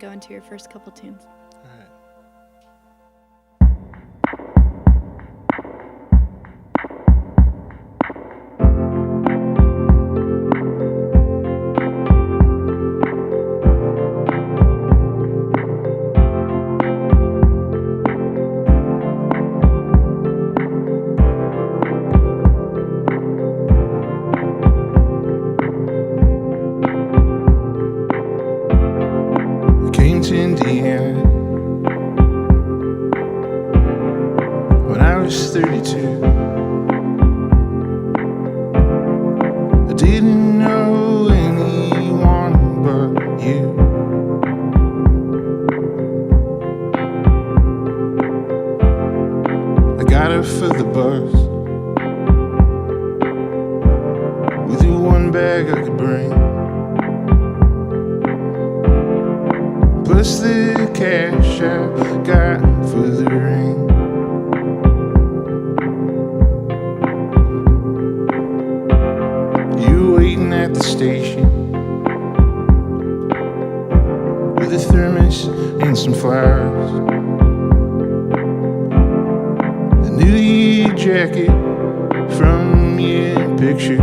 go into your first couple tunes. All right. Indiana when I was 32. I didn't know anyone but you. I got off of the bus with the one bag I could bring, plus the cash I got for the ring. You waiting at the station with a thermos and some flowers, the New Year jacket from your picture.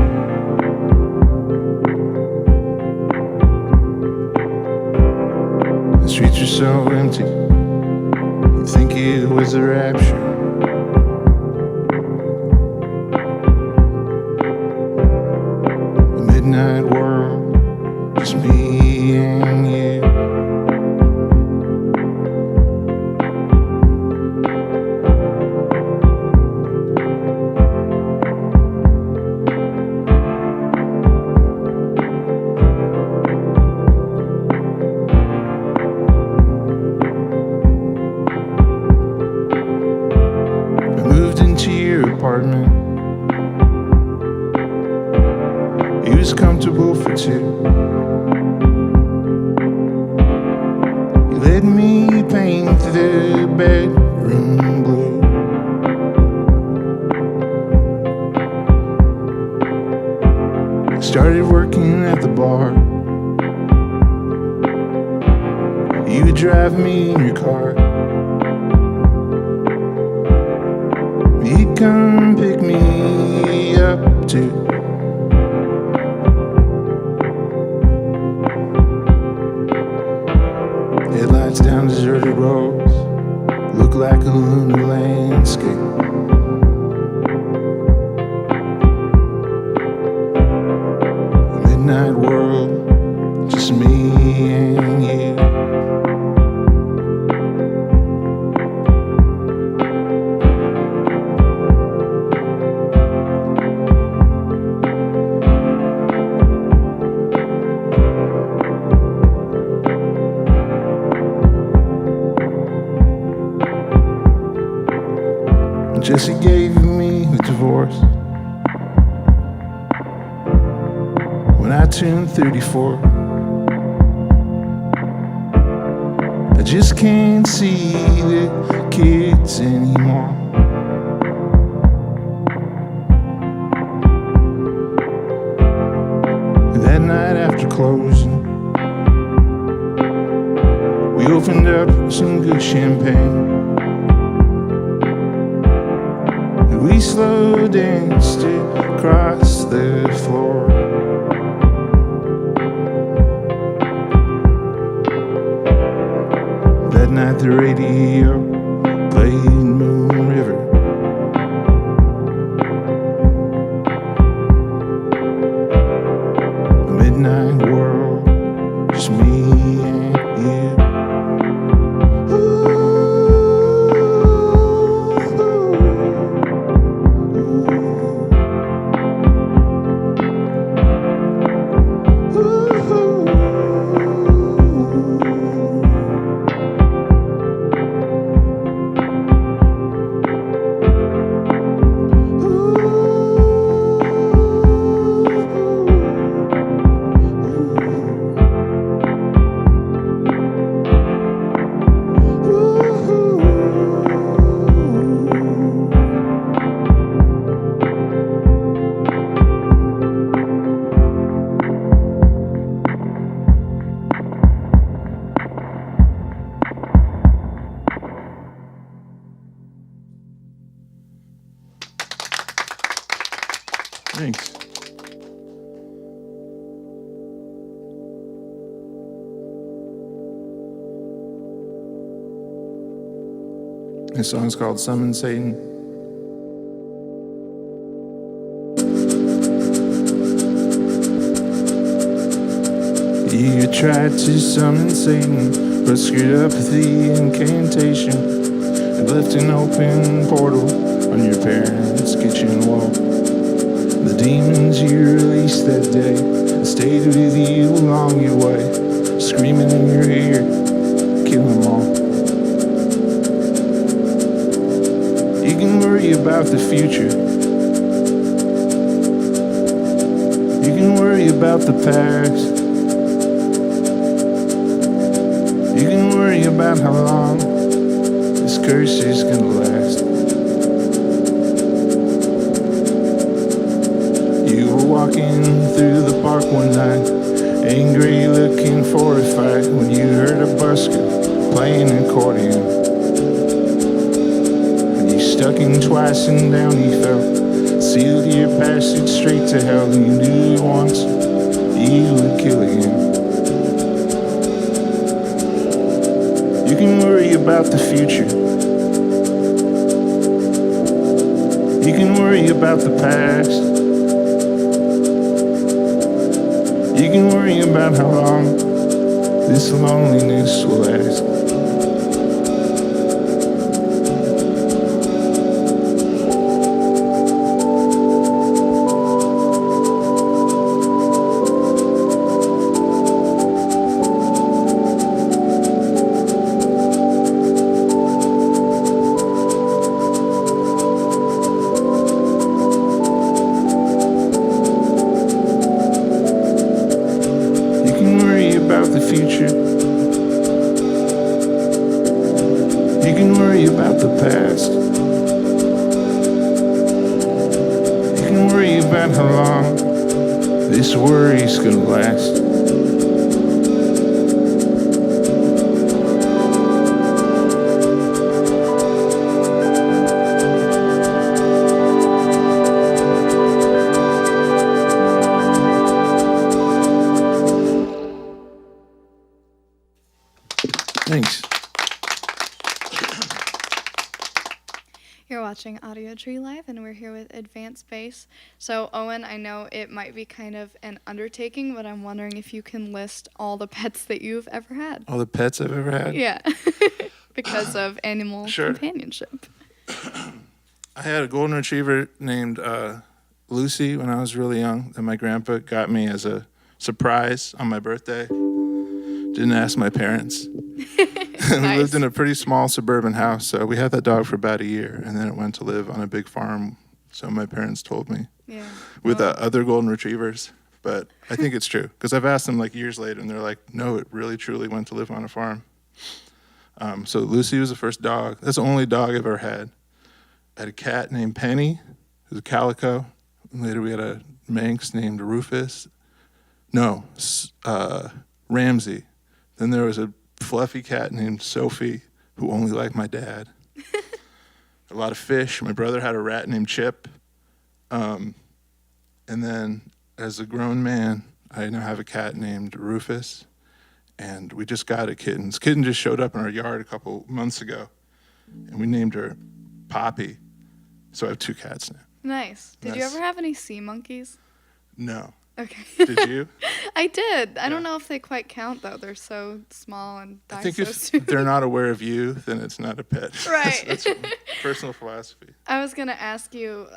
The streets are so empty, you'd think it was a rapture. A midnight world, just me and you. Apartment. It was comfortable for two. You let me paint the bedroom blue. I started working at the bar. You would drive me in your car. You'd come pick me up too. Headlights down deserted roads look like a lunar landscape. A midnight world, just me and you. Jesse gave me a divorce when I turned 34. I just can't see the kids anymore. That night after closing, we opened up some good champagne. We slow danced across the floor. That night the radio played Moon River. A midnight world, just me and you. Thanks. This song's called Summon Satan. You tried to summon Satan, but screwed up the incantation and left an open portal on your parents' kitchen wall. The demons you released that day stayed with you along your way, screaming in your ear, kill them all. You can worry about the future. You can worry about the past. You can worry about how long this curse is gonna last. You were walking through the park one night, angry looking for a fight, when you heard a busker playing an accordion. Stuck in twice and down he fell, sealed your passage straight to hell. You knew once you would kill again. You can worry about the future. You can worry about the past. You can worry about how long this loneliness will last. This worry's gonna last. Thanks. You're watching Audiotree Live, and we're here with Advanced Bass. So, Owen, I know it might be kind of an undertaking, but I'm wondering if you can list all the pets that you've ever had. All the pets I've ever had? Yeah, because of animal companionship. I had a golden retriever named Lucy when I was really young that my grandpa got me as a surprise on my birthday. Didn't ask my parents. We lived in a pretty small suburban house, so we had that dog for about a year, and then it went to live on a big farm, so my parents told me, with other golden retrievers. But I think it's true, because I've asked them like years later, and they're like, no, it really truly went to live on a farm. So Lucy was the first dog. That's the only dog I've ever had. I had a cat named Penny, who was a calico. And later we had a Manx named Rufus. Ramsey. Then there was a fluffy cat named Sophie, who only liked my dad. A lot of fish. My brother had a rat named Chip. And then as a grown man, I now have a cat named Rufus. And we just got a kitten. This kitten just showed up in our yard a couple months ago. And we named her Poppy. So I have 2 cats now. Nice. Did you ever have any sea monkeys? No. Okay. Did you? I did. I don't know if they quite count, though. They're so small and die I think so if soon. they're not aware of you, then it's not a pet. Right. That's personal philosophy. I was going to ask you,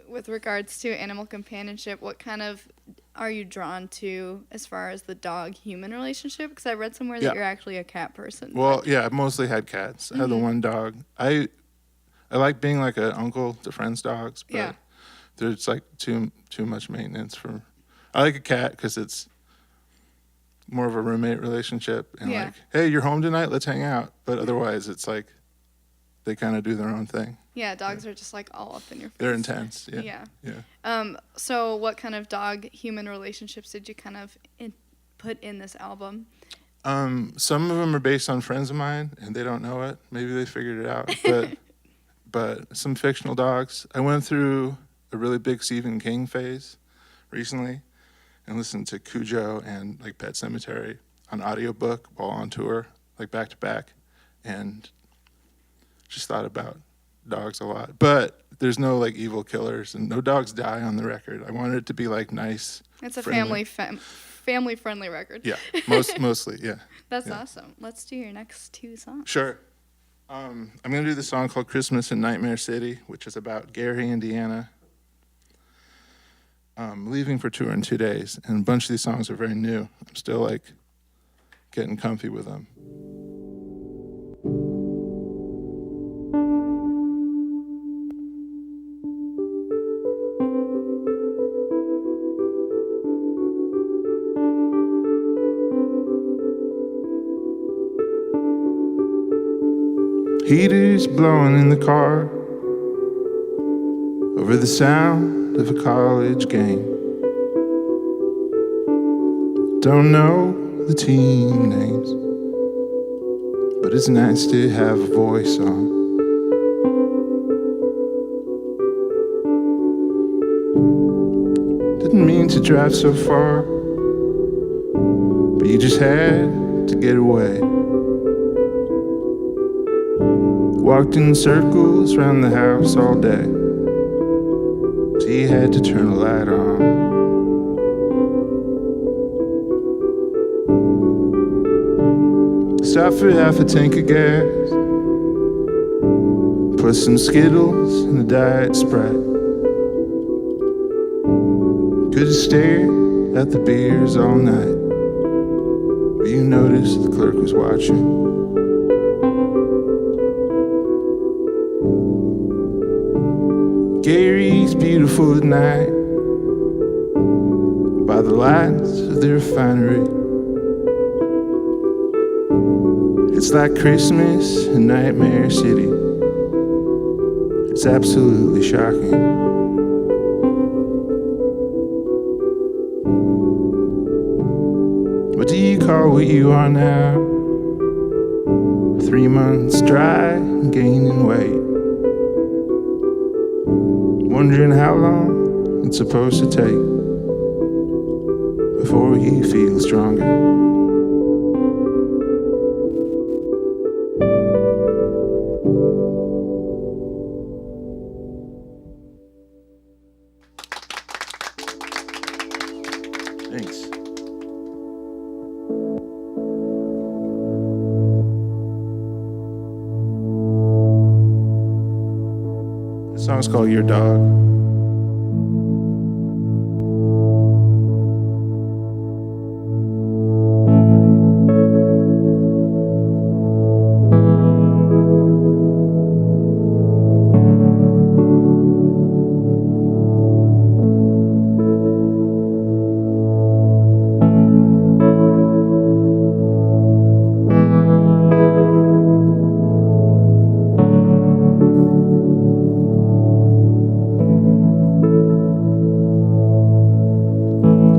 with regards to animal companionship, what kind of are you drawn to as far as the dog-human relationship? Because I read somewhere that you're actually a cat person. Well, yeah, I've mostly had cats. I had the one dog. I like being like an uncle to friends' dogs, but there's like too much maintenance for. I like a cat because it's more of a roommate relationship and like, hey, you're home tonight, let's hang out. But otherwise, it's like they kind of do their own thing. Yeah, dogs are just like all up in your face. They're intense. Yeah. So what kind of dog-human relationships did you kind of put in this album? Some of them are based on friends of mine, and they don't know it. Maybe they figured it out. But some fictional dogs. I went through a really big Stephen King phase recently and listened to Cujo and like Pet Sematary on audiobook while on tour, like back to back, and just thought about dogs a lot. But there's no like evil killers and no dogs die on the record. I wanted it to be like nice. It's a friendly. family friendly record. Yeah, mostly, yeah. That's yeah. awesome. Let's do your next two songs. Sure. I'm going to do the song called Christmas in Nightmare City, which is about Gary, Indiana. Leaving for tour in 2 days, and a bunch of these songs are very new. I'm still like getting comfy with them. Heaters blowing in the car over the sound of a college game. Don't know the team names, but it's nice to have a voice on. Didn't mean to drive so far, but you just had to get away. Walked in circles around the house all day, so you had to turn a light on. Stopped for half a tank of gas, put some Skittles in a Diet Sprite. Could have stared at the beers all night, but you noticed the clerk was watching. Gary's beautiful at night by the lights of the refinery. It's like Christmas in Nightmare City. It's absolutely shocking. What do you call what you are now? 3 months dry and gaining weight. Wondering how long it's supposed to take before you feel stronger. Thanks. The song's called Your Dog.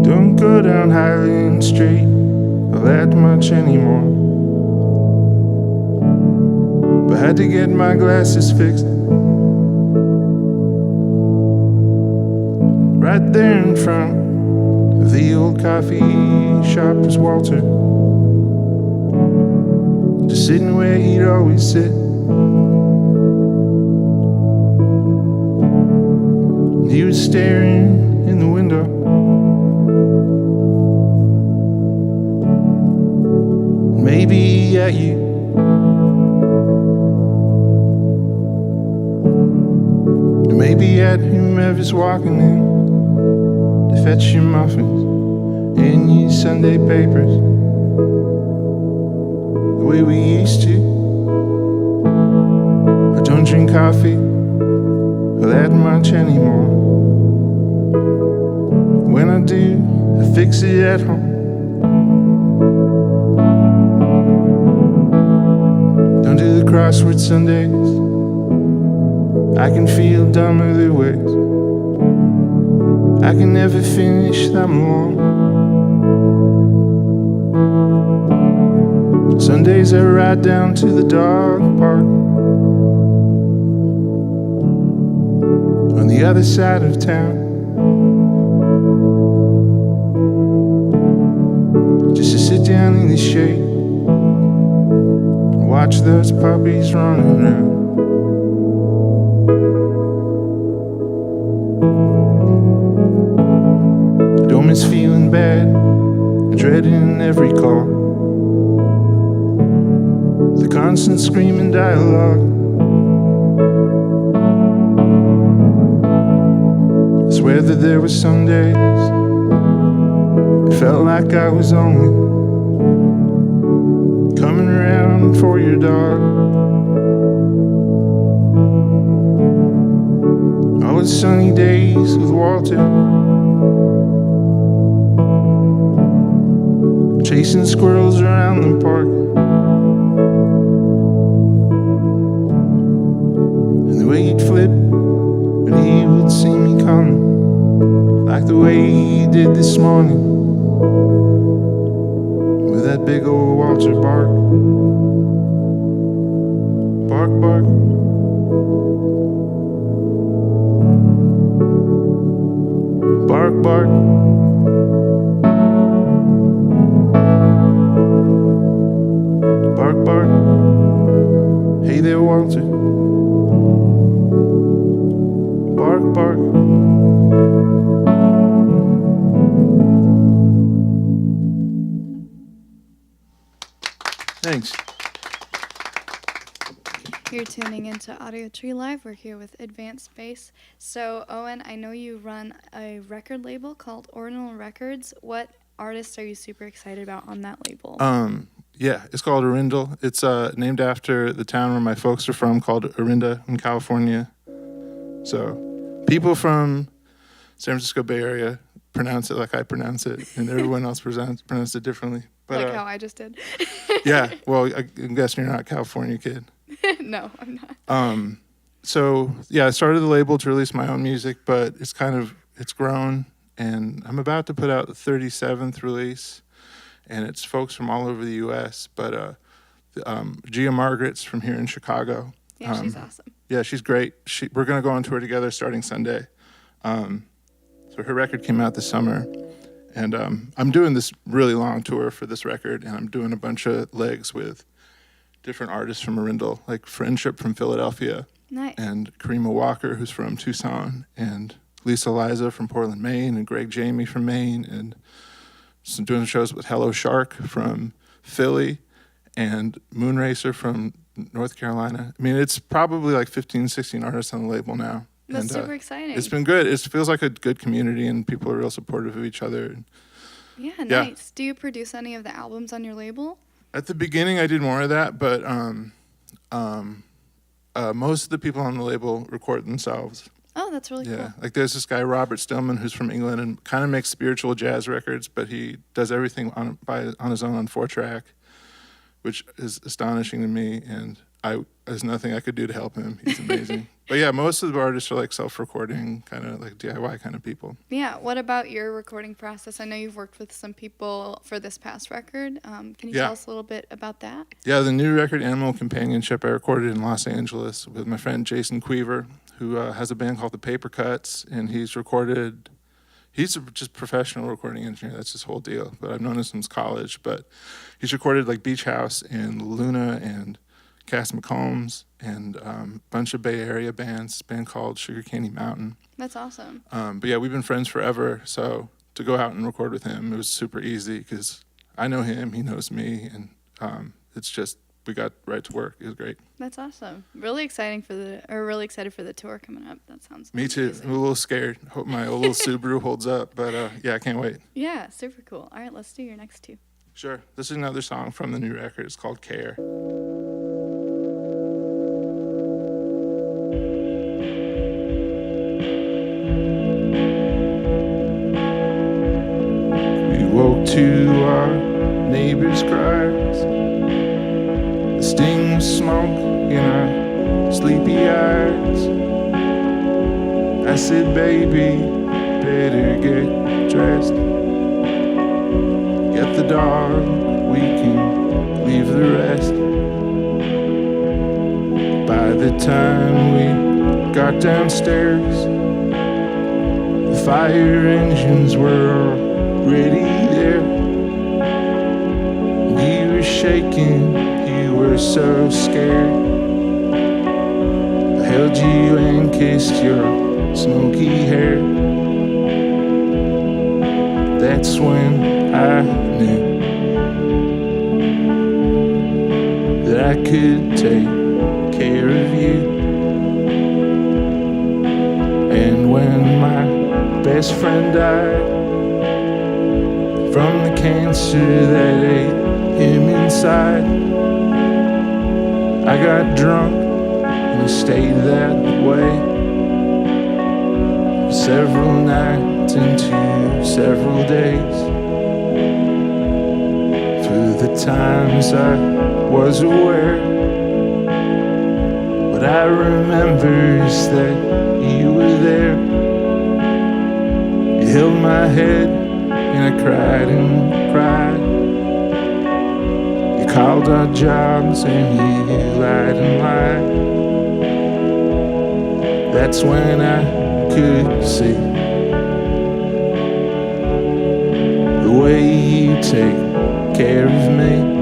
Don't go down Highland Street all that much anymore, but had to get my glasses fixed. Right there in front of the old coffee shop was Walter, just sitting where he'd always sit. He was staring in the window, maybe at you. Maybe at whomever's walking in to fetch your muffins and your Sunday papers, the way we used to. I don't drink coffee that much anymore. When I do, I fix it at home. Don't do the crossword Sundays, I can feel dumb other ways. I can never finish them long. Sundays I ride down to the dog park, on the other side of town. Just to sit down in the shade and watch those puppies running around. I don't miss feeling bad and dreading every call, the constant screaming dialogue. I swear that there were some days it felt like I was only coming around for your dog. All the sunny days with Walter, chasing squirrels around the park, and the way he'd flip when he would see me coming, like the way he did this morning with that big old Walter bark. Bark, bark. Bark, bark. Bark, bark. Hey there, Walter. Bark, bark. Thanks. You're tuning into Audiotree Live. We're here with Advanced Bass. So, Owen, I know you run a record label called Ordinal Records. What artists are you super excited about on that label? Yeah, it's called Arundel. It's named after the town where my folks are from, called Orinda in California. So people from San Francisco Bay Area pronounce it like I pronounce it, and everyone else pronounce it differently. But, like how I just did. Yeah, well, I'm guessing you're not a California kid. No, I'm not. So yeah, I started the label to release my own music, but it's grown, and I'm about to put out the 37th release, and it's folks from all over the U.S. But Gia Margaret's from here in Chicago. Yeah, she's awesome. Yeah, she's great. We're gonna go on tour together starting Sunday. So her record came out this summer, and I'm doing this really long tour for this record, and I'm doing a bunch of legs with different artists from Arundel, like Friendship from Philadelphia. Nice. And Karima Walker, who's from Tucson, and Lisa Liza from Portland, Maine, and Greg Jamie from Maine, and some doing shows with Hello Shark from Philly, and Moonracer from North Carolina. I mean, it's probably like 15, 16 artists on the label now. That's super exciting. It's been good. It feels like a good community, and people are real supportive of each other. Yeah, nice. Do you produce any of the albums on your label? At the beginning, I did more of that, but most of the people on the label record themselves. Oh, that's really cool. Yeah, like there's this guy, Robert Stillman, who's from England and kind of makes spiritual jazz records, but he does everything on his own on 4-track, which is astonishing to me, and there's nothing I could do to help him. He's amazing. But yeah, most of the artists are like self-recording, kind of like DIY kind of people. Yeah, what about your recording process? I know you've worked with some people for this past record. Can you tell us a little bit about that? Yeah, the new record, Animal Companionship, I recorded in Los Angeles with my friend Jason Queever, who has a band called The Paper Cuts, and he's just professional recording engineer. That's his whole deal. But I've known him since college. But he's recorded like Beach House and Luna and Cass McCombs and a bunch of Bay Area bands, a band called Sugar Candy Mountain. That's awesome. But yeah, we've been friends forever. So to go out and record with him, it was super easy because I know him, he knows me, and it's just, we got right to work. It was great. That's awesome. Really excited for the tour coming up. That sounds Me too. amazing. I'm a little scared. Hope my old little Subaru holds up, but yeah, I can't wait. Yeah, super cool. All right, let's do your next two. Sure. This is another song from the new record. It's called Care. We woke to our neighbor's cries, the sting of smoke in our sleepy eyes. I said, baby, better get dressed. Get the dog, we can leave the rest. By the time we got downstairs, fire engines were already there. You were shaking, you were so scared. I held you and kissed your smoky hair. That's when I knew that I could take care of you. And when my best friend died from the cancer that ate him inside, I got drunk and stayed that way for several nights into several days. For the times I was aware, what I remember is that you were there. You held my head and I cried and cried. You called our jobs and you lied and lied. That's when I could see the way you take care of me.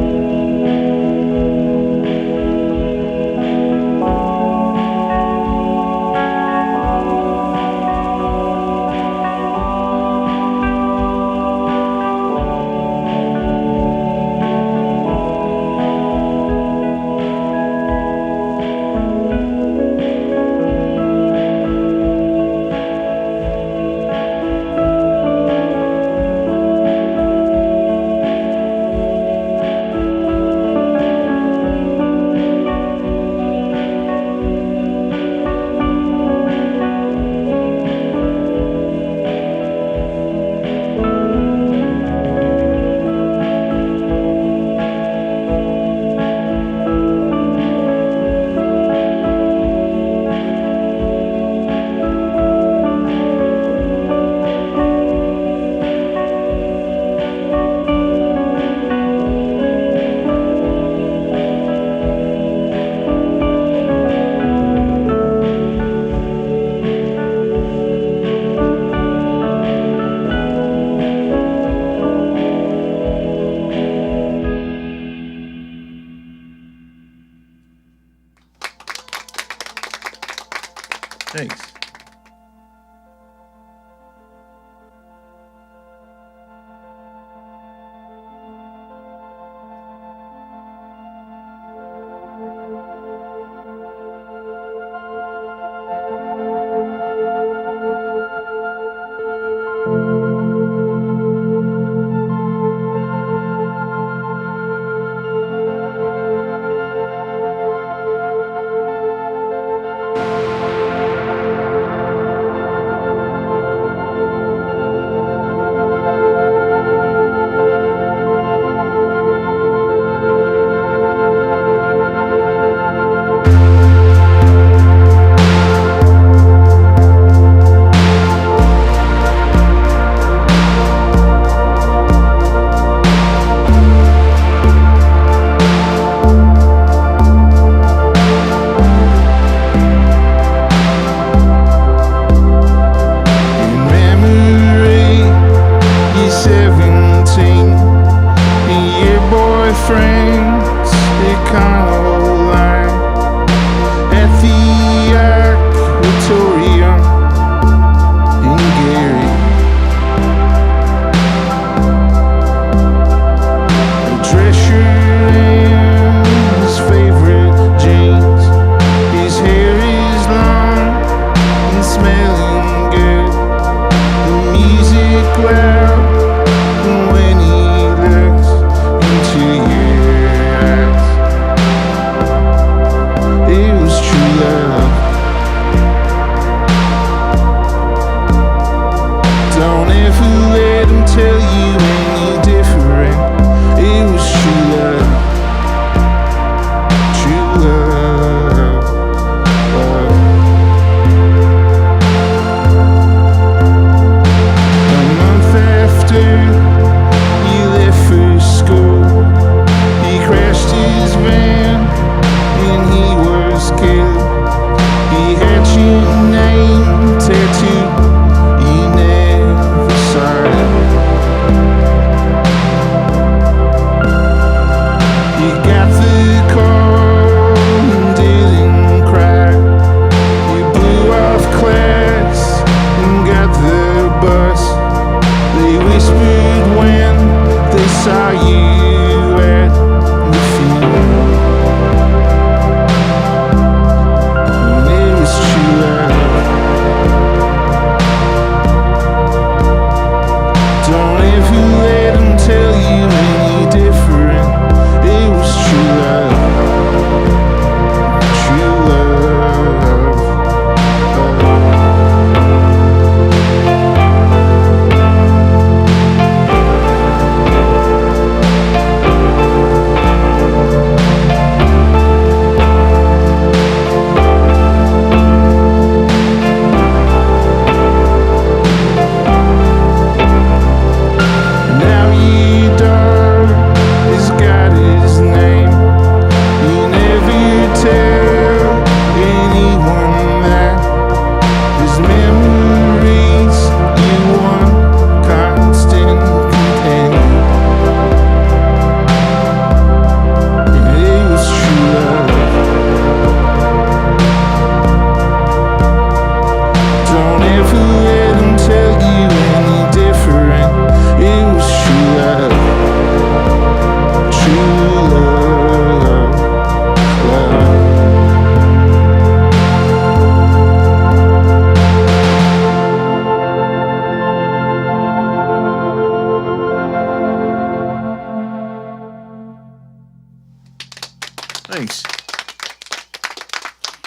Thanks.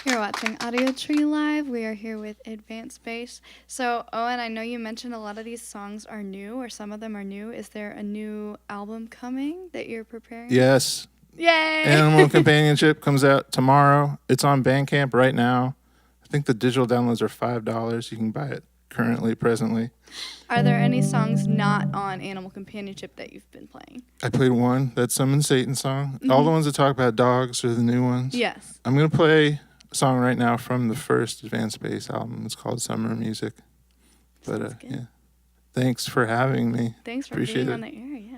You're watching Audiotree Live. We are here with Advanced Bass. So, Owen, I know you mentioned a lot of these songs are new, or some of them are new. Is there a new album coming that you're preparing? Yes. Yay! Animal Companionship comes out tomorrow. It's on Bandcamp right now. I think the digital downloads are $5. You can buy it presently. Are there any songs not on Animal Companionship that you've been playing? I played one, that Summon Satan song. All the ones that talk about dogs are the new ones. Yes. I'm going to play a song right now from the first Advanced Bass album. It's called Summer Music. But yeah, thanks for having me. Thanks for Appreciate being it. on the air, yeah.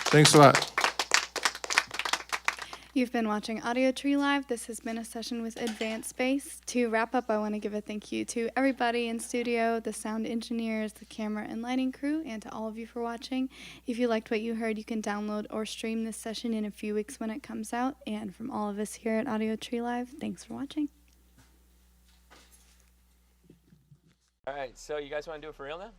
Thanks a lot. You've been watching Audiotree Live. This has been a session with Advanced Bass. To wrap up, I want to give a thank you to everybody in studio, the sound engineers, the camera and lighting crew, and to all of you for watching. If you liked what you heard, you can download or stream this session in a few weeks when it comes out. And from all of us here at Audiotree Live, thanks for watching. All right, so you guys want to do it for real now?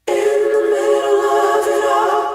In the middle of it all,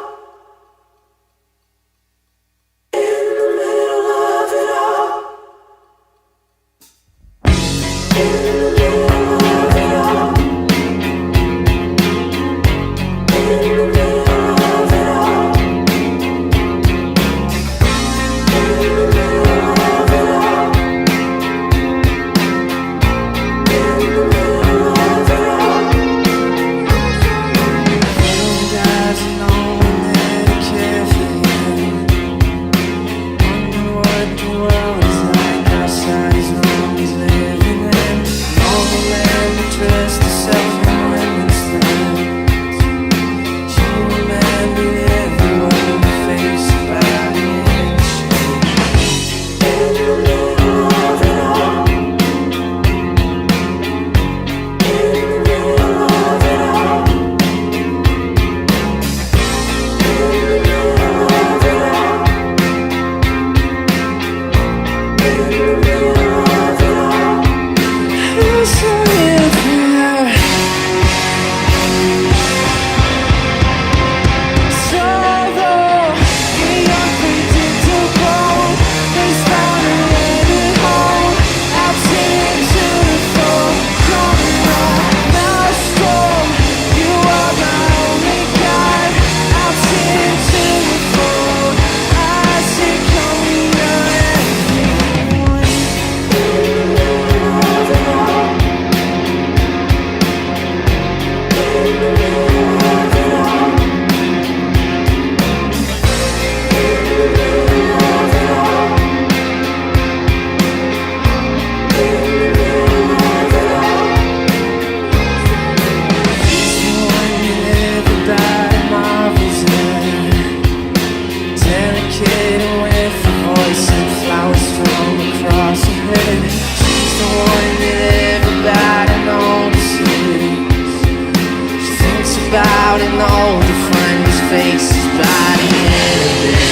about and all the friends' faces by the end of it.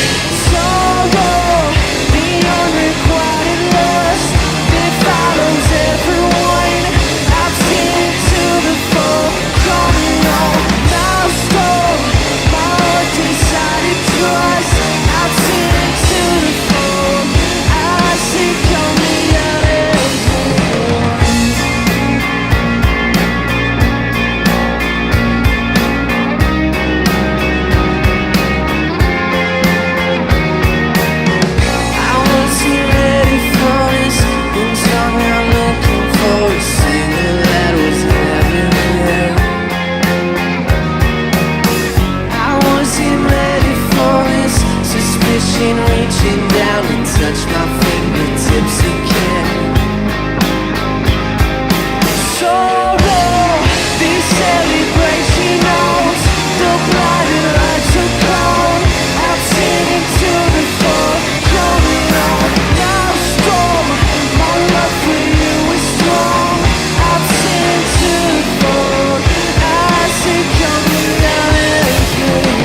Sorrow, the unrequited lust that follows everyone. I've seen it to the full, coming on milestone. My heart decided trust. I've seen it to the full. I see coming out everyone. I wasn't ready for this. Been strong out looking for a singer that was never there. I wasn't ready for this. Suspicion reaching down and touch my fingertips again. Sorrow, these celebration notes, the blinding lights are gone. I've seen it to the full, coming on now storm. My love for you is strong. I've seen it to the full. I see coming down everyone.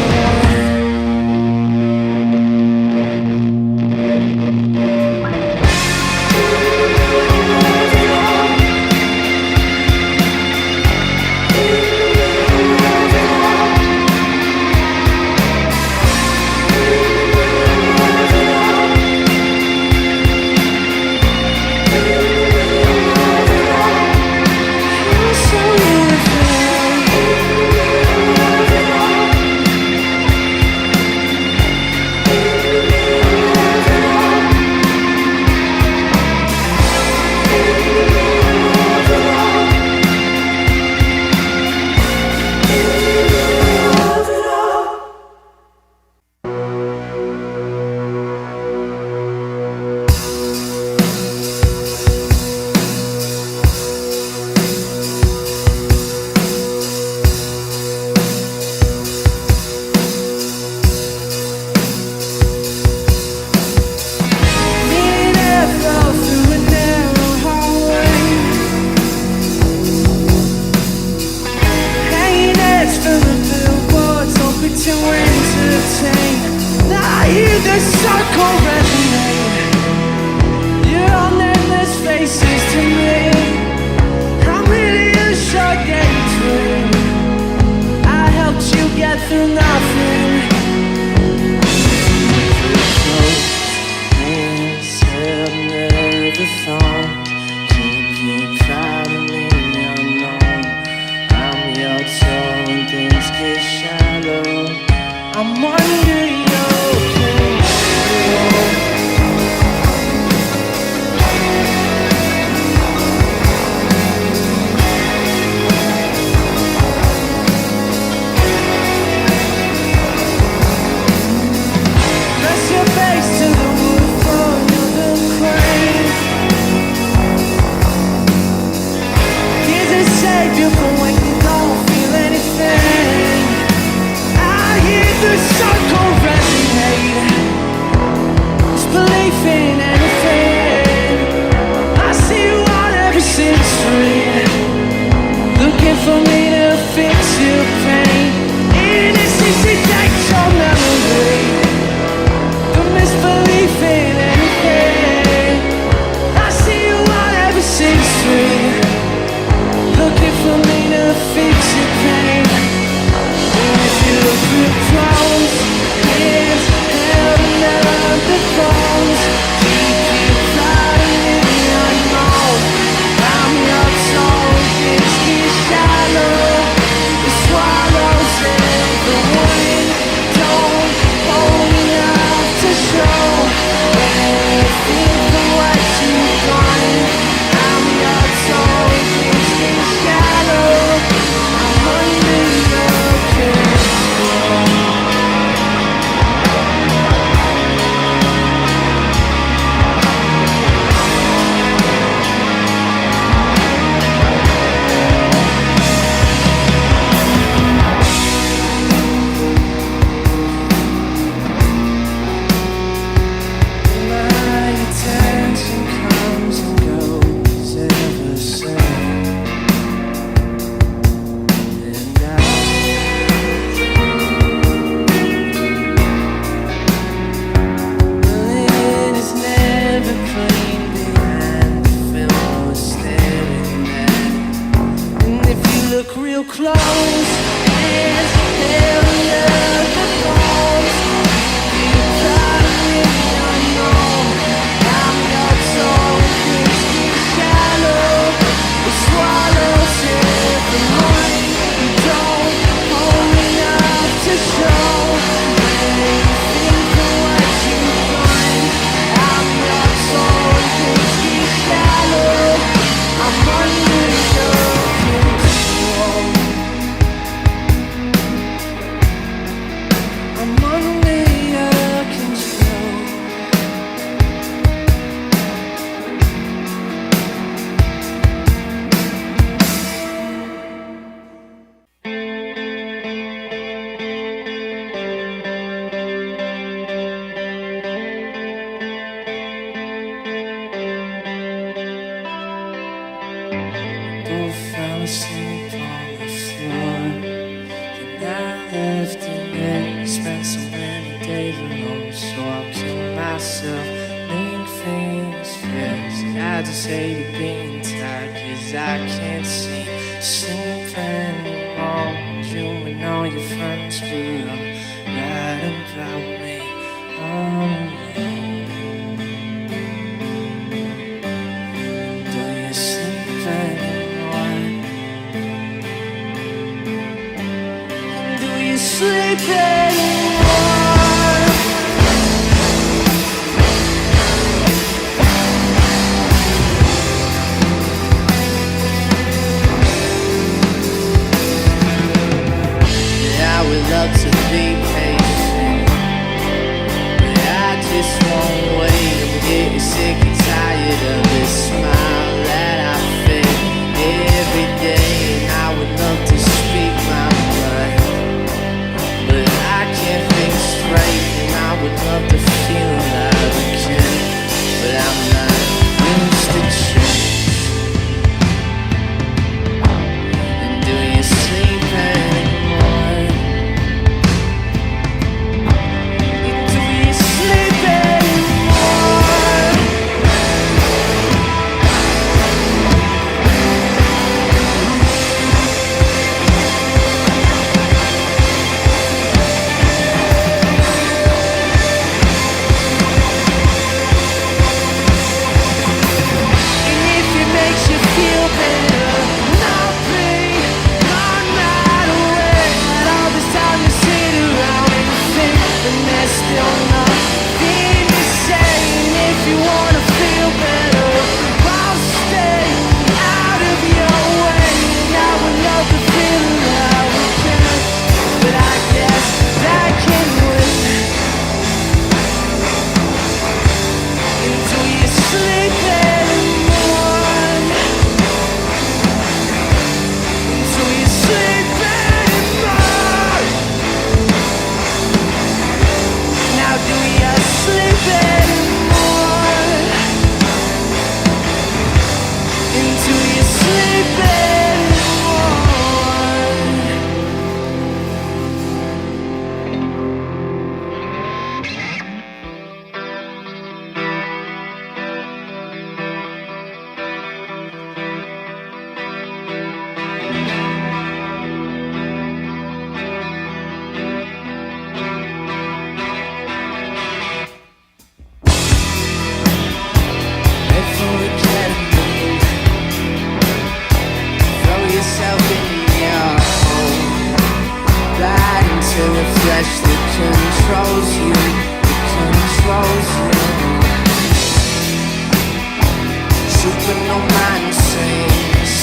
Through nothing, hands held never thought. Keep you proud of me, unknown. I'm your toe when things get shallow. I'm under your control. Press your face to the wood for another crane. He's a savior for when you don't feel anything. I hear the circle resonate. It's belief in anything. I see you on every single street, looking for me to fix your pain. Innocency takes your memory. The misbelief in anything. I see you on every single street, looking for me to fix your pain. And if you look real close, hands held under phones. Keep you proud of me, unknown. I'm your soul, things get shallow. spent so many days alone, so I'll kill myself, make things fast. I just hate being tired, cause I can't sleep anymore. You and all your friends will write about me. Do you sleep anymore? Do you sleep anymore? I would love to be patient, but I just won't wait. I'm getting sick and tired of this smile that I fake every day. And I would love to speak my mind, but I can't think straight. And I would love to feel alive again, but I'm not used to change. And do you sleep anymore? Do you sleep anymore? And if it makes you feel better, not me, not aware that all this time you sit around and think, and there's still nothing to say. And if you wanna feel better, I'll stay out of your way. And I would love to feel alive again, but I guess that can wait. And do you sleep anymore? Do you sleep anymore? Now do you sleep anymore? And do you sleep anymore? Throw yourself into your hole, right into the flesh that controls you, Supernal mind sings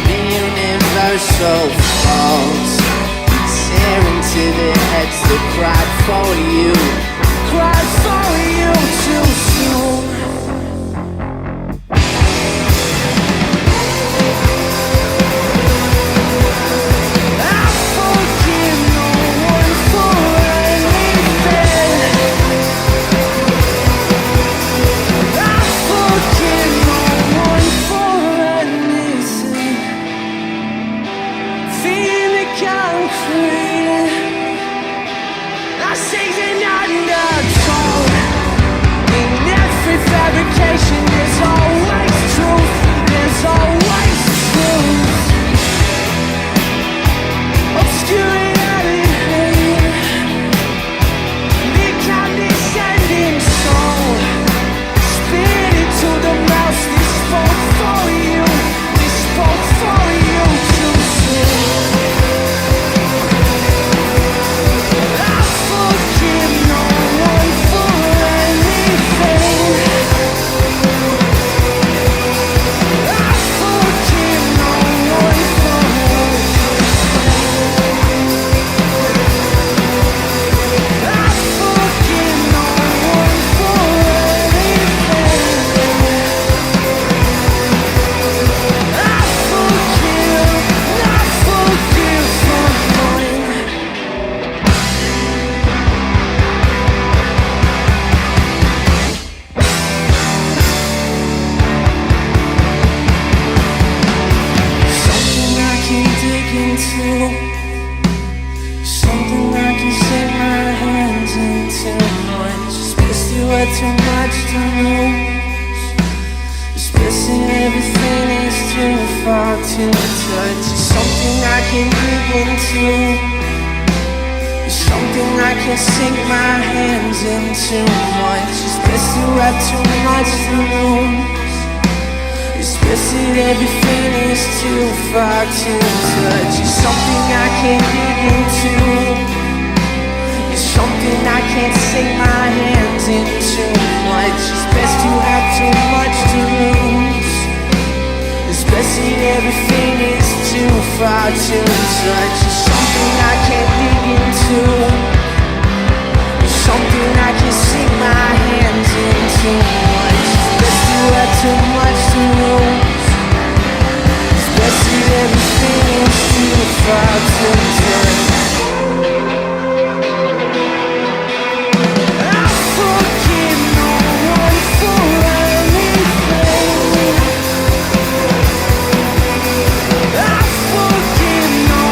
the universal falls, tear into the heads that cried for you too soon. I forgive no one for anything. I forgive no one for anything. Feel the concrete. I say they're not undertold. In every fabrication, there's always truth. There's always truth. Obscuring everything. The condescending soul. Spit it to the mouse. This spoke for you. This spoke for you too soon. I forgive no one for anything. I forgive too much to lose. This missing everything is too far to touch. It's something I can dig into. It's something I can sink my hands into much. It's best to have too much to lose. It's best that everything is too far to touch. It's something I can dig into. It's something I can't sink my hands into much. It's best to have too much to lose. It's best that everything is too far to touch. It's something I can't dig into. It's something I can sink my hands into much. It's best to have too much to lose. It's best that everything is too far to touch. I forgive no one for anything. I forgive no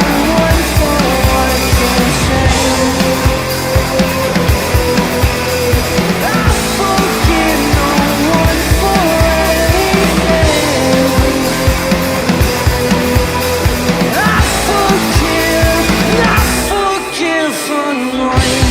one for what they say. I forgive no one for anything. I forgive annoying.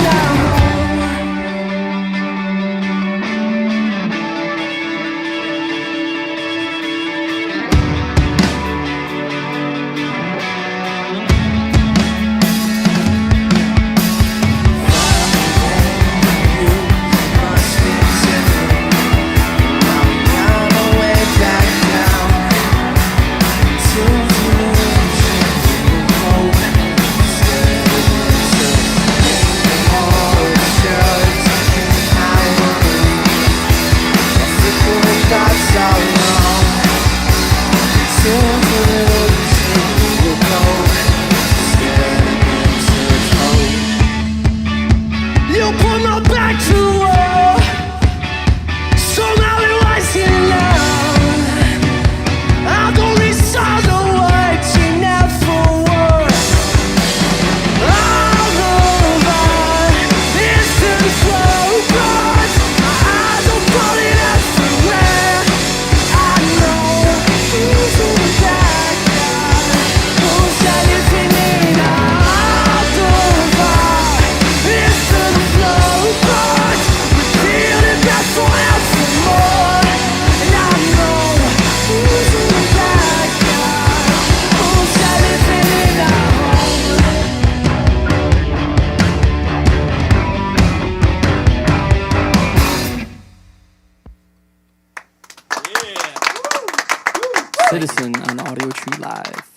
Now Citizen on Audiotree Live.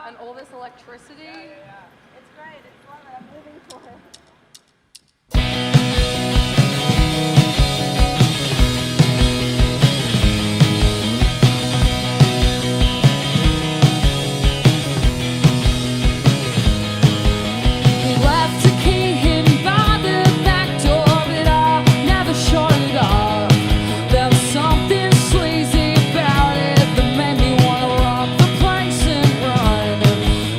And all this electricity. It's great. It's love it. I'm living for it. Left a key hidden by the back door, but I never shut it off. There was something sleazy about it that made me wanna rob the place and run.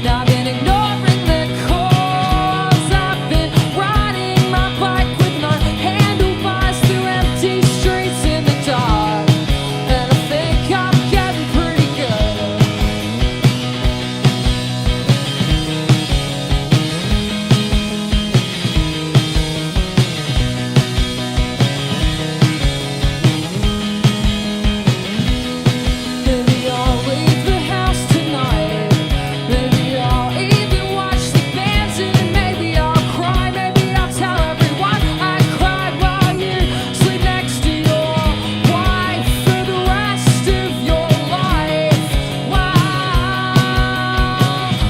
Now I've been ignoring the calls. I've been riding my bike with no handlebars through empty streets in the dark, and I think I'm getting pretty good. Maybe I'll leave the house tonight. Maybe I'll even watch the bands, and maybe I'll cry. Maybe I'll tell everyone I cried while you sleep next to your wife for the rest of your life. While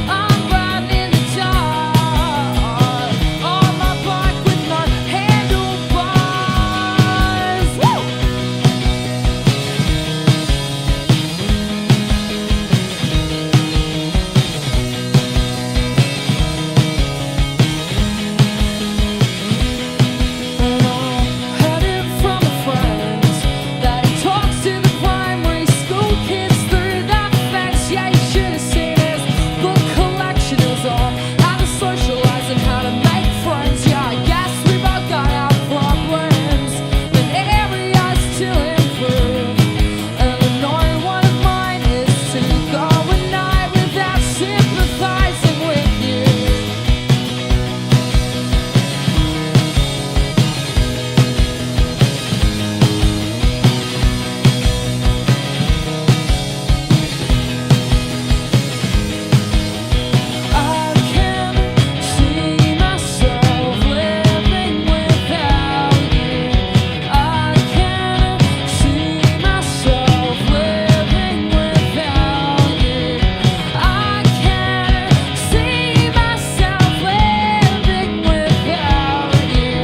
I'm riding in the dark on my bike with no handlebars. Woo! And I'm headed from a friend that talks to the primary school kids through that fence. Yeah, you should have seen his book collection. It was all how to socialize and how to make friends. Yeah, I guess we both got our problems and areas to improve. And another one of mine is to go a night without sympathizing with you. I can see myself living without you. I can see myself living without you. I can see myself living without you.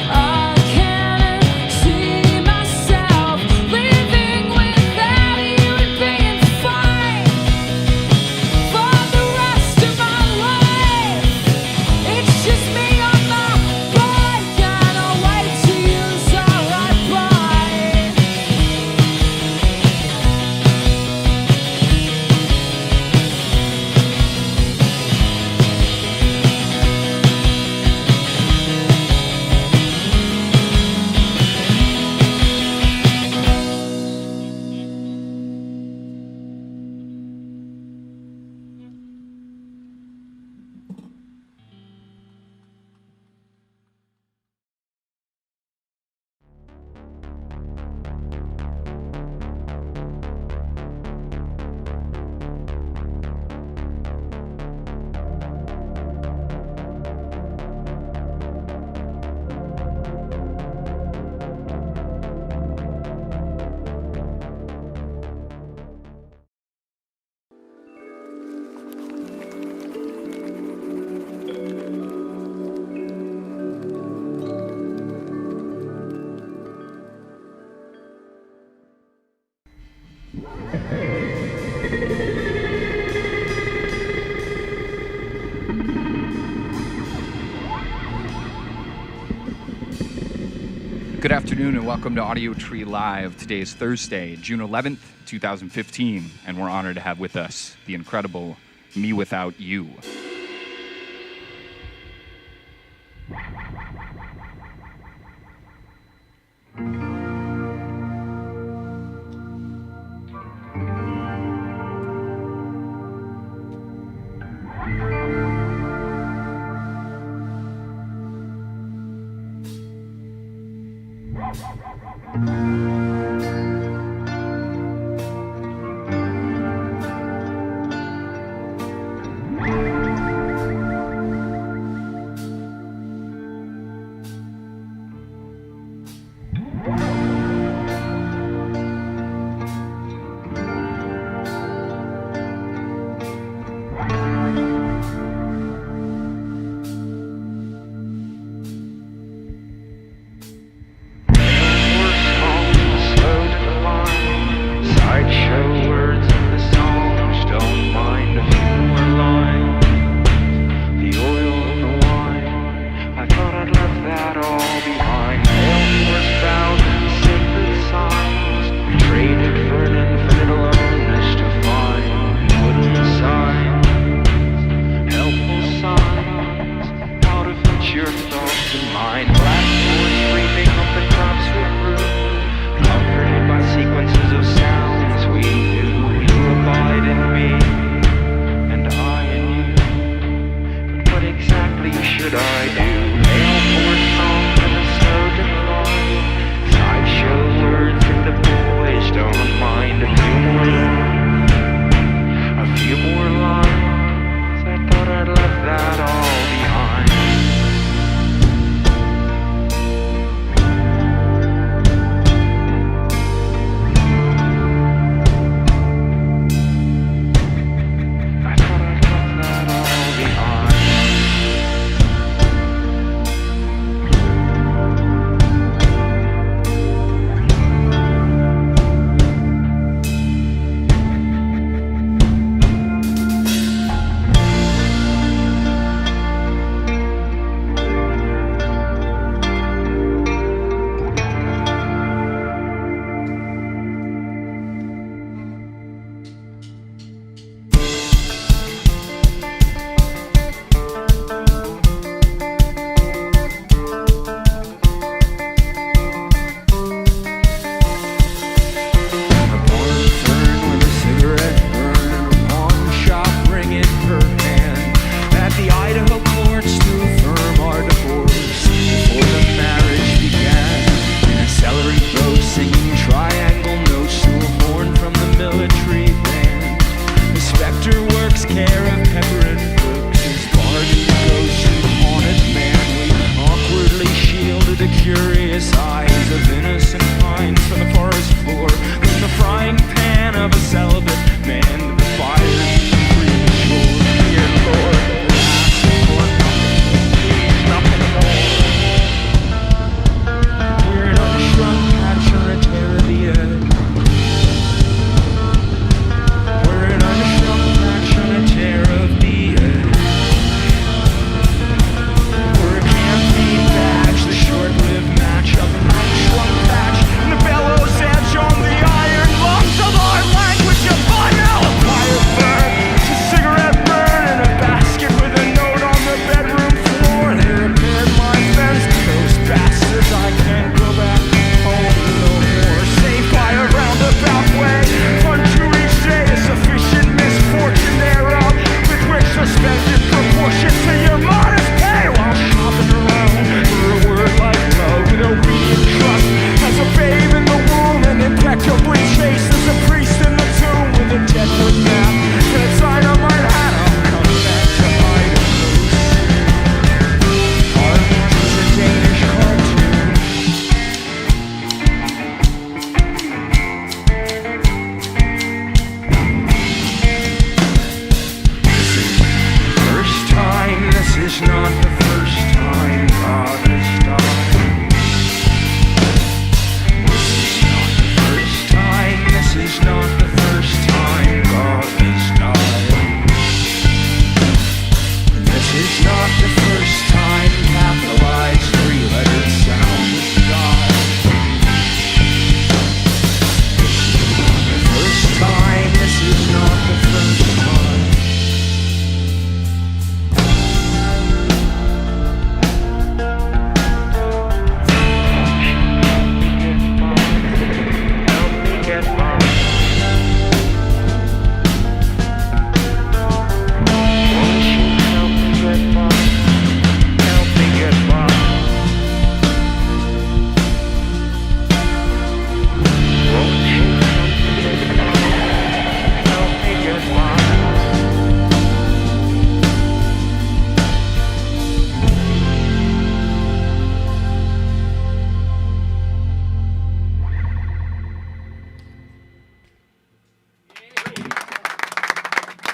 I can see myself living without you and being fine for the rest of my life. It's just me on my bike, and I'll wait till you say right by. Good afternoon and welcome to Audiotree Live. Today is Thursday, June 11th, 2015, and we're honored to have with us the incredible Me Without You.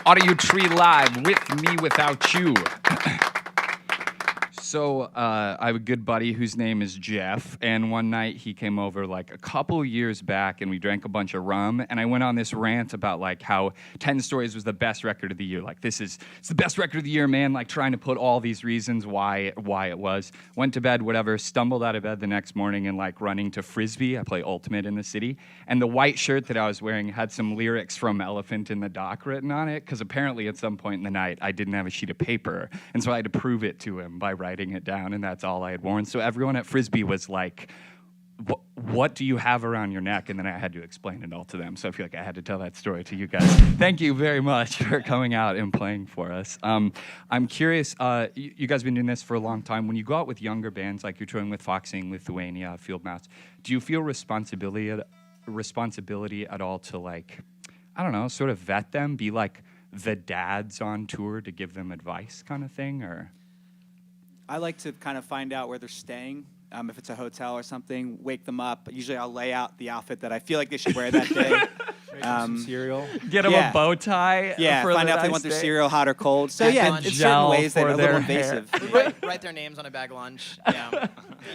Audiotree Live, with me, without you. So I have a good buddy whose name is Jeff, and one night he came over like a couple years back, and we drank a bunch of rum, and I went on this rant about like how 10 Stories was the best record of the year. Like it's the best record of the year, man. Like trying to put all these reasons why it was. Went to bed, whatever. Stumbled out of bed the next morning and like running to Frisbee. I play Ultimate in the city, and the white shirt that I was wearing had some lyrics from Elephant in the Dock written on it, because apparently at some point in the night I didn't have a sheet of paper, and so I had to prove it to him by writing it down, and that's all I had worn. So everyone at Frisbee was like, what do you have around your neck? And then I had to explain it all to them. So I feel like I had to tell that story to you guys. Thank you very much for coming out and playing for us. I'm curious, you guys have been doing this for a long time. When you go out with younger bands, like you're touring with Foxing, Lithuania, Field Mouse, do you feel responsibility at all to, like, I don't know, sort of vet them, be like the dads on tour to give them advice kind of thing, or? I like to kind of find out where they're staying. If it's a hotel or something, wake them up. Usually I'll lay out the outfit that I feel like they should wear that day. Make them some cereal. Get them a bow tie. Yeah, for find the out if they nice want their day. cereal hot or cold. So yeah, in certain ways they're a little invasive. Write their names on a bag of lunch. Yeah.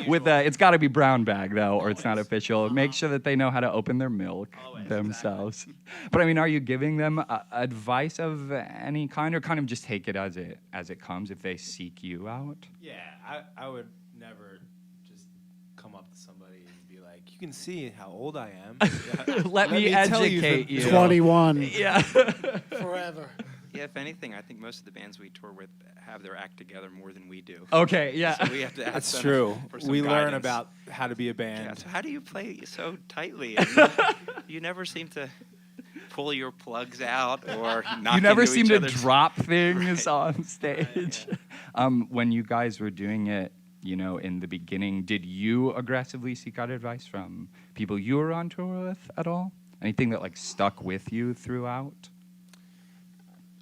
With it's got to be brown bag though, or it's not official. Make sure that they know how to open their milk themselves. Exactly. But I mean, are you giving them advice of any kind, or kind of just take it as it comes if they seek you out? Yeah, I would never just come up to somebody and be like, "You can see how old I am." Let me educate you. 21. Yeah. Forever. Yeah, if anything, I think most of the bands we tour with have their act together more than we do. Okay, yeah. So we have to ask That's them true. for some We learn guidance. about how to be a band. Yeah, so how do you play so tightly? You never seem to pull your plugs out or knock You never into seem each to other's- drop things on stage. When you guys were doing it, in the beginning, did you aggressively seek out advice from people you were on tour with at all? Anything that like stuck with you throughout?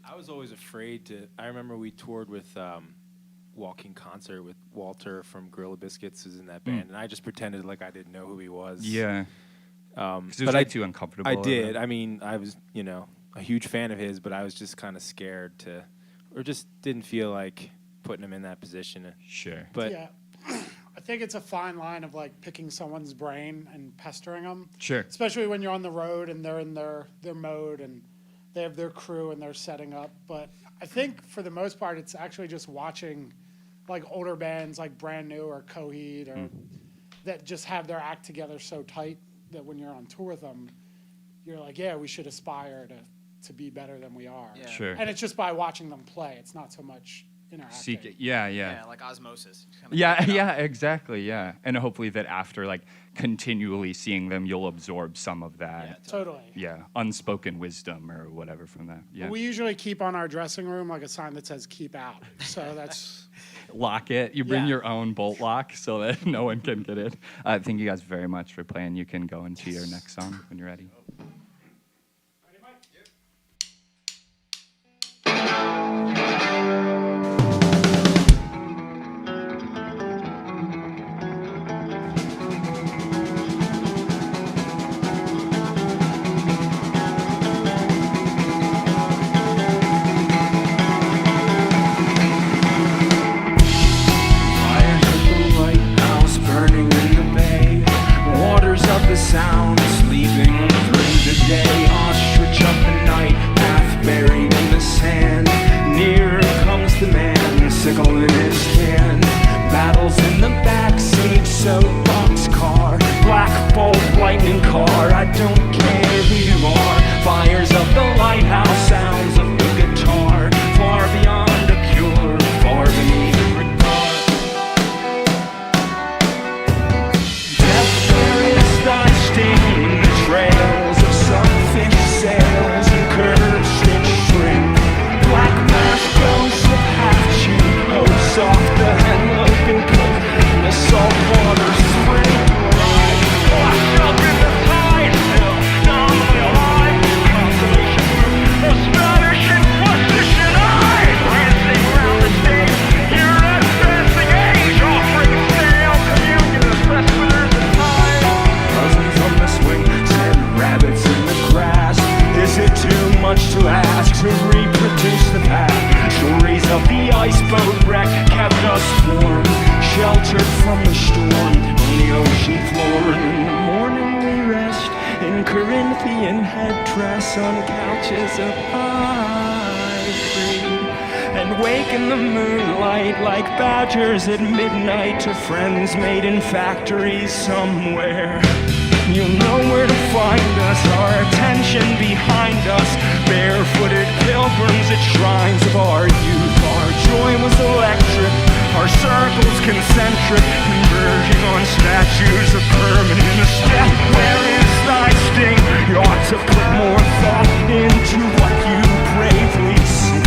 I was always afraid to. I remember we toured with Walking Concert with Walter from Gorilla Biscuits, who's in that band, and I just pretended like I didn't know who he was. Yeah. But it was like too uncomfortable. I did. I mean, I was, a huge fan of his, but I was just kind of scared to, or just didn't feel like putting him in that position. Sure. But yeah, I think it's a fine line of like picking someone's brain and pestering them. Sure. Especially when you're on the road and they're in their mode and they have their crew and they're setting up. But I think for the most part, it's actually just watching like older bands like Brand New or Coheed or that just have their act together so tight that when you're on tour with them, you're like, yeah, we should aspire to be better than we are. Yeah. Sure. And it's just by watching them play. It's not so much interacting. Seek it. Yeah. Yeah, like osmosis. Yeah, exactly, yeah. And hopefully that after, like, continually seeing them, you'll absorb some of that. Totally. Yeah, unspoken wisdom or whatever from that. Yeah. We usually keep on our dressing room like a sign that says "keep out." So that's Lock it. You bring Yeah. your own bolt lock so that no one can get in. Thank you guys very much for playing. You can go into your next song when you're ready. Fires at the lighthouse burning in the bay. Waters of the sound sleeping through the day. Ostrich of the night, path buried in the sand. Near comes the man, sickle in his hand. Battles in the backseat, soapbox car. Black bolt, lightning car, I don't care who you are. Fires of the lighthouse, sounds of the guitar. Far beyond a cure, far beneath regard. Death, where is thy sting? The trails of sunfish sails and curved stitch string. Black mask ghosts of half-cheek hosts off the hemlock and cook in the saltwater spring. Washed up in the tide hill, lifeboat wreck kept us warm, sheltered from the storm on the ocean floor. And in the morning we rest in Corinthian headdress on couches of ivory, and wake in the moonlight like badgers at midnight to friends made in factories somewhere. You'll know where to find us, our attention behind us, barefooted pilgrims at shrines of our youth. Our joy was electric, our circles concentric, converging on statues of permanent step. Where is thy sting? You ought to put more thought into what you bravely sing.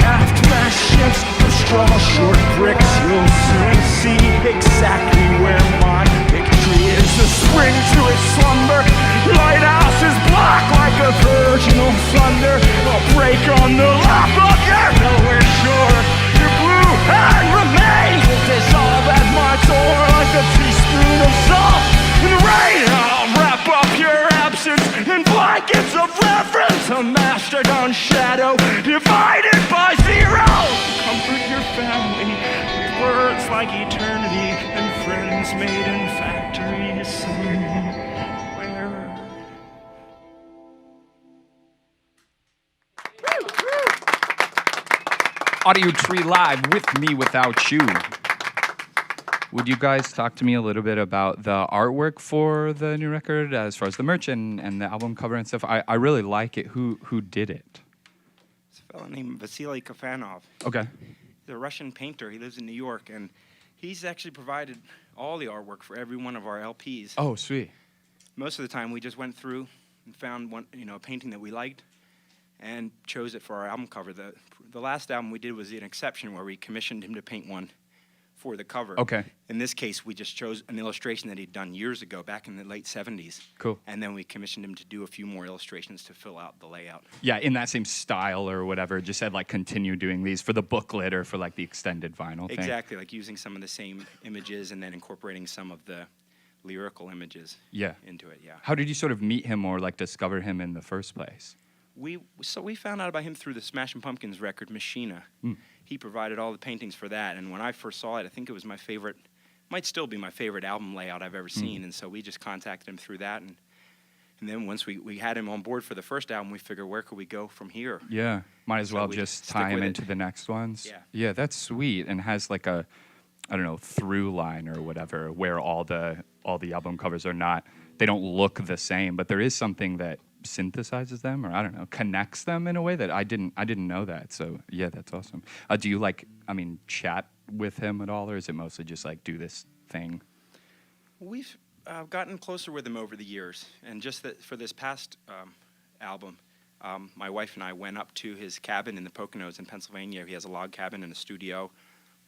Aft mast ships of straw short bricks, you'll soon see exactly where my victory is. The spring to its slumber, lighthouse is black like a virginal thunder. A break on the lock of your nowhere shore. Your blue hand remains will dissolve at my door like a teaspoon of salt and rain. I'll wrap up your absence in blankets of reverence, a mastodon shadow divided by zero. Comfort your family with words like eternity and friends made in factories somewhere. Audiotree Live, with me, without you. Would you guys talk to me a little bit about the artwork for the new record, as far as the merch and the album cover and stuff? I really like it. Who did it? It's a fellow named Vasily Kafanov. Okay. He's a Russian painter. He lives in New York, and he's actually provided all the artwork for every one of our LPs. Oh, sweet. Most of the time, we just went through and found one, a painting that we liked, and chose it for our album cover. The last album we did was an exception where we commissioned him to paint one for the cover. Okay. In this case, we just chose an illustration that he'd done years ago, back in the late 70s. Cool. And then we commissioned him to do a few more illustrations to fill out the layout. Yeah, in that same style or whatever. Just said like continue doing these for the booklet or for like the extended vinyl thing. Exactly, like using some of the same images and then incorporating some of the lyrical images into it, yeah. How did you sort of meet him or like discover him in the first place? We found out about him through the Smashing Pumpkins record, Machina. He provided all the paintings for that, and when I first saw it, I think it was my favorite, might still be my favorite album layout I've ever seen, and so we just contacted him through that, and then once we had him on board for the first album, we figured, where could we go from here? Yeah, might as So well we just stick tie him with it. into the next ones. Yeah. Yeah, that's sweet, and has like a, I don't know, through line or whatever, where all the album covers are not, they don't look the same, but there is something that synthesizes them, or I don't know, connects them in a way that I didn't know that. So yeah, that's awesome. Do you chat with him at all, or is it mostly just like do this thing? We've gotten closer with him over the years, and just that for this past album, my wife and I went up to his cabin in the Poconos in Pennsylvania. He has a log cabin and a studio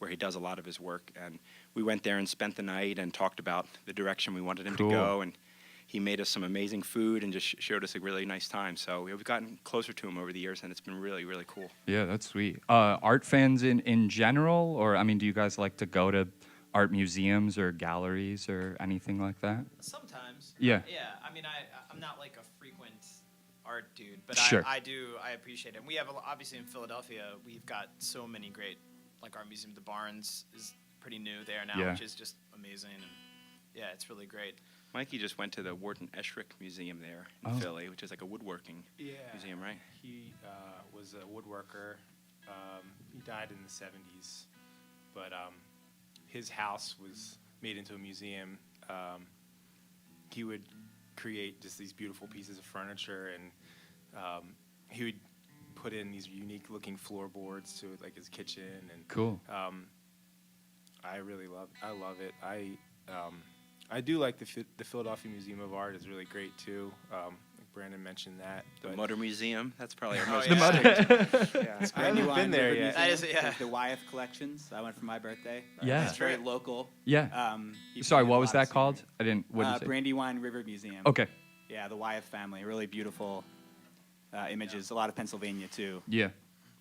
where he does a lot of his work, and we went there and spent the night and talked about the direction we wanted him to go, and he made us some amazing food and just showed us a really nice time. So we've gotten closer to him over the years, and it's been really, really cool. Yeah, that's sweet. Art fans in general, or do you guys like to go to art museums or galleries or anything like that? Sometimes. Yeah. Yeah. I'm not like a frequent art dude, but Sure. I appreciate it. We have obviously in Philadelphia, we've got so many great, like our museum, the Barnes is pretty new there now, which is just amazing, and yeah, it's really great. Mikey just went to the Wharton Eschrick Museum there in Philly, which is like a woodworking museum, right? He was a woodworker. He died in the 70s, but his house was made into a museum. He would create just these beautiful pieces of furniture, and he would put in these unique-looking floorboards to like his kitchen. And cool. I love it. I do like the Philadelphia Museum of Art is really great too. Like Brandon mentioned that. The Mutter Museum, that's probably our most I haven't been there yet. That is, the Wyeth collections. I went for my birthday. Yeah. It's very local. Yeah. He Sorry, painted what a was lot of that called? scenery. I didn't. What did you say? Brandywine River Museum. Okay. Yeah, the Wyeth family. Really beautiful images. A lot of Pennsylvania too. Yeah.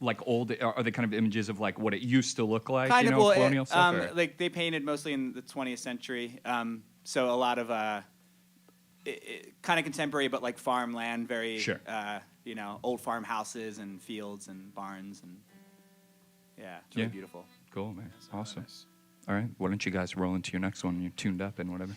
Like old, are they kind of images of like what it used to look like? Kind of, well, colonial stuff? Or? Like they painted mostly in the 20th century. So a lot of kind of contemporary, but like farmland, very sure. Old farmhouses and fields and barns and Yeah, it's really Yeah. beautiful. Cool, man. Awesome. All right. Why don't you guys roll into your next one? You're tuned up and whatever.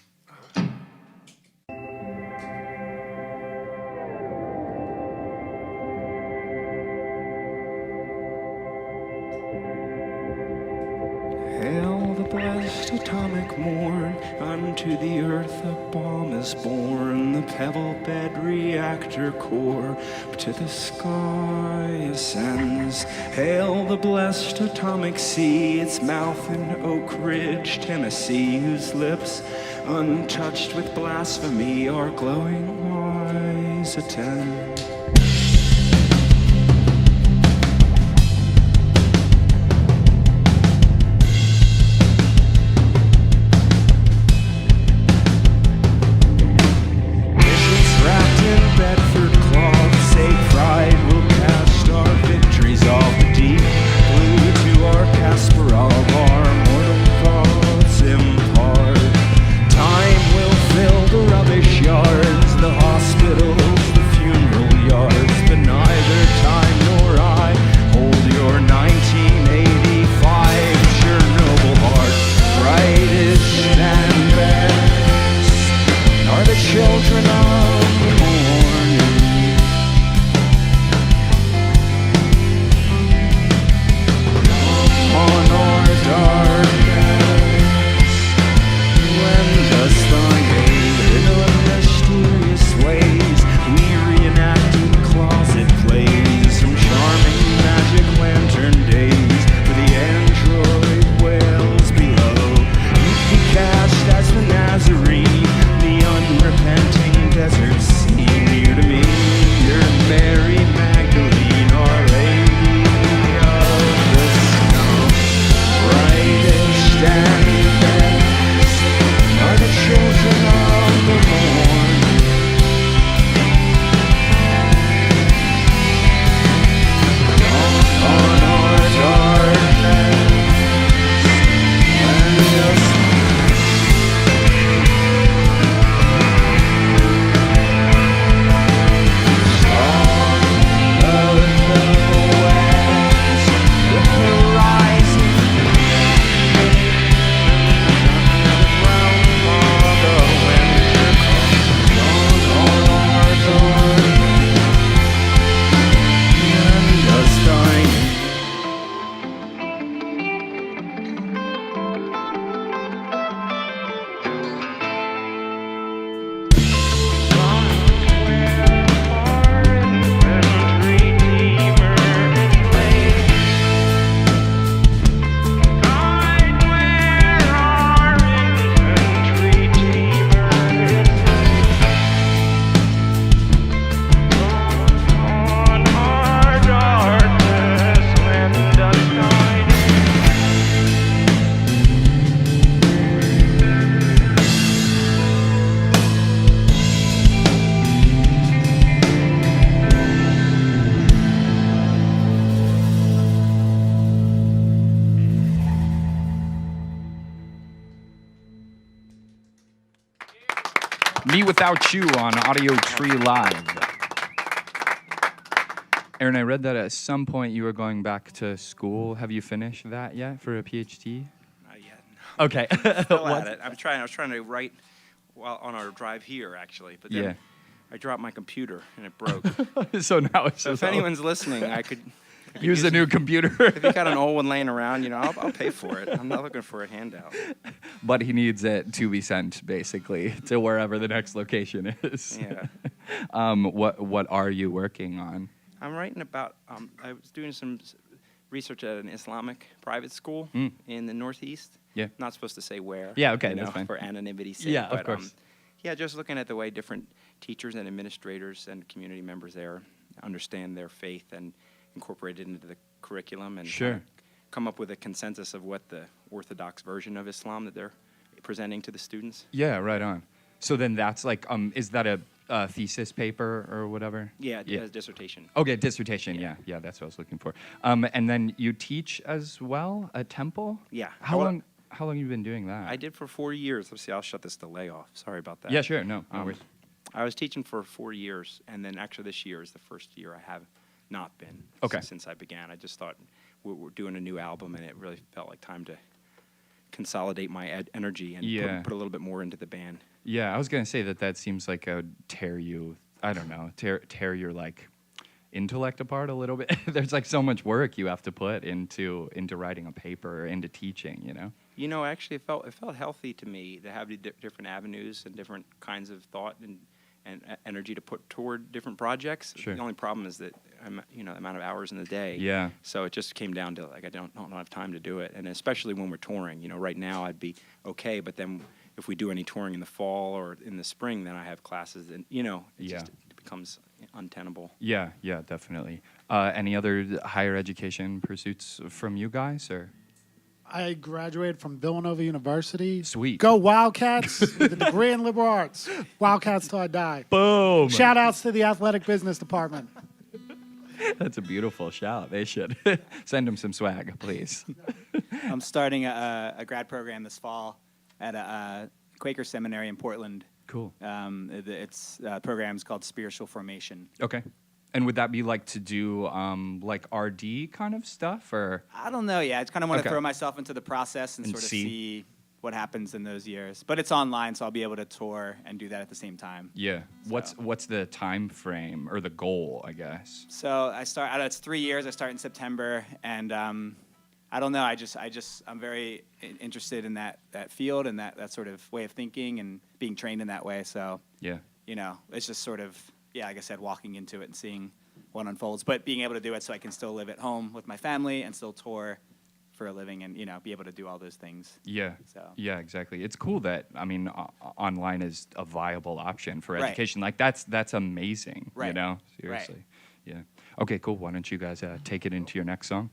Hail the blessed atomic morn, unto the earth a bomb is born, the pebble bed reactor core to the sky ascends. Hail the blessed atomic sea, its mouth in Oak Ridge, Tennessee, whose lips, untouched with blasphemy, our glowing eyes attend. Me Without You on Audiotree Live. Aaron, I read that at some point you were going back to school. Have you finished that yet for a PhD? Not yet. No. Okay. Still at it. I was trying to write while on our drive here, actually, but then I dropped my computer and it broke. So now it's so if anyone's listening, I could use a new computer. If you got an old one laying around, I'll pay for it. I'm not looking for a handout. But he needs it to be sent, basically, to wherever the next location is. Yeah. What are you working on? I'm writing about. I was doing some research at an Islamic private school in the Northeast. Yeah. Not supposed to say where. Yeah. Okay. That's fine. For anonymity's sake. Yeah. But, of course. Just looking at the way different teachers and administrators and community members there understand their faith and incorporate it into the curriculum and kind of come up with a consensus of what the orthodox version of Islam that they're presenting to the students. Yeah, right on. So then that's like, is that a thesis paper or whatever? Yeah, a dissertation. Okay, dissertation, yeah, that's what I was looking for. And then you teach as well at Temple? Yeah. How long have you been doing that? I did for 4 years. Let's see, I'll shut this delay off. Sorry about that. Yeah, sure, no worries. I was teaching for 4 years, and then actually this year is the first year I have not been since I began. I just thought we're doing a new album, and it really felt like time to consolidate my energy and put a little bit more into the band. Yeah, I was gonna say that seems like it would tear you. I don't know, tear your like intellect apart a little bit. There's like so much work you have to put into writing a paper, into teaching. You know, actually, it felt healthy to me to have the different avenues and different kinds of thought and energy to put toward different projects. Sure. The only problem is that the amount of hours in the day. Yeah. So it just came down to like I don't have time to do it, and especially when we're touring. Right now I'd be okay, but then if we do any touring in the fall or in the spring, then I have classes, and it becomes untenable. Yeah, definitely. Any other higher education pursuits from you guys, or? I graduated from Villanova University. Sweet. Go Wildcats with a degree in liberal arts. Wildcats till I die. Boom. Shout outs to the athletic business department. That's a beautiful shout. They should send them some swag, please. I'm starting a grad program this fall at a Quaker seminary in Portland. Cool. It's program's called Spiritual Formation. Okay. And would that be like to do like RD kind of stuff, or? I don't know. Yeah, I just kind of want to throw myself into the process and sort of see. see what happens in those years. But it's online, so I'll be able to tour and do that at the same time. Yeah. So. What's the time frame or the goal, I guess? So I start. It's 3 years. I start in September, and I don't know. I'm very interested in that field and that sort of way of thinking and being trained in that way. So yeah, it's just sort of. Yeah, like I said, walking into it and seeing what unfolds, but being able to do it so I can still live at home with my family and still tour for a living and, be able to do all those things. Yeah, so. Yeah, exactly. It's cool that, online is a viable option for Right. education. Like, that's amazing, right. Seriously. Right. Yeah. Okay, cool. Why don't you guys take it into your next song?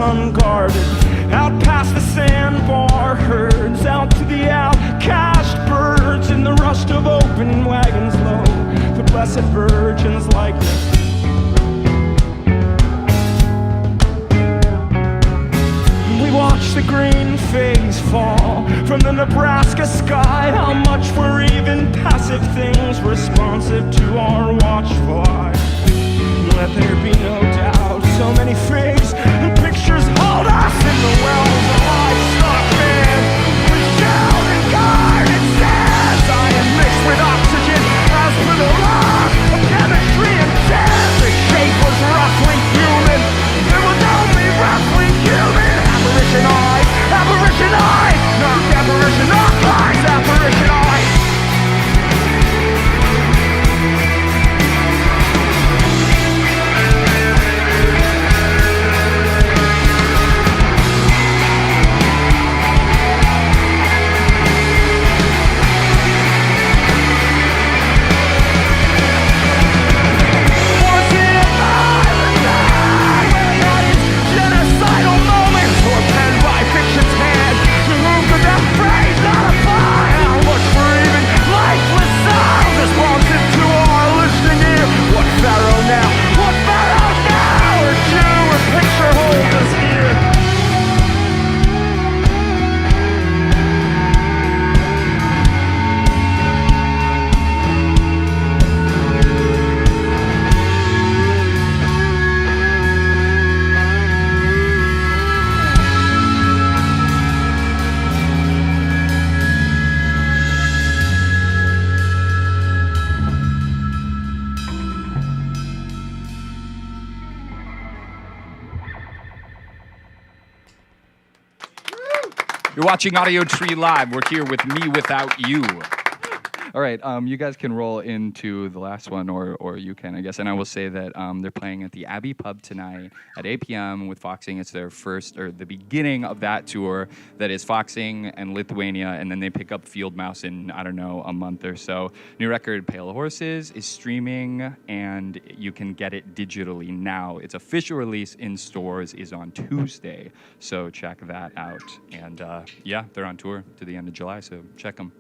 Unguarded, out past the sandbar herds, out to the outcast birds, in the rust of open wagons low, the blessed Virgin's likeness. We watch the green phase fall from the Nebraska sky. How much were even passive things responsive to our watchful eye? Let there be no doubt, so many figs and pictures hold us in the wells of livestock man. We shout and guard, it says, I am mixed with oxygen as per the laws of chemistry and jazz. The shape was roughly human, it was only roughly human. Apparition I, not apparition of lies, apparition I. You're watching Audiotree Live. We're here with Me Without You. All right, you guys can roll into the last one, or you can, I guess. And I will say that they're playing at the Abbey Pub tonight at 8 p.m. with Foxing. It's their first, or the beginning of that tour that is Foxing and Lithuania, and then they pick up Field Mouse in, I don't know, a month or so. New record, Pale Horses, is streaming, and you can get it digitally now. Its official release in stores is on Tuesday, so check that out. And yeah, they're on tour to the end of July, so check them.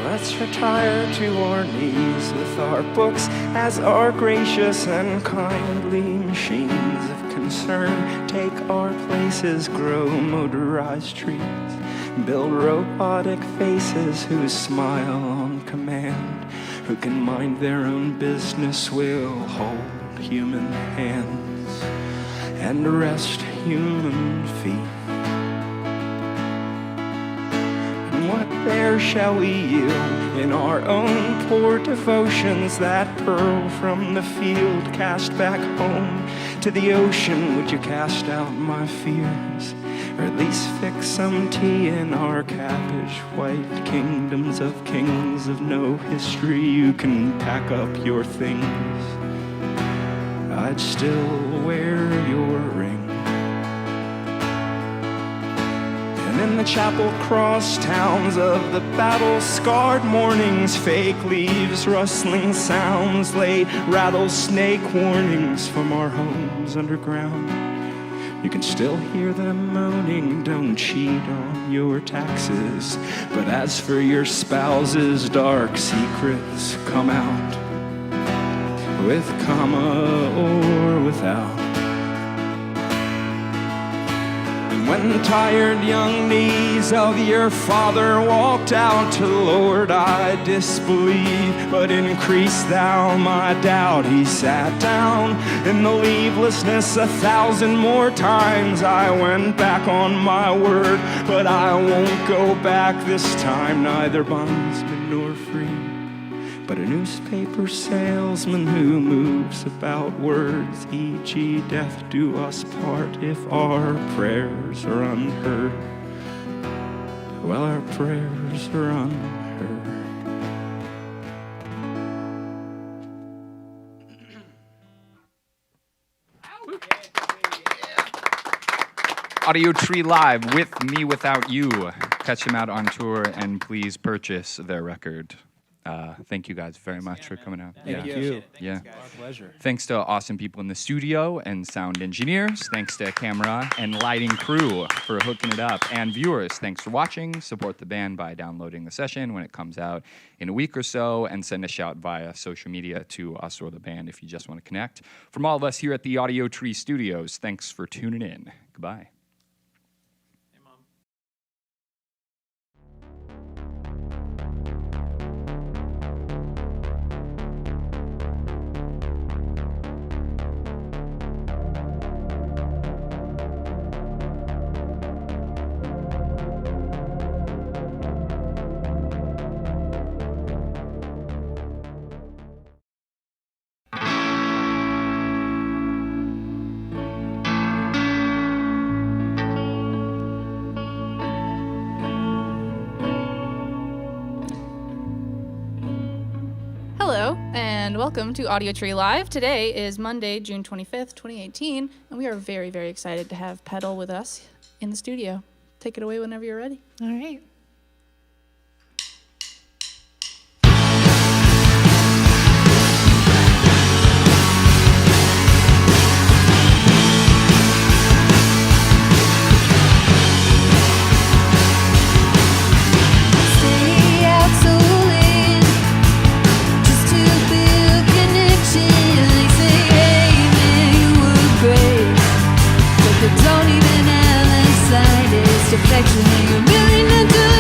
Let's retire to our knees with our books as our gracious and kindly machines of concern. Take our places, grow motorized trees, build robotic faces who smile on command, who can mind their own business, will hold human hands and rest human feet. What there shall we yield in our own poor devotions that pearl from the field cast back home to the ocean? Would you cast out my fears, or at least fix some tea in our cabbage white kingdoms of kings of no history? You can pack up your things, I'd still wear your ring. And in the chapel cross towns of the battle-scarred mornings, fake leaves, rustling sounds, late rattlesnake warnings from our homes underground. You can still hear them moaning, don't cheat on your taxes. But as for your spouse's dark secrets, come out with comma or without. When tired young knees of your father walked out to Lord, I disbelieve, but increase thou my doubt. He sat down in the leavelessness 1,000 more times. I went back on my word, but I won't go back this time, neither bondsman nor free, but a newspaper salesman who moves about words, e.g. death do us part if our prayers are unheard. Well, our prayers are unheard. Audiotree Live with Me Without You. Catch them out on tour, and please purchase their record. Thank you guys very much for coming out. Thank you. Yeah. Our pleasure. Thanks to awesome people in the studio and sound engineers. Thanks to camera and lighting crew for hooking it up. And viewers, thanks for watching. Support the band by downloading the session when it comes out in a week or so, and send a shout via social media to us or the band if you just want to connect. From all of us here at the Audiotree Studios, thanks for tuning in. Goodbye. Hello, and welcome to Audiotree Live. Today is Monday, June 25th, 2018, and we are very, very excited to have Pedal with us in the studio. Take it away whenever you're ready. All right. Don't even have the slightest affection. You're really not doing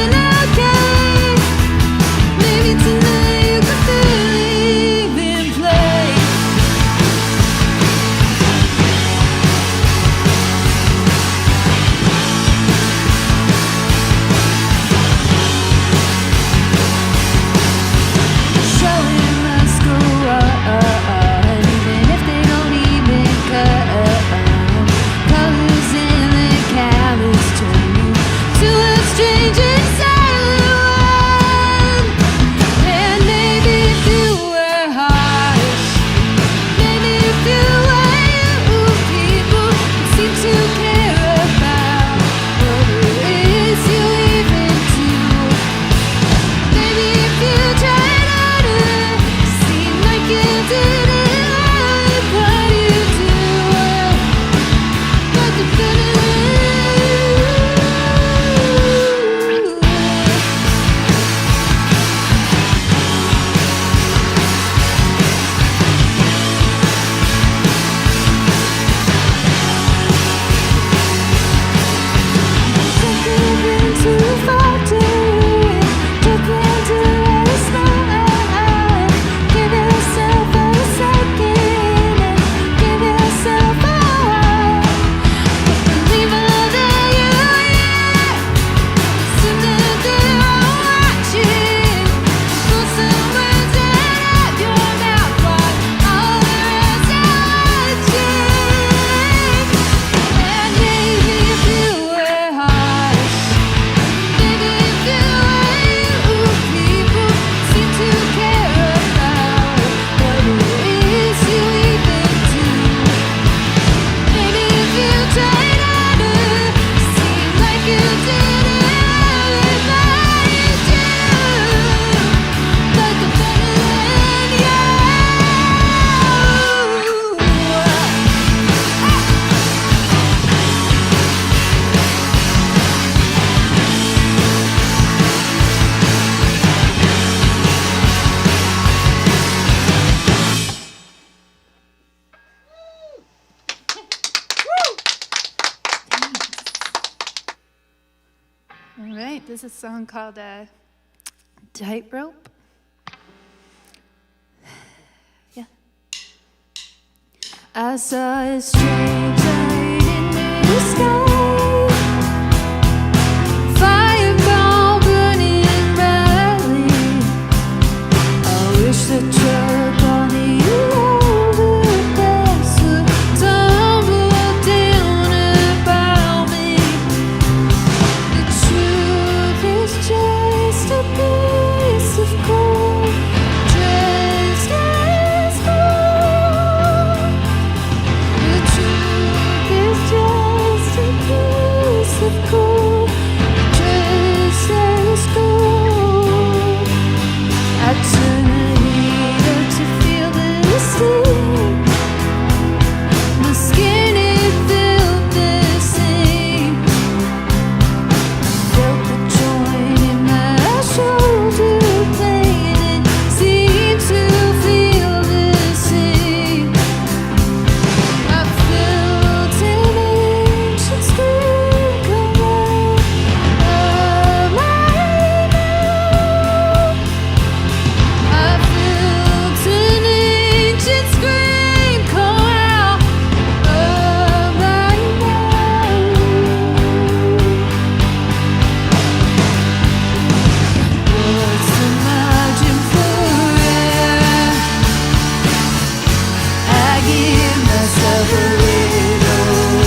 This is a song called Tightrope. Yeah. I saw a strange light in the sky, fireball burning brightly. I wish the truck on the overpass would tumble down about me. The truth is just a piece of coal, dressed as gold. The truth is just a piece of coal, dressed as gold. I turn the heat up to feel the steam. My skin, it felt the same. Felt the joint in my shoulder pain. It seemed to feel the same. I felt an ancient scream come out of my mouth. I felt an ancient scream come out of my mouth. What's the margin for error? I give myself a riddle.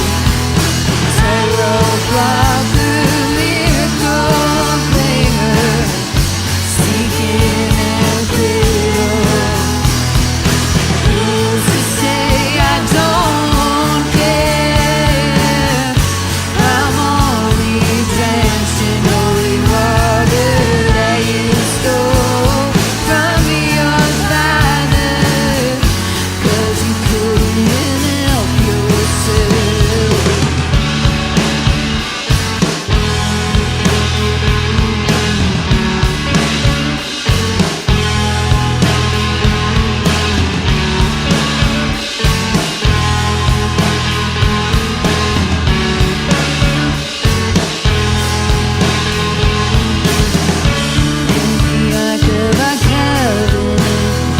Tightrope walker, miracle bringer, seeking a riddle. Who's to say I don't care? I'm only drenched in holy water that you stole from your father, 'cause you couldn't help yourself. In the ark of our covenant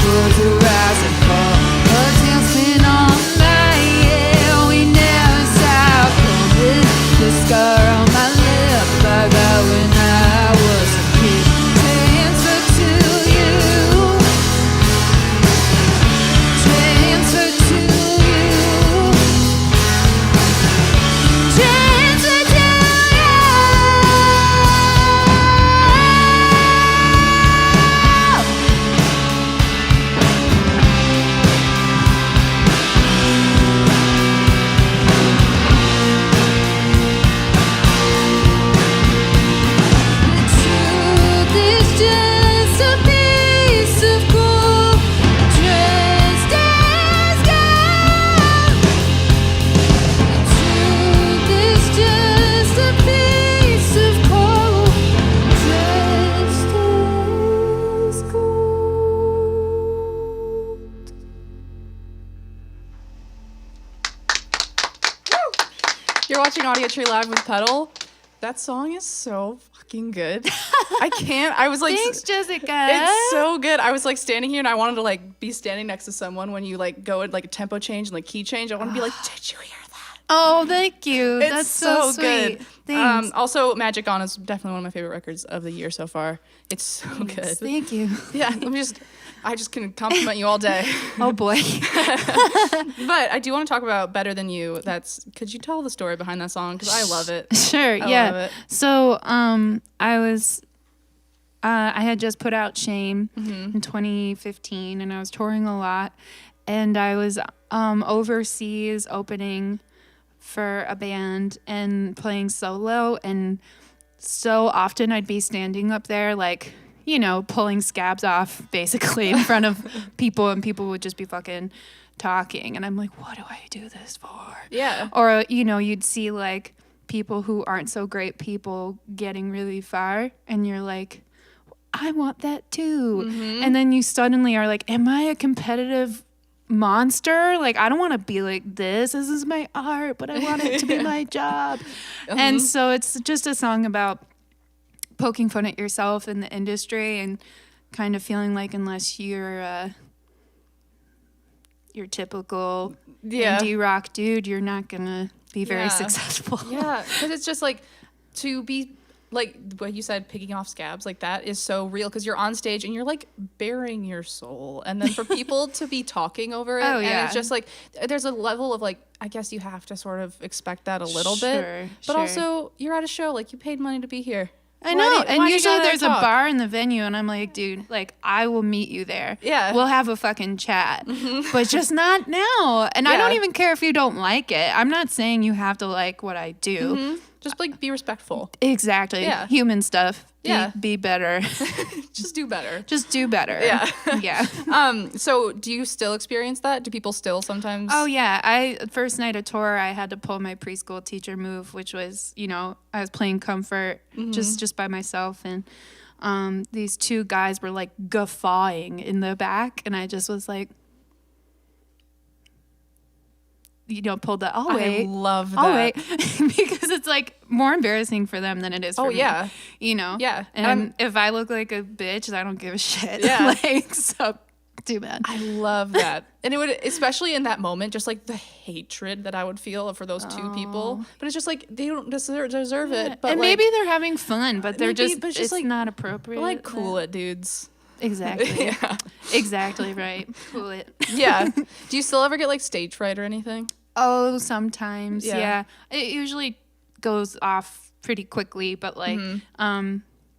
was a rise and fall, a tailspin all night. Yeah, we never saw coming. The scar on my lip I got when I was a kid. Transfer to you. Transfer to you. Transfer to you. The truth is just a piece of gold, dressed as gold. The truth is just a piece of gold, dressed as gold. You're watching Audiotree Live with Pedal. That song is so fucking good. I can't. I was like, Thanks, Jessica. it's so good. I was like standing here and I wanted to like be standing next to someone when you like go at like a tempo change and like key change. I want to be like, did you hear that? Oh, thank you. It's That's so good. sweet. Thanks. Also, Magic On is definitely one of my favorite records of the year so far. It's so good. Thank you. Yeah, I just can compliment you all day. Oh boy. But I do want to talk about Better Than You. Could you tell the story behind that song? Because I love it. Sure, I yeah. love it. So, I had just put out Shame in 2015, and I was touring a lot, and I was overseas opening for a band and playing solo, and so often I'd be standing up there like, you know, pulling scabs off basically in front of people, and people would just be fucking talking, and I'm like, what do I do this for? Yeah. Or, you know, you'd see like people who aren't so great people getting really far, and you're like, I want that too. Mm-hmm. And then you suddenly are like, am I a competitive monster? Like, I don't want to be like this. This is my art, but I want it to be my job. And so it's just a song about poking fun at yourself in the industry and kind of feeling like unless you're your typical indie rock dude, you're not gonna be very successful. Yeah, because it's just like to be like what you said, picking off scabs, like that is so real because you're on stage and you're like bearing your soul, and then for people to be talking over it, and it's just like there's a level of like I guess you have to sort of expect that a little bit, but also you're at a show, like you paid money to be here. I know, and usually there's a bar in the venue, and I'm like, dude, like, I will meet you there. Yeah. We'll have a fucking chat, but just not now. And I don't even care if you don't like it. I'm not saying you have to like what I do. Just, like, be respectful. Exactly. Yeah. Human stuff. Be better. Just do better. Just do better. Yeah. Yeah. So do you still experience that? Do people still sometimes? Oh, yeah. First night of tour, I had to pull my preschool teacher move, which was, you know, I was playing comfort just by myself. And these two guys were like guffawing in the back. And I just was like, you know, pulled that. I love that. I'll wait. Because it's like more embarrassing for them than it is for me. Yeah. You know? Yeah. And if I look like a bitch, I don't give a shit. Yeah. Like, so too bad. I love that. And it would, especially in that moment, just like the hatred that I would feel for those two people. But it's just like, they don't deserve it. But and like, maybe they're having fun, but they're maybe, just, it's like not appropriate. Like, cool it, dudes. Exactly. Yeah. Exactly right. Cool it. Yeah. Do you still ever get like stage fright or anything? Oh, sometimes. Yeah. It usually goes off pretty quickly, but like,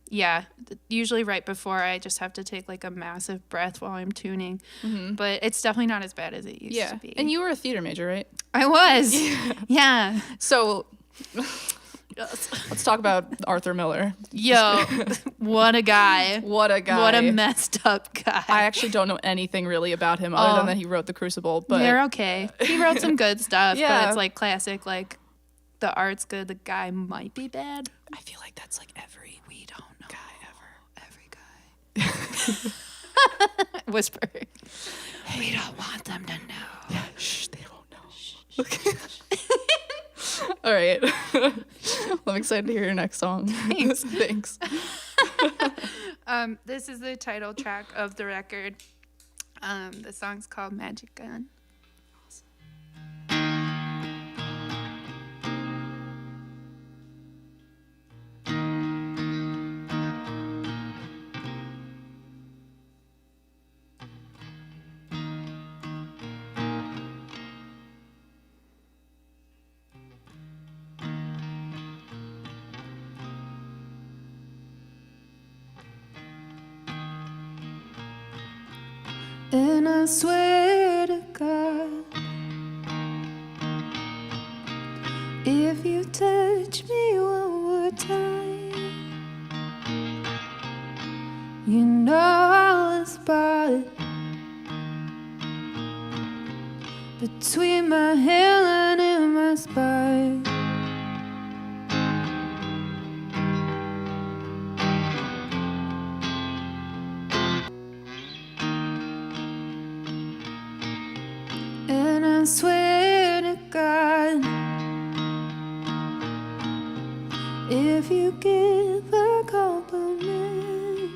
yeah, usually right before I just have to take like a massive breath while I'm tuning. But it's definitely not as bad as it used to be. And you were a theater major, right? I was. Yeah. So let's talk about Arthur Miller. Yo, what a guy. What a guy. What a messed up guy. I actually don't know anything really about him other than that he wrote The Crucible. But you're okay. He wrote some good stuff, but it's like classic, like the art's good, the guy might be bad. I feel like that's like every we don't know guy ever. Every guy. Whisper. Hey, we don't want them to know. Yeah, shh, they won't know. Okay. All right. I'm excited to hear your next song. Thanks. Thanks. This is the title track of the record. The song's called Magic Gun. And I swear to God, if you touch me one more time, you know I was spot between my hairline and my spine. And I swear to God, if you give a compliment,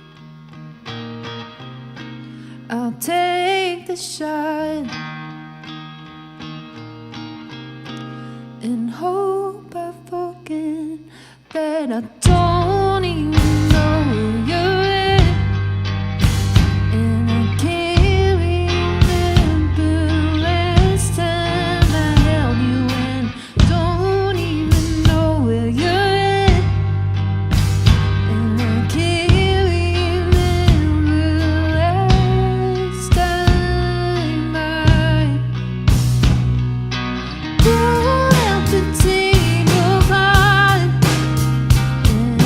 I'll take the shot and hope I forget that I don't even know who you're at. And I can't remember last time I held you and don't even know where you're at. And I can't remember last time I don't have to take your part. And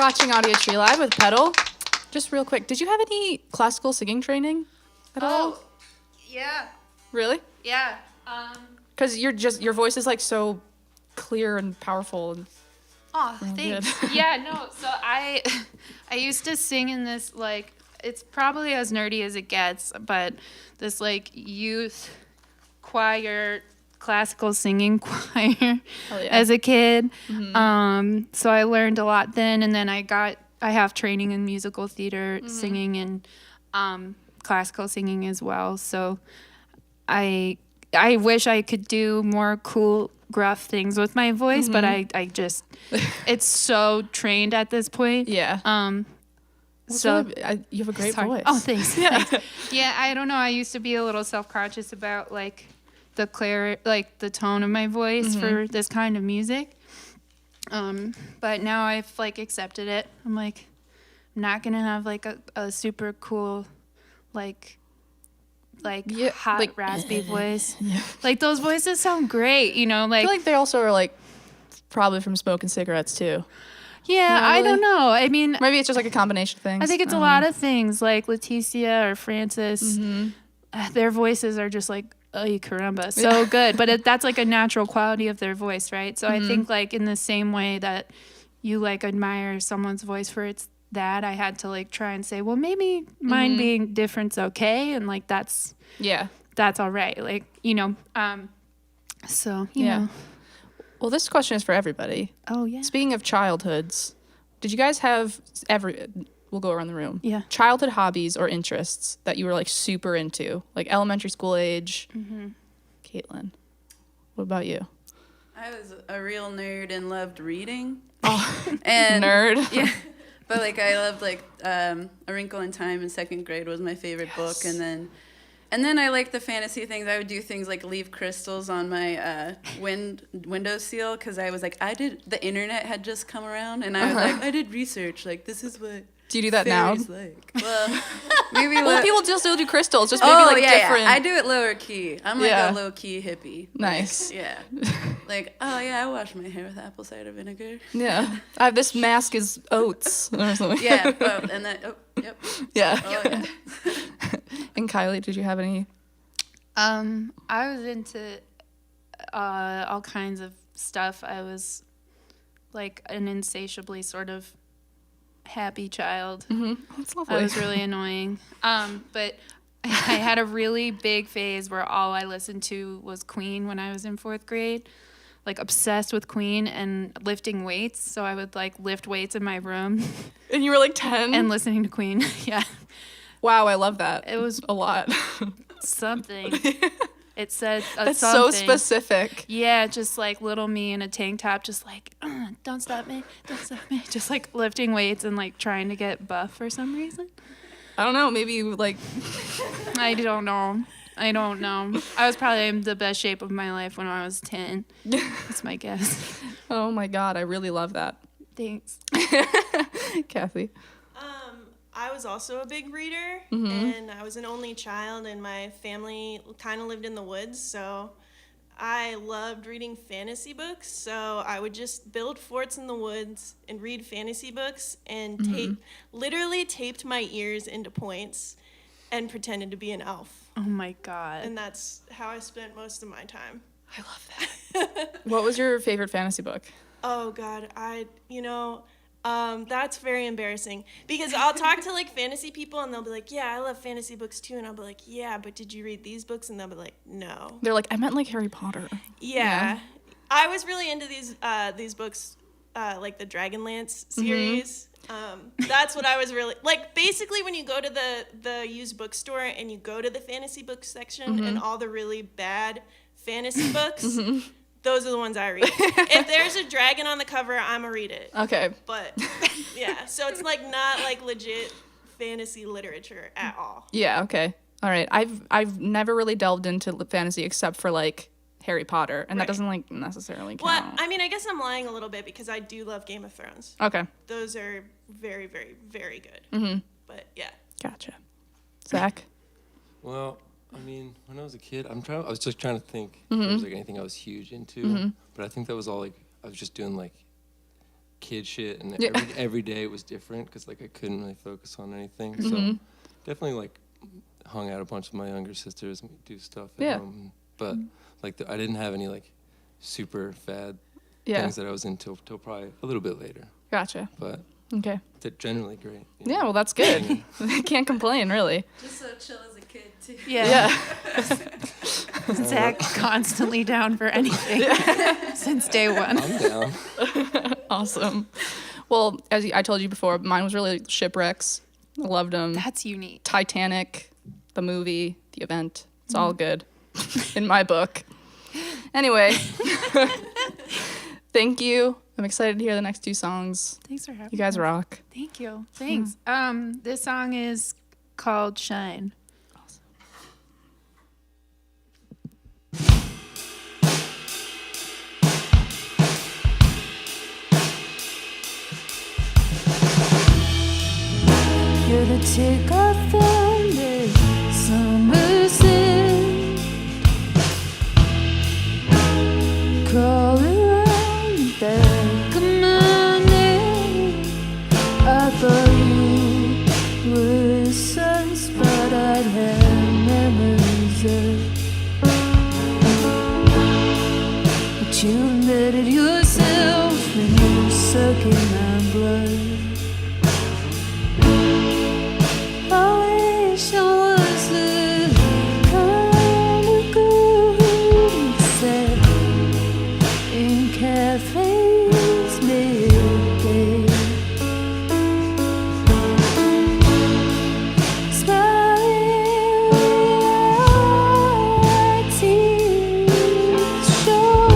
watching Audiotree Live with Pedal. Just real quick, did you have any classical singing training at all? Yeah. Really? Yeah. Because your voice is like so clear and powerful. And Oh, real thanks. good. Yeah, no. So I used to sing in this, like, it's probably as nerdy as it gets, but this like youth choir, classical singing choir as a kid. So I learned a lot then, and then I have training in musical theater, singing, and classical singing as well. So I wish I could do more cool, gruff things with my voice, but I just, it's so trained at this point. Yeah. So you have a great voice. Oh, thanks. Yeah. Thanks. Yeah, I don't know. I used to be a little self-conscious about like the tone of my voice for this kind of music. But now I've like accepted it. I'm like, I'm not gonna have like a super cool, like hot like, raspy voice. Like those voices sound great, you know. I Like feel like they also are like probably from smoking cigarettes too. yeah, Not I really? don't know. I mean, Maybe it's just like a combination of things. I think it's a lot of things. Like Leticia or Francis, their voices are just like ay caramba, so good. But that's like a natural quality of their voice, right? So I think like in the same way that you like admire someone's voice for its that, I had to like try and say, well, maybe mine being different's okay, and like that's all right. Like, you know, so you know. Well, this question is for everybody. Oh yeah. Speaking of childhoods, did you guys have we'll go around the room. Yeah. Childhood hobbies or interests that you were like super into, like elementary school age? Caitlin, what about you? I was a real nerd and loved reading. Oh, and nerd. Yeah. But like I loved like A Wrinkle in Time in second grade was my favorite book, and then I liked the fantasy things. I would do things like leave crystals on my window seal because I was like, the internet had just come around, and I was like, I did research. Like, this is what do you do that now? Like. Well, maybe people still do crystals, just maybe different. Yeah. I do it lower key. I'm like a low key hippie. Nice. Like, yeah. Like, oh yeah, I wash my hair with apple cider vinegar. Yeah. This mask is oats or something. Yeah. And that. Oh, yep. Yeah. Oh yeah. And Kylie, did you have any? I was into all kinds of stuff. I was like an insatiably sort of happy child. That's lovely. I was really annoying. But I had a really big phase where all I listened to was Queen when I was in 4th grade. Like obsessed with Queen and lifting weights. So I would like lift weights in my room. And you were like 10? And listening to Queen. Yeah. Wow, I love that. It was a lot. Something. It said That's something. so specific. Yeah, just like little me in a tank top, just like, don't stop me, don't stop me. Just like lifting weights and like trying to get buff for some reason. I don't know, maybe you like... I don't know. I was probably in the best shape of my life when I was 10. That's my guess. Oh my God, I really love that. Thanks. Kathy. I was also a big reader, and I was an only child, and my family kind of lived in the woods, so I loved reading fantasy books. So I would just build forts in the woods and read fantasy books and literally taped my ears into points and pretended to be an elf. Oh my God. And that's how I spent most of my time. I love that. What was your favorite fantasy book? Oh God, that's very embarrassing because I'll talk to like fantasy people and they'll be like, yeah, I love fantasy books too. And I'll be like, yeah, but did you read these books? And they'll be like, no. They're like, I meant like Harry Potter. Yeah. I was really into these books, like the Dragonlance series. That's what I was really like. Basically, when you go to the used bookstore and you go to the fantasy book section and all the really bad fantasy books, those are the ones I read. If there's a dragon on the cover, I'ma read it. Okay. But yeah, so it's like not like legit fantasy literature at all. Yeah. Okay. All right. I've never really delved into fantasy except for like Harry Potter, and that doesn't like necessarily count. Well, I mean, I guess I'm lying a little bit because I do love Game of Thrones. Okay. Those are very, very, very good. But yeah. Gotcha. Zach. Well, I mean, when I was a kid, I was just trying to think if there was like anything I was huge into, but I think that was all like I was just doing like kid shit, and Yeah. every day it was different because like I couldn't really focus on anything. Mhm. So definitely like hung out a bunch with my younger sisters and we'd do stuff at Yeah. home. But like I didn't have any like super fad Yeah. things that I was into till probably a little bit later. Gotcha. But Okay. they're generally great. Yeah, well, that's good. Can't complain, really. Just so chill as a kid too. Yeah. Zach constantly down for anything since day one. I'm down. Awesome. Well, as I told you before, mine was really shipwrecks. I loved them. That's unique. Titanic, the movie, the event. It's all good in my book. Anyway, thank you. I'm excited to hear the next two songs. Thanks for having You guys us. rock. Thank you. Thanks. This song is called Shine. You're the tick of thunder, summer sin, crawling around the back of my neck. I thought you were a sunspot I'd had memories of, but you embedded yourself when you were sucking my blood. I wish I was the kind of girl who sat in cafes midday, smiling without tears show.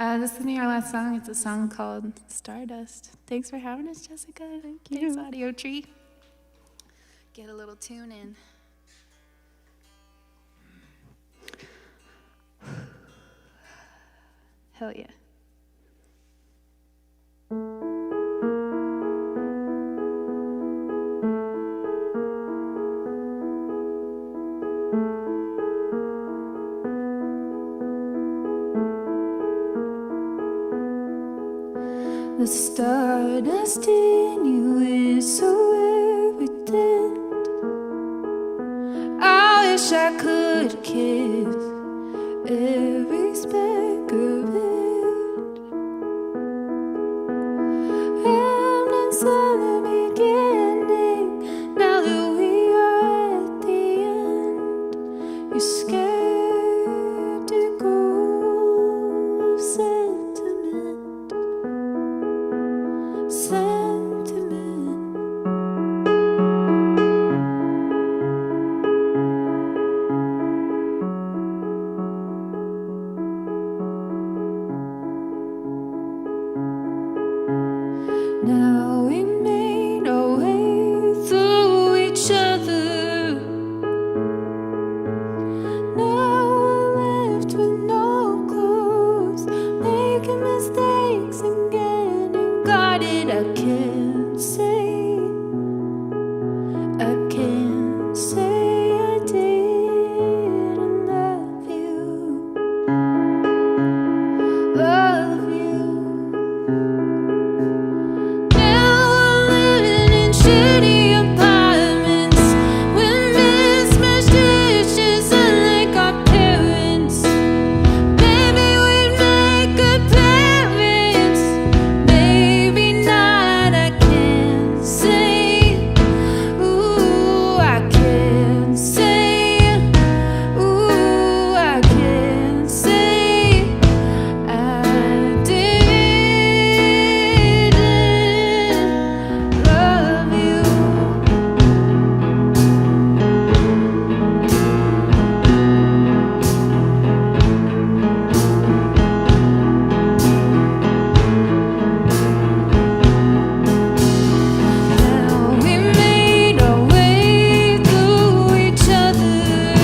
This is gonna be our last song. It's a song called Stardust. Thanks for having us, Jessica. Thank you. Thanks, Audiotree. Get a little tune in. Hell yeah. The stardust in you is so evident. I wish I could kiss every speck of it. Remnants of the beginning, now that we are at the end. You're skeptical of sentiment. Now we made our way through each other. Now we're left with no clothes, making mistakes and getting guarded. I can't say I didn't love you. Love you. Now we're living in shitty apartments with mismatched dishes unlike our parents. Maybe we'd make good parents, maybe not. I can't say. Ooh, I can't say. Ooh, I can't say I didn't love you. Now we made our way through each other.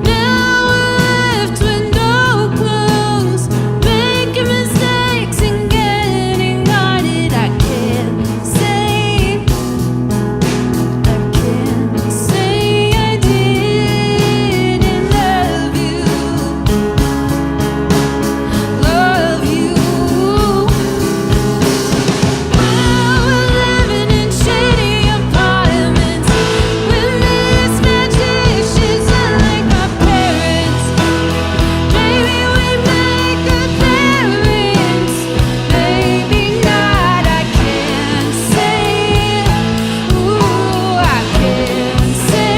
Now we're left with no clothes, making mistakes and getting guarded. I can't say I didn't love you. Love you. Now we're living in shitty apartments with mismatched dishes unlike our parents. Maybe we'd make good parents, maybe not. I can't say. Ooh, I can't say.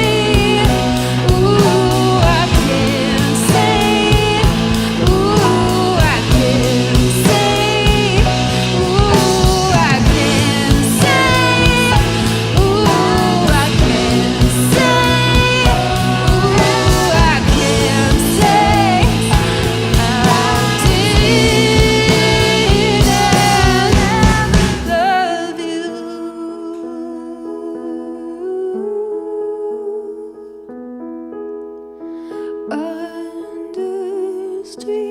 Ooh, I can't say. Ooh, I can't say. Ooh, I can't say. Ooh, I can't say. Ooh, I can't say I didn't love you. Under streetlight,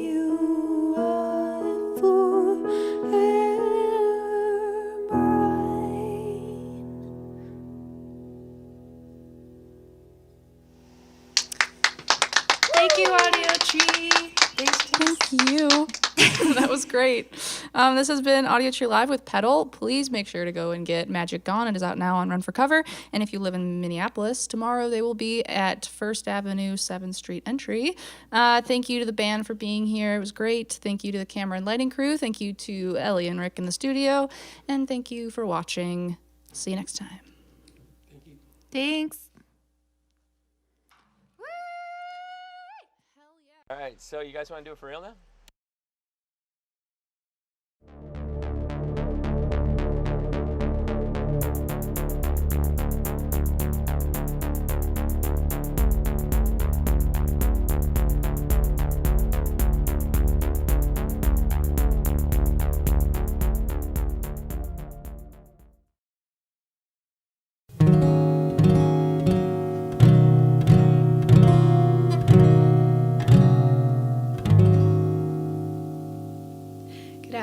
you are forever mine. Thank you, Audiotree. Thank you. That was great. This has been Audiotree Live with Pedal. Please make sure to go and get Magic Gone. It is out now on Run for Cover. And if you live in Minneapolis, tomorrow they will be at First Avenue, 7th Street entry. Thank you to the band for being here. It was great. Thank you to the camera and lighting crew. Thank you to Ellie and Rick in the studio. And thank you for watching. See you next time. Thanks. All right, so you guys want to do it for real now?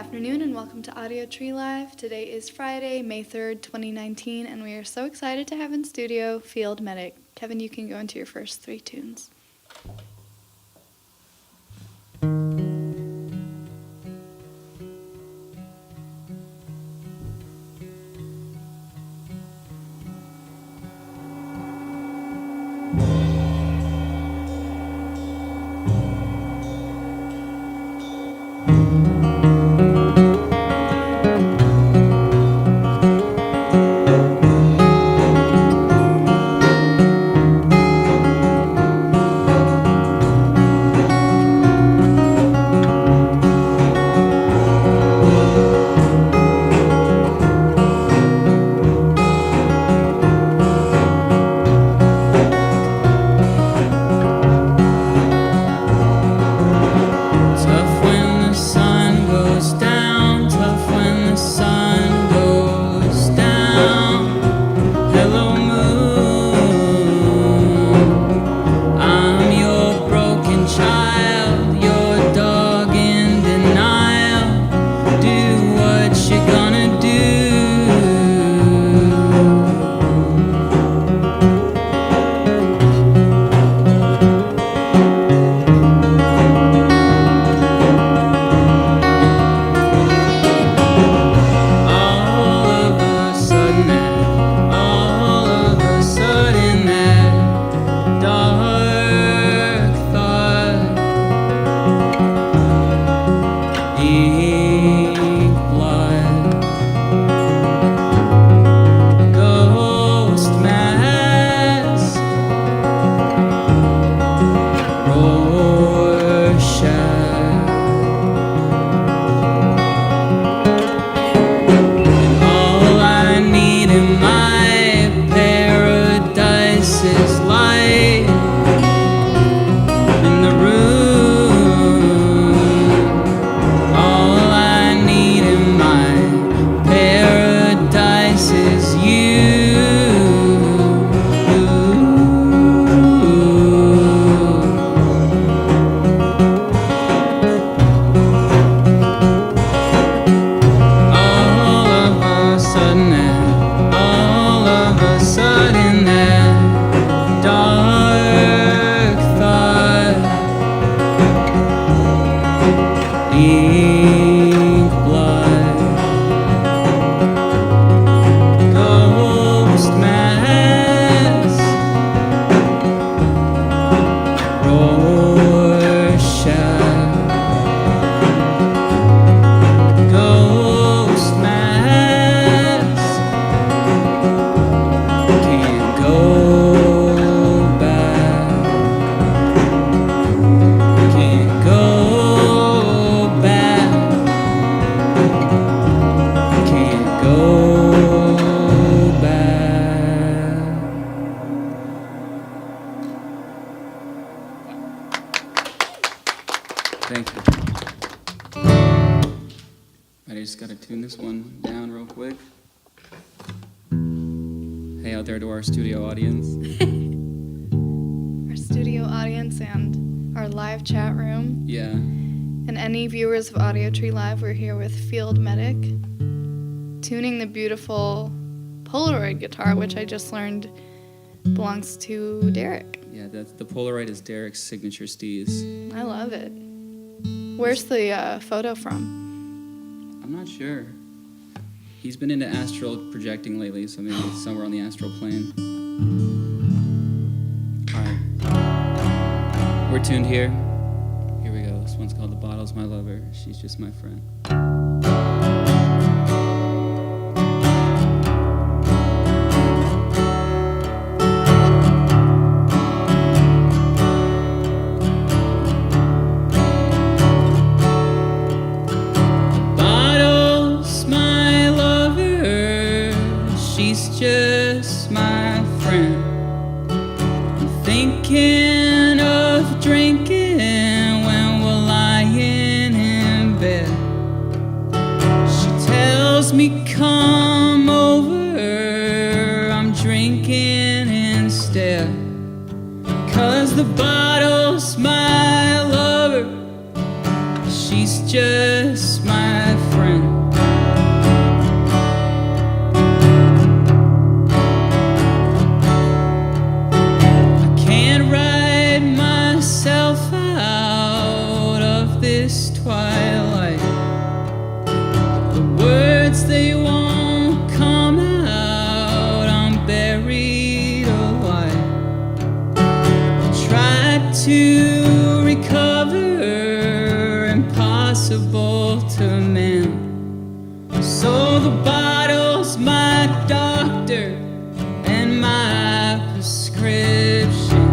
afternoon and welcome to Audiotree Live. Today is Friday, May 3rd, 2019, and we are so excited to have in studio Field Medic. Kevin, you can go into your first 3 tunes. Thank you. I just gotta tune this one down real quick. Hey out there to our studio audience. Our studio audience and our live chat room. Yeah. And any viewers of Audiotree Live, we're here with Field Medic, tuning the beautiful Polaroid guitar, which I just learned belongs to Derek. Yeah, the Polaroid is Derek's signature steez. I love it. Where's the photo from? I'm not sure. He's been into astral projecting lately, so maybe it's somewhere on the astral plane. Alright. We're tuned here. Here we go. This one's called The Bottle's My Lover. She's just my friend. Just my friend. I'm thinking of drinking when we're lying in bed. She tells me come over, I'm drinking instead. 'Cause the bottle's my lover, she's just my friend. to recover, impossible to mend. So the bottle's my doctor and my prescription.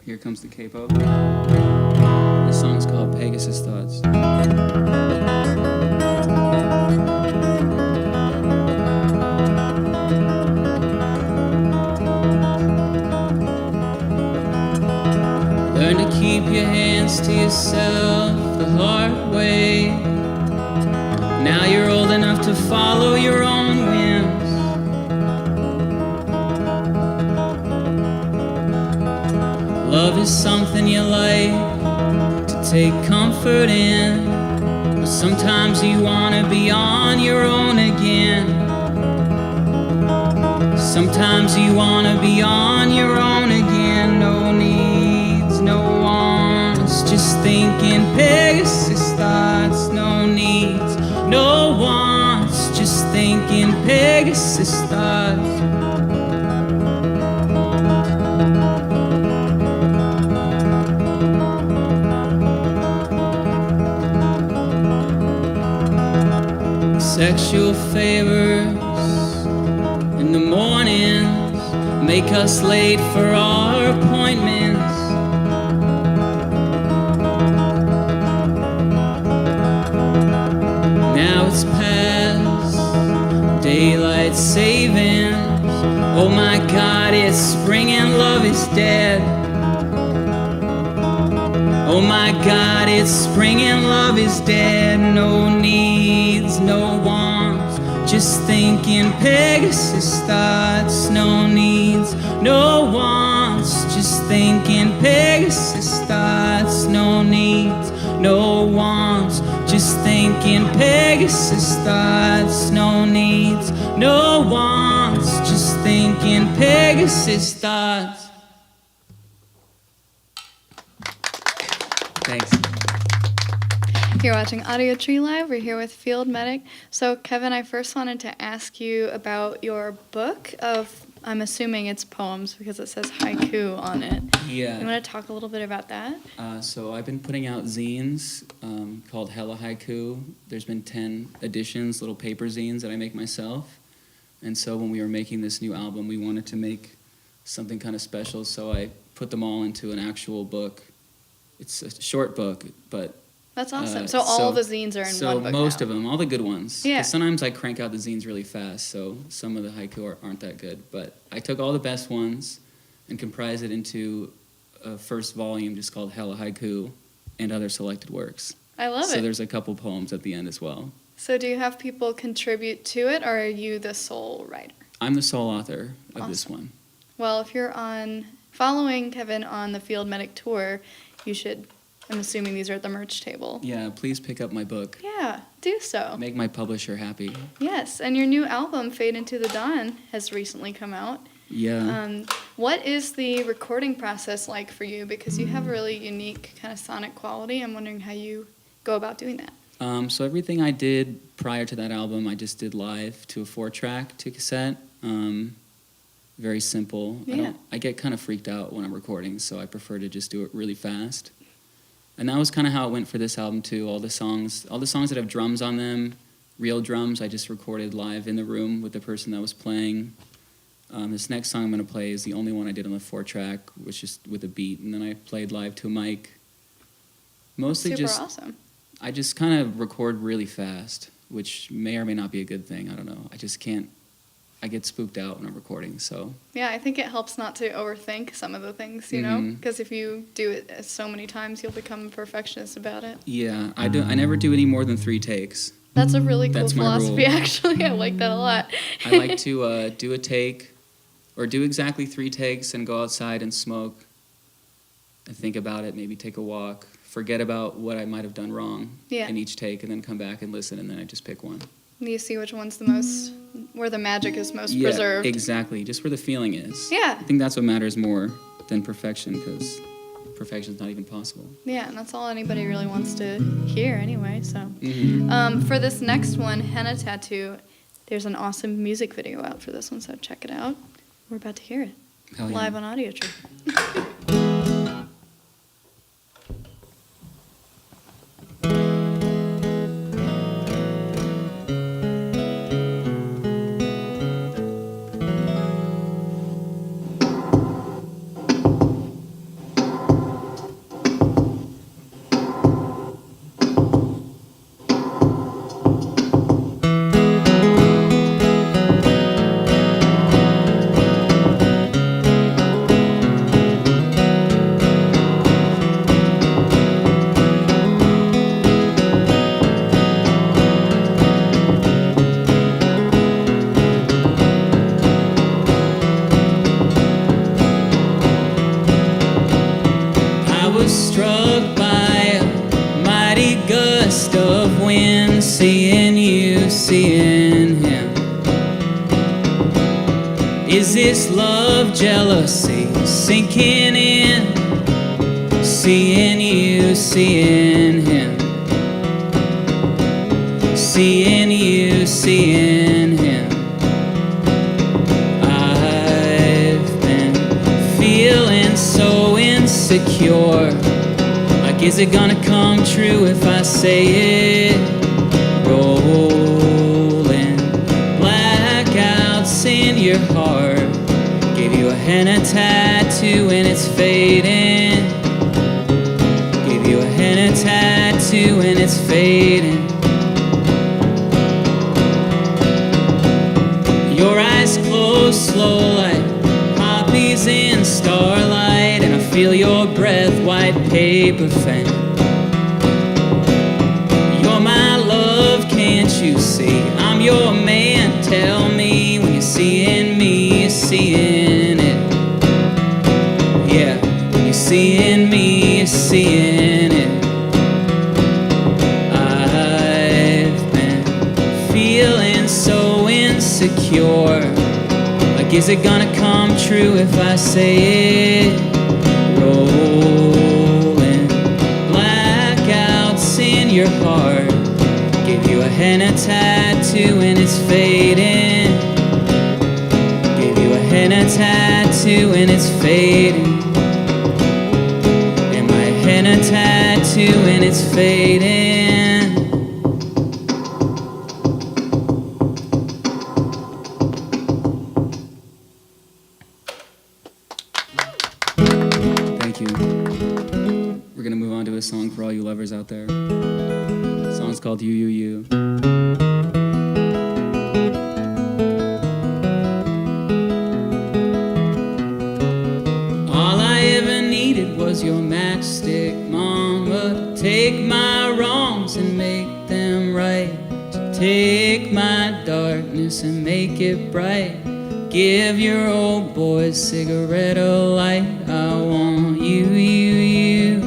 Here comes the capo. This song's called Pegasus Thoughts. Learn to keep your hands to yourself the hard way. Now you're old enough to follow your own whims. Love is something you like to take comfort in, but sometimes you wanna be on your own again. Sometimes you wanna be on your own again. No needs, no wants, just thinking Pegasus thoughts. No needs, no wants, just thinking Pegasus thoughts. Sexual favors in the mornings make us late for our appointments. Now it's past daylight savings. Oh my God, it's spring and love is dead. Oh my God, it's spring and love is dead. No needs, no wants, just thinking Pegasus thoughts. No needs, no wants, just thinking Pegasus thoughts. No needs, no wants, just thinking Pegasus thoughts. No needs, no wants, just thinking Pegasus thoughts. Thanks. You're watching Audiotree Live. We're here with Field Medic. So, Kevin, I first wanted to ask you about your book of, I'm assuming it's poems because it says haiku on it. Yeah. You want to talk a little bit about that? So I've been putting out zines called Hella Haiku. There's been 10 editions, little paper zines that I make myself. And so when we were making this new album, we wanted to make something kind of special, so I put them all into an actual book. It's a short book, but... That's awesome. So all the zines are in one book So most now. of them, all the good ones. 'Cause Yeah. sometimes I crank out the zines really fast, so some of the haiku aren't that good. But I took all the best ones and comprised it into a first volume just called Hella Haiku and Other Selected Works. I love So it. there's a couple poems at the end as well. So do you have people contribute to it, or are you the sole writer? I'm the sole author of Awesome. this one. Well, if you're following Kevin on the Field Medic tour, you should, I'm assuming these are at the merch table. Yeah, please pick up my book. Yeah, do so. Make my publisher happy. Yes, and your new album, Fade Into the Dawn, has recently come out. Yeah. What is the recording process like for you? Because you have a really unique kind of sonic quality. I'm wondering how you go about doing that. So everything I did prior to that album, I just did live to a 4-track, to cassette. Very simple. Yeah. I get kind of freaked out when I'm recording, so I prefer to just do it really fast. And that was kind of how it went for this album too. All the songs that have drums on them, real drums, I just recorded live in the room with the person that was playing. This next song I'm going to play is the only one I did on the 4-track, which is with a beat, and then I played live to a mic. Mostly Super just awesome. I just kind of record really fast, which may or may not be a good thing. I don't know. I just can't. I get spooked out when I'm recording, so. Yeah, I think it helps not to overthink some of the things, you know? Mhm. Because if you do it so many times, you'll become a perfectionist about it. Yeah, I never do any more than 3 takes. That's a really cool That's my philosophy, rule. actually. I like that a lot. I like to do a take, or do exactly 3 takes and go outside and smoke and think about it, maybe take a walk, forget about what I might have done wrong Yeah. in each take, and then come back and listen, and then I just pick one. You see which one's the most, where the magic is most Yeah, preserved. exactly. Just where the feeling is. Yeah. I think that's what matters more than perfection, because perfection's not even possible. Yeah, and that's all anybody really wants to hear anyway, so. Mhm. For this next one, Henna Tattoo, there's an awesome music video out for this one, so check it out. We're about to hear it. Hell yeah. Live on Audiotree. I was struck by a mighty gust of wind, seeing you, seeing him. Is this love, jealousy sinking in? Seeing you, seeing him. Seeing you, seeing him. I've been feeling so insecure. Like, is it gonna come true if I say it? Rolling blackouts in your heart. Gave you a henna tattoo and it's fading. Gave you a henna tattoo and it's fading. Your eyes close slow like poppies in starlight, and I feel your breath, white paper fan. You're my love, can't you see? I'm your man, tell me when you're seeing me, you're seeing it. Yeah, when you're seeing me, you're seeing it. I've been feeling so insecure. Like, is it gonna come true if I say it? Rolling blackouts in your heart. Gave you a henna tattoo and it's fading. Gave you a henna tattoo and it's fading. And my henna tattoo and it's fading. Thank you. We're gonna move on to a song for all you lovers out there. The song's called You, You, You. All I ever needed was your matchstick, mama. Take my wrongs and make them right. To take my darkness and make it bright. Give your old boy a cigarette a light. I want you, you, you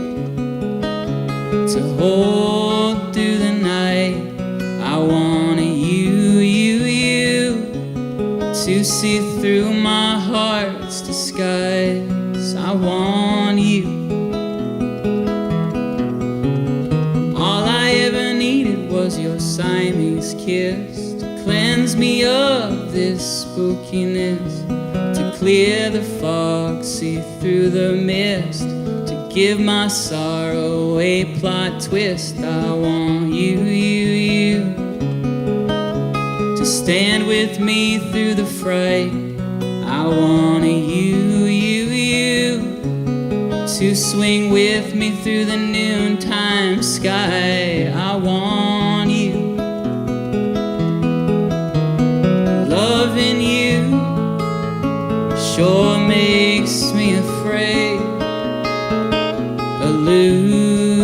to hold through the night. I want you, you, you to see through my heart's disguise. I want you. All I ever needed was your Siamese kiss to cleanse me of this spookiness, to clear the fog, see through the mist, to give my sorrow a plot twist. I want you, you, you to stand with me through the fright. I want you, you, you to swing with me through the noontime sky. I want you. Loving you sure makes me afraid of losing.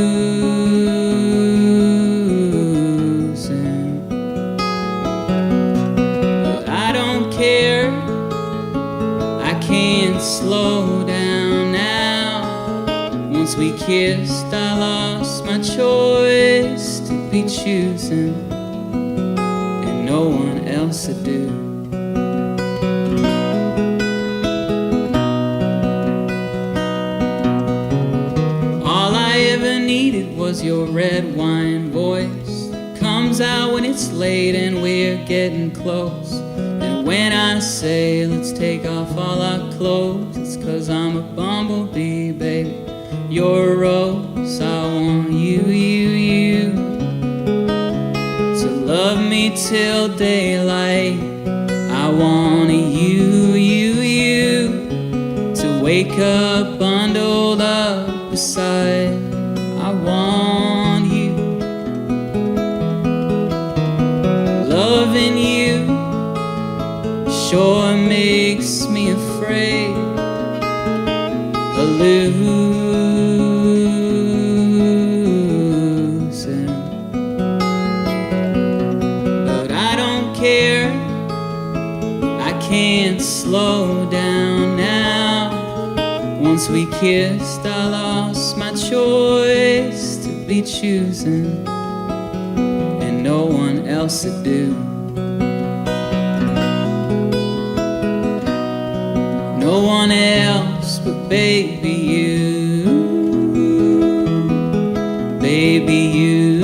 But I don't care, I can't slow down now. Once we kissed, I lost my choice to be choosing, and no one else to do. All I ever needed was your red wine voice. Comes out when it's late and we're getting close. And when I say let's take off all our clothes, it's 'cause I'm a bumblebee, baby. You're a rose. I want you, you, you to love me till daylight. I want you, you, you to wake up bundled up beside. I want you. Loving you sure makes me afraid of losing. But I don't care, I can't slow down now. Once we kissed, I lost my choice to be choosing, and no one else to do. No one else but baby you, baby you.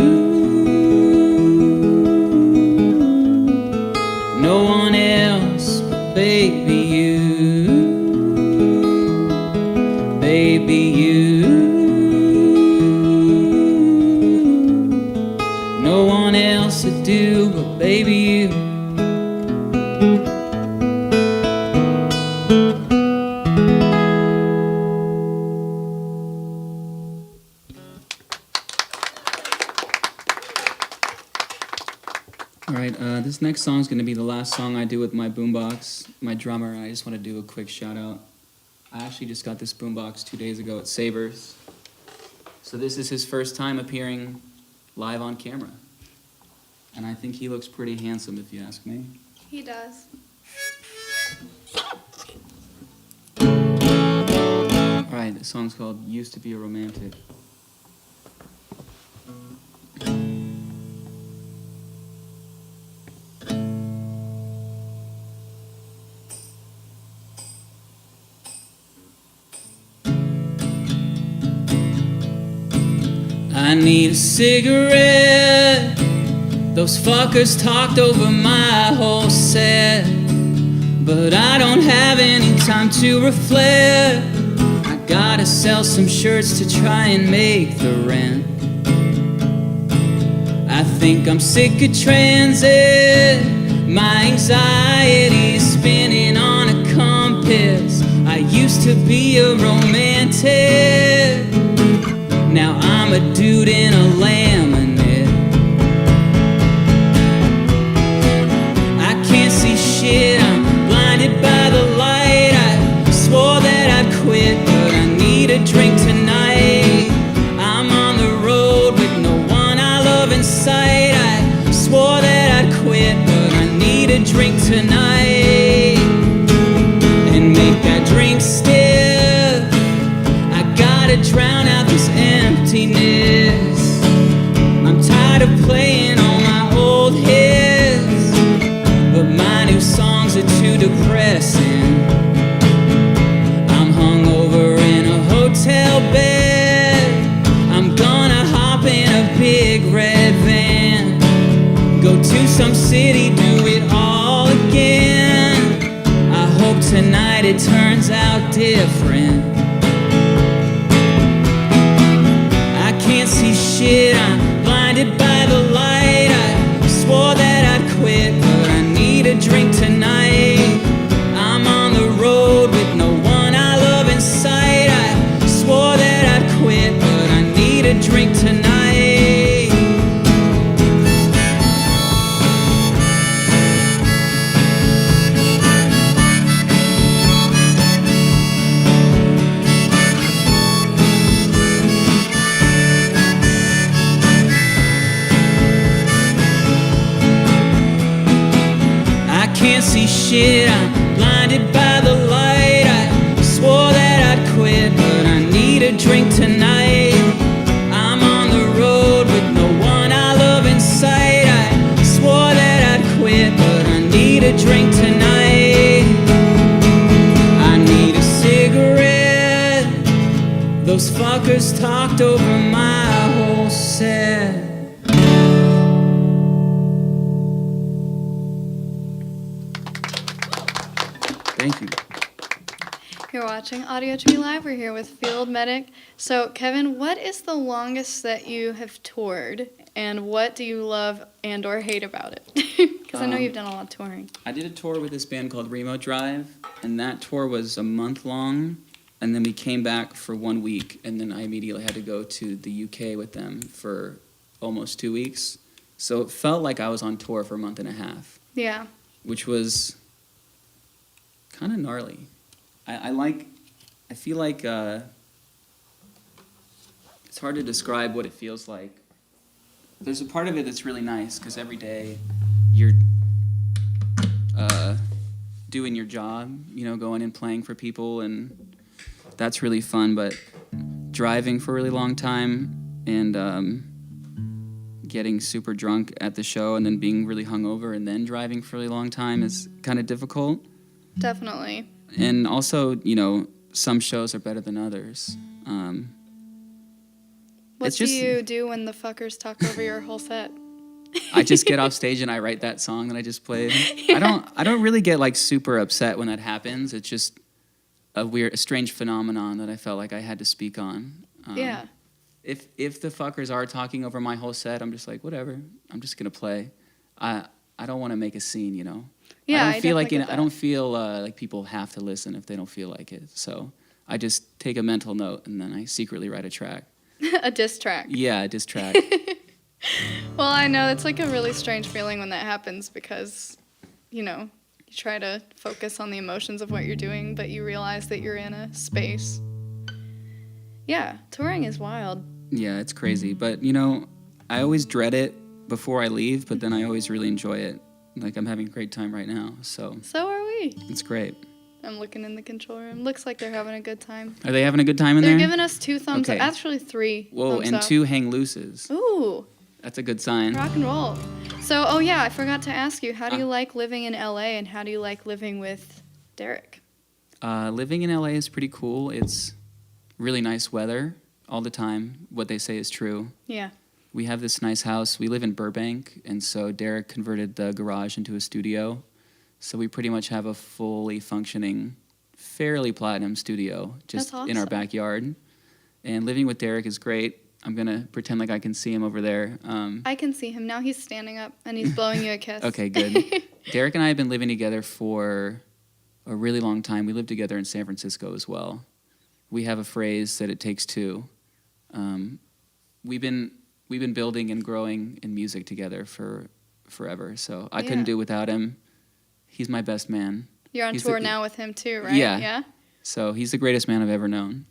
No one else but baby you, baby you. No one else to do but baby you. All right, this next song is going to be the last song I do with my boombox, my drummer. I just want to do a quick shout out. I actually just got this boombox 2 days ago at Sabres. So this is his first time appearing live on camera. And I think he looks pretty handsome, if you ask me. He does. All right, the song's called Used to Be a Romantic. I need a cigarette. Those fuckers talked over my whole set, but I don't have any time to reflect. I gotta sell some shirts to try and make the rent. I think I'm sick of transit. My anxiety's spinning on a compass. I used to be a romantic. Now I'm a dude in a laminate. I can't see shit, I'm blinded by the light. I swore that I'd quit, but I need a drink tonight. I'm on the road with no one I love in sight. I swore that I'd quit, but I need a drink tonight. And make that drink still. I gotta drown out this emptiness. I'm tired of playing all my old hits, but my new songs are too depressing. I'm hungover in a hotel bed. I'm gonna hop in a big red van, go to some city, do it all again. I hope tonight it turns out different. I can't see shit, I'm blinded by the light. I swore that I'd quit, but I need a drink tonight. I'm on the road with no one I love in sight. I swore that I'd quit, but I need a drink tonight. I can't see shit, I'm blinded by the light. I swore that I'd quit, but I need a drink tonight. I'm on the road with no one I love in sight. I swore that I'd quit, but I need a drink tonight. I need a cigarette. Those fuckers talked over my whole set. Thank you. You're watching Audiotree Live. We're here with Field Medic. So, Kevin, what is the longest that you have toured, and what do you love and or hate about it? Because I know you've done a lot of touring. I did a tour with this band called Remote Drive, and that tour was a month long, and then we came back for 1 week, and then I immediately had to go to the UK with them for almost 2 weeks. So it felt like I was on tour for a month and a half, Yeah. which was kind of gnarly. I feel like it's hard to describe what it feels like. There's a part of it that's really nice, because every day you're doing your job, you know, going and playing for people, and that's really fun. But driving for a really long time and getting super drunk at the show and then being really hungover and then driving for a really long time is kind of difficult. Definitely. And also, you know, some shows are better than others. What do you do when the fuckers talk over your whole set? I just get off stage and I write that song that I just played. Yeah. I don't really get like super upset when that happens. It's just a strange phenomenon that I felt like I had to speak on. Yeah. If the fuckers are talking over my whole set, I'm just like, whatever. I'm just gonna play. I don't want to make a scene, you know. Yeah, I don't feel like get I don't feel like people have to listen if they don't feel like it. So I just take a mental note and then I secretly write a track. A diss track. Yeah, a diss track. Well, I know it's like a really strange feeling when that happens because, you know, you try to focus on the emotions of what you're doing, but you realize that you're in a space. Yeah, touring is wild. Yeah, it's crazy. But, you know, I always dread it before I leave, but then I always really enjoy it. Like, I'm having a great time right now, so. So are we. It's great. I'm looking in the control room. Looks like they're having a good time. Are they having a good time in there? They're giving us 2 thumbs Okay. up. Actually, 3 Whoa, thumbs and up. 2 hang looses. Ooh. That's a good sign. Rock and roll. So, oh yeah, I forgot to ask you, how do you like living in LA and how do you like living with Derek? Living in LA is pretty cool. It's really nice weather. all the time. What they say is true. Yeah. We have this nice house. We live in Burbank, and so Derek converted the garage into a studio. So we pretty much have a fully functioning, fairly platinum studio just in our backyard. And living with Derek is great. I'm going to pretend like I can see him over there. I can see him. Now he's standing up, and he's blowing you a kiss. Okay, good. Derek and I have been living together for a really long time. We live together in San Francisco as well. We have a phrase that it takes two. We've been building and growing in music together for forever. So I couldn't do it without him. He's my best man. You're on tour now with him too, right? Yeah. So he's the greatest man I've ever known.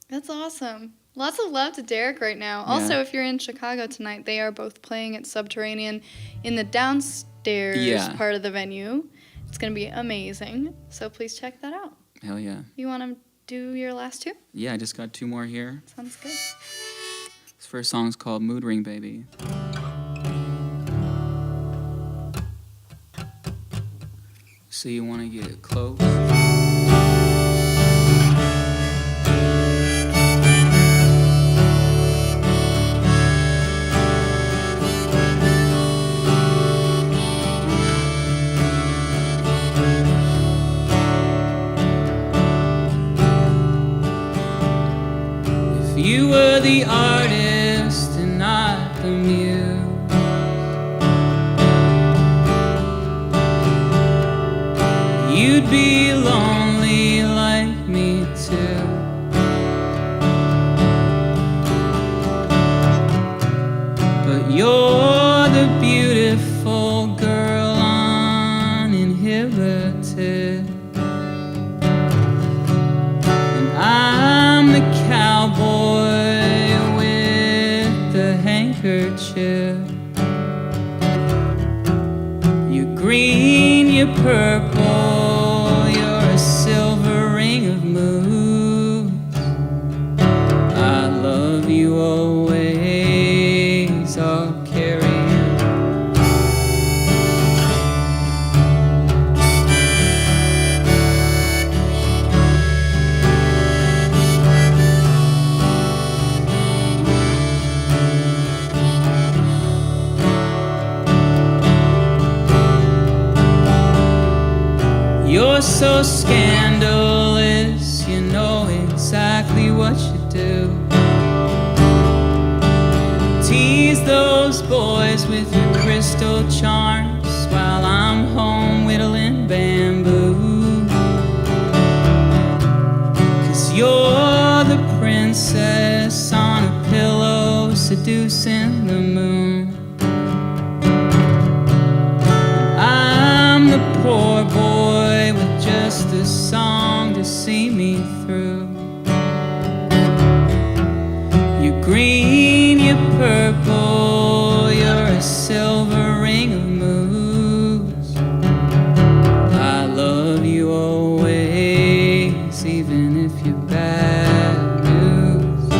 That's awesome. Lots of love to Derek right now. Also, if you're in Chicago tonight, they are both playing at Subterranean in the downstairs part of the venue. It's going to be amazing. So please check that out. Hell yeah. You want to do your last two? Yeah, I just got two more here. Sounds good. This first song's called Mood Ring Baby. So you want to get close? If you were the artist and not the muse, you'd be lonely like me too. But you're the beautiful girl uninhibited, and I'm the cowboy with the handkerchief. You're green, you're purple, you're a silver ring of moods. I love you always, I'll carry you. You're so scandalous, you know exactly what you do. Tease those boys with your crystal charms while I'm home whittling bamboo. 'Cause you're the princess on a pillow seducing the moon. I'm the poor boy with just a song to see me through. You're green, you're purple, you're a silver ring of moves. I love you always, even if you're bad news.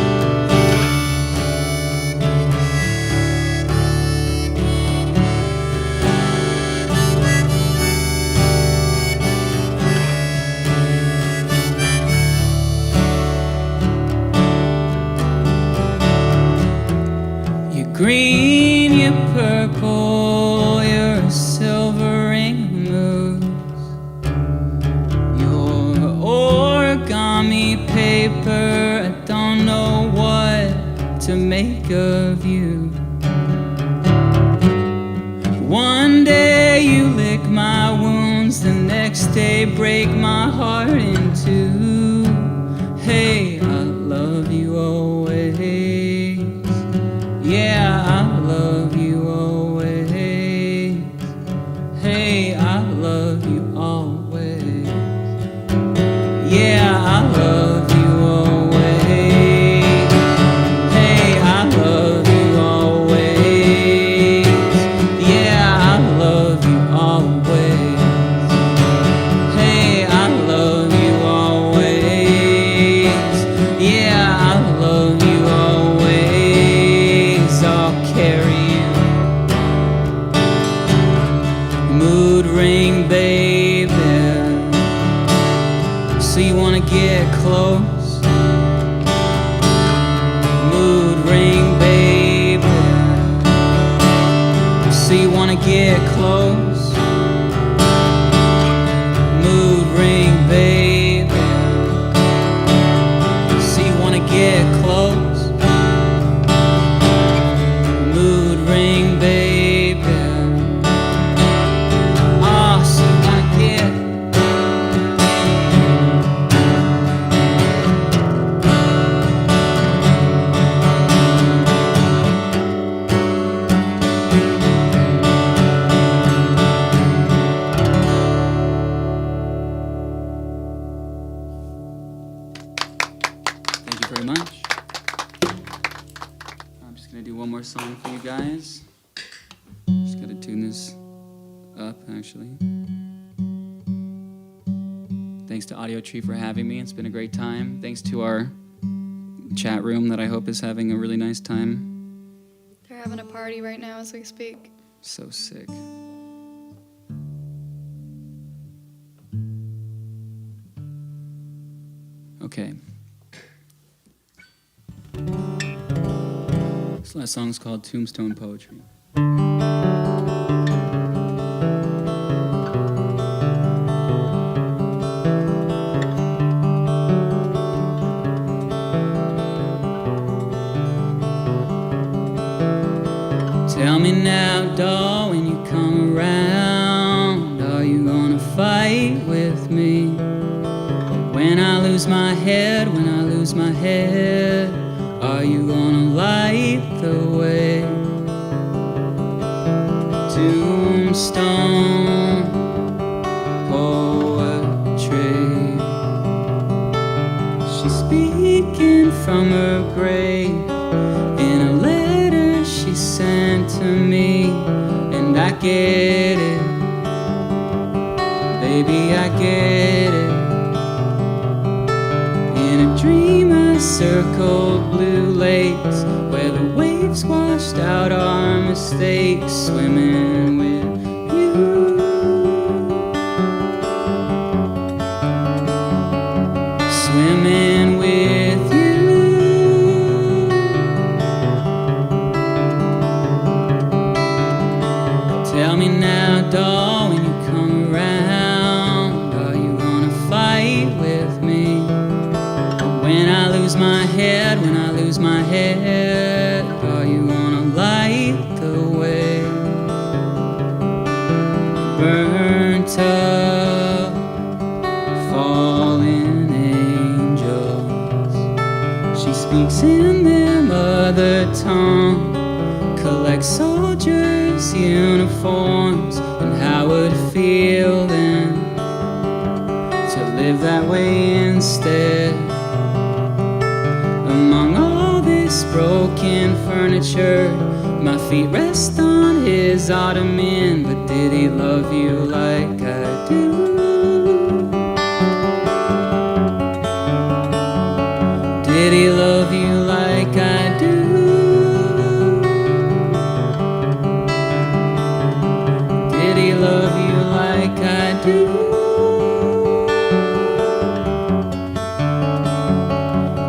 You're green, you're purple, you're a silver ring of moves. You're origami paper, I don't know what to make of you. One day you lick my wounds, the next day break my heart in two. Hey, I love you always. Yeah, I love you always. Hey, I love you always. Yeah, I love you always. Hey, I love you always. Yeah, I love you always. Hey, I love you always. Yeah, I love you always. I'll carry you. Mood ring, baby. So you wanna get close? wanna get close. Mood ring, baby. See, wanna get close. Mood ring, baby. Ah, see, wanna get. Thank you very much. I'm just gonna do one more song for you guys. Just gotta tune this up, actually. Thanks to Audiotree for having me. It's been a great time. Thanks to our chat room that I hope is having a really nice time. They're having a party right now as we speak. So sick. Okay. This last song is called Tombstone Poetry. Tell me now, doll, when you come around, are you gonna fight with me? When I lose my head, when I lose my head, are you gonna light the way? Tombstone poetry. She's speaking from her grave in a letter she sent to me, and I get it, baby, I get it. In a dream I circled blue lakes where the waves washed out our mistakes, swimming with you. Swimming with you. Tell me now, doll, when you come around, are you gonna fight with me? When I lose my head, when I lose my head, are you gonna light the way? Burnt up, fallen angels. She speaks in their mother tongue, collects soldiers' uniforms, and how would it feel then to live that way instead? Among all this broken furniture, my feet rest on his ottoman, but did he love you like I do? Did he love you like I do? Did he love you like I do?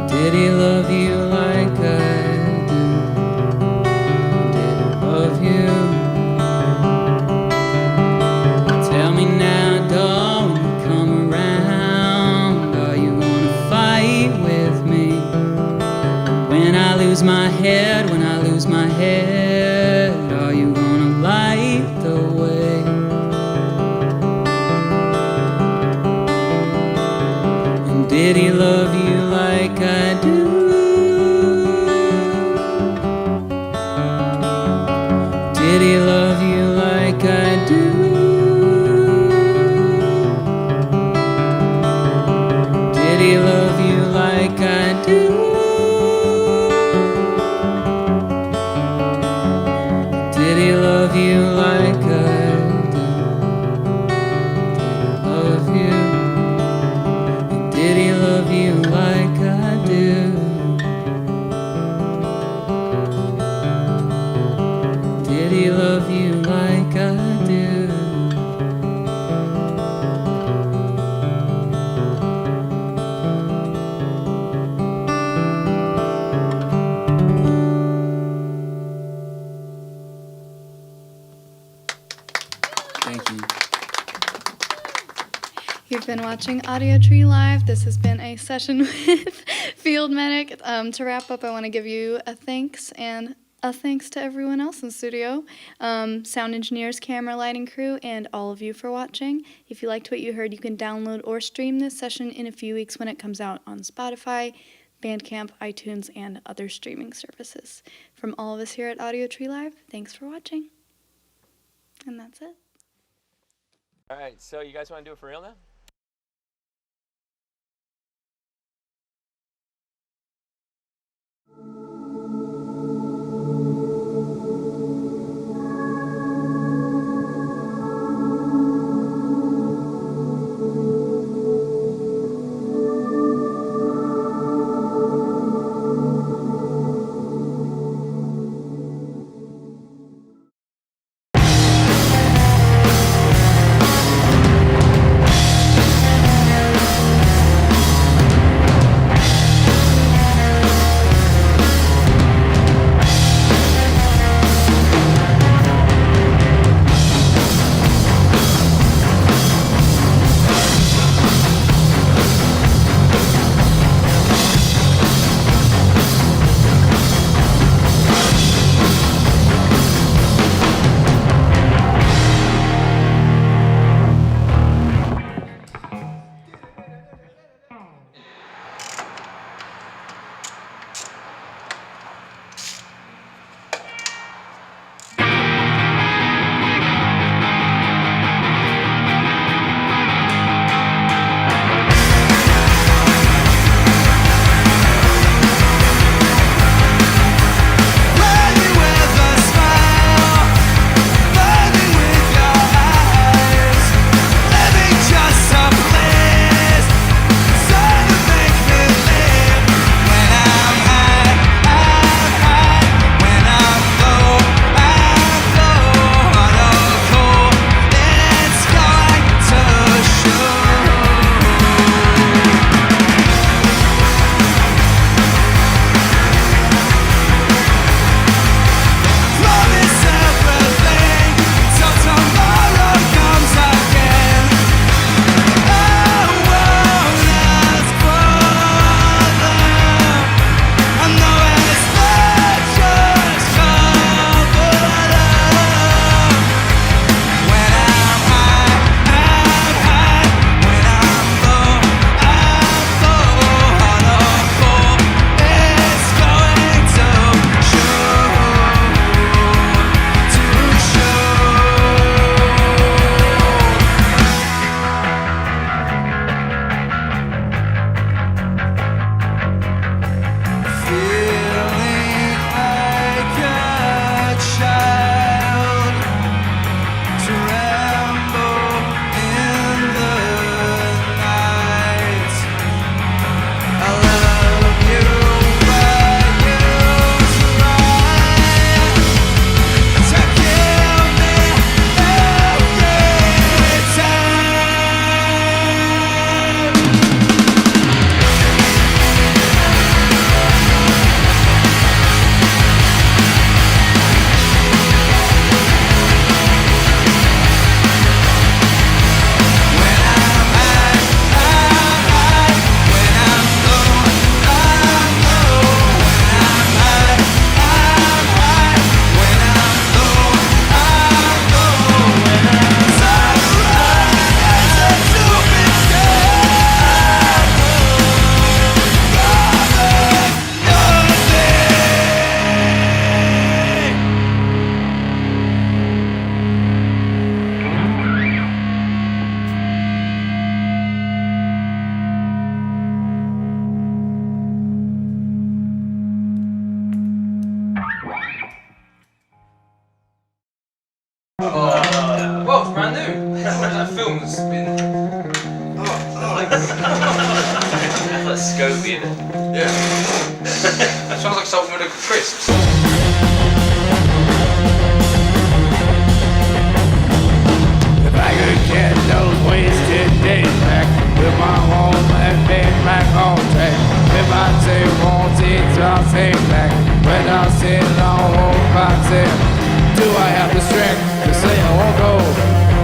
Did he love you like I do? Did he love you? Tell me now, doll, when you come around, are you gonna fight with me? When I lose my head, when I lose my head, are you gonna light the way? And did he love you like I do? Did he love you like I do? Did he love you like I do? Did he love you like I do? Did he love you? Did he love you like I do? Did he love you like I do? Thank you. You've been watching Audiotree Live. This has been a session with Field Medic. To wrap up, I want to give you a thanks and a thanks to everyone else in the studio, sound engineers, camera, lighting crew, and all of you for watching. If you liked what you heard, you can download or stream this session in a few weeks when it comes out on Spotify, Bandcamp, iTunes, and other streaming services. From all of us here at Audiotree Live, thanks for watching. And that's it. All right, so you guys want to do it for real now? Well, it's brand new. That film's been. That's like Scobie, isn't it? Yeah. That sounds like something with a crisps. If I could get those wasted days back with my home and been back on track. If I say won't it, I'll take back. When I sit on home, I say, do I have the strength to say I won't go?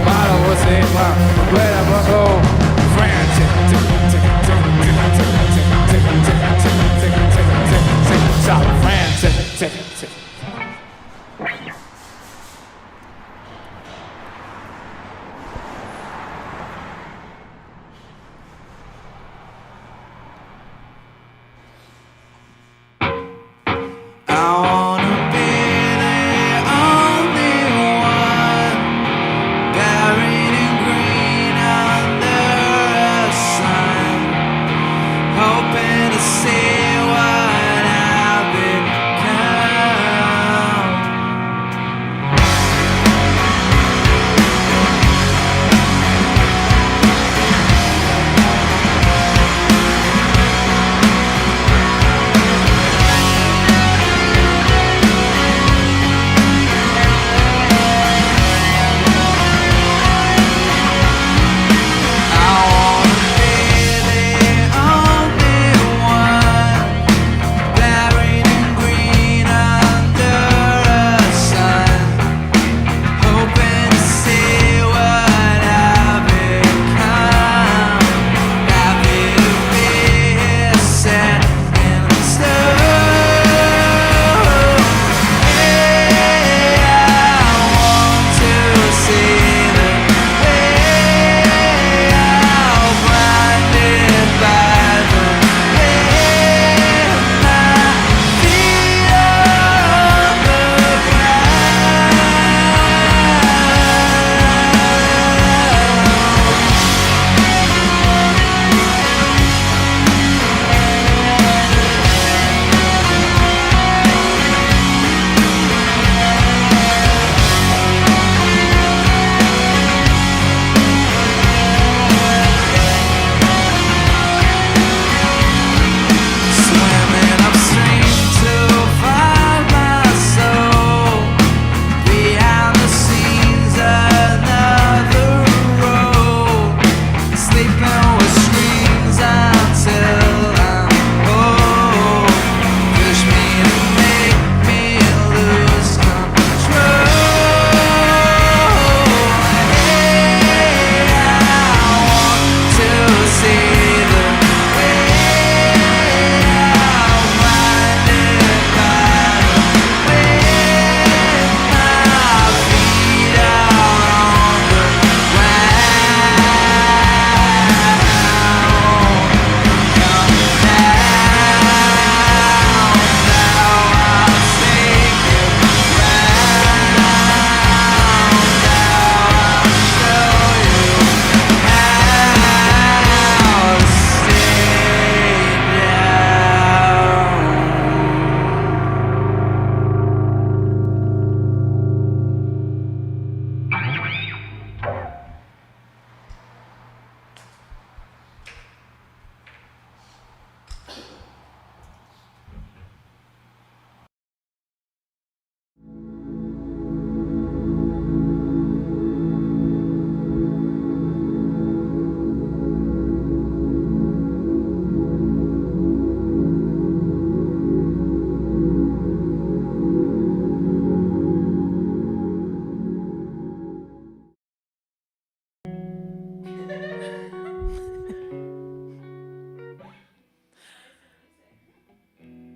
My say my whatever go frantic. Stop frantic.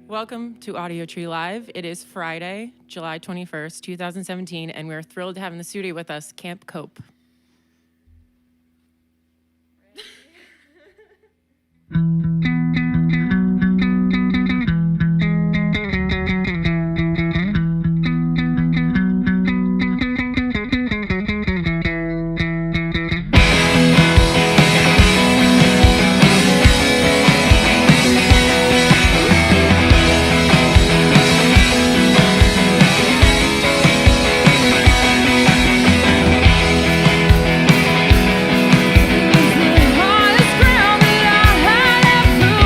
Welcome to Audiotree Live. It is Friday, July 21st, 2017, and we're thrilled to have in the studio with us Camp Cope. Hardest ground that I had ever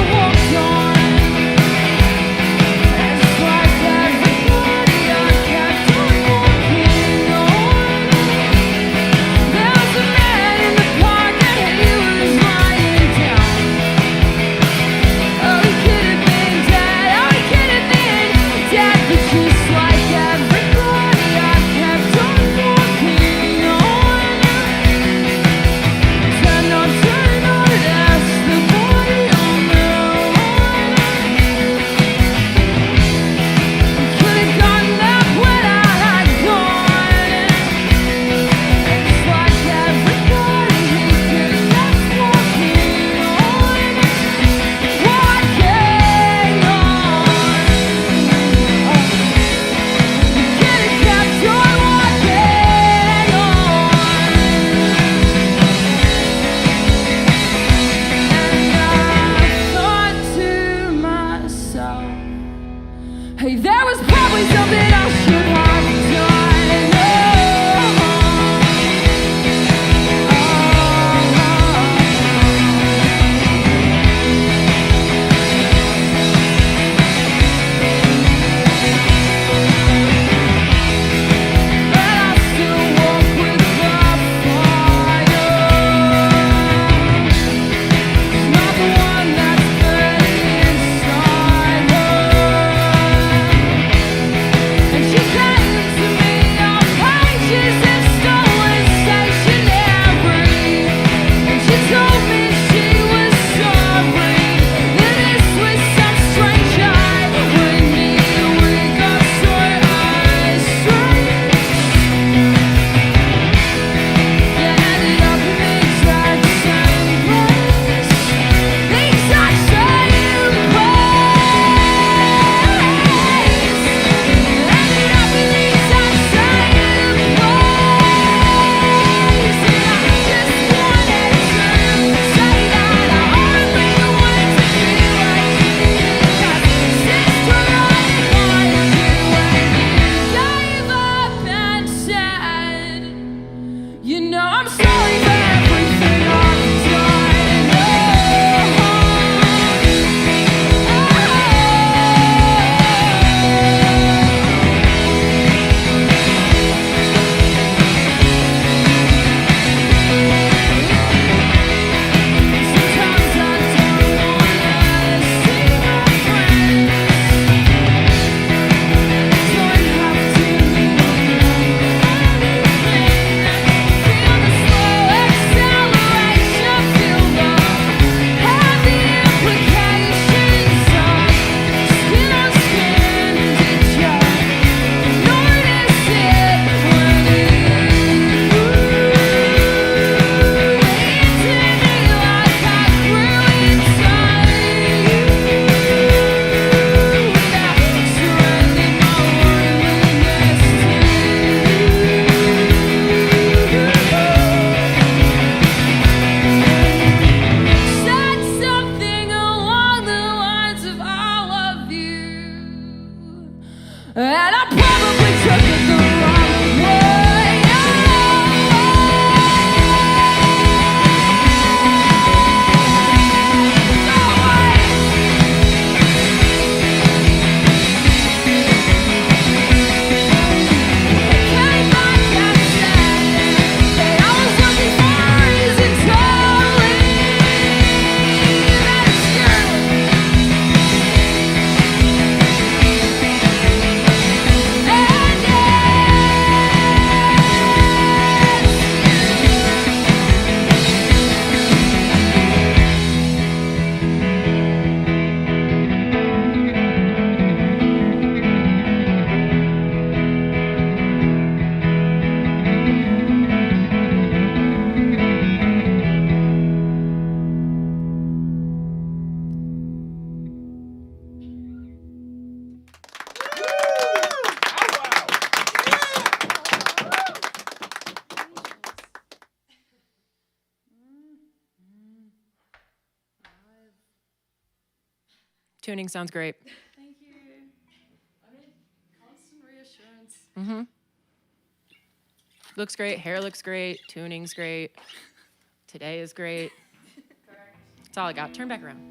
Tuning sounds great. Thank you. I need constant reassurance. Mm-hmm. Looks great. Hair looks great. Tuning's great. Today is great. That's all I got. Turn back around.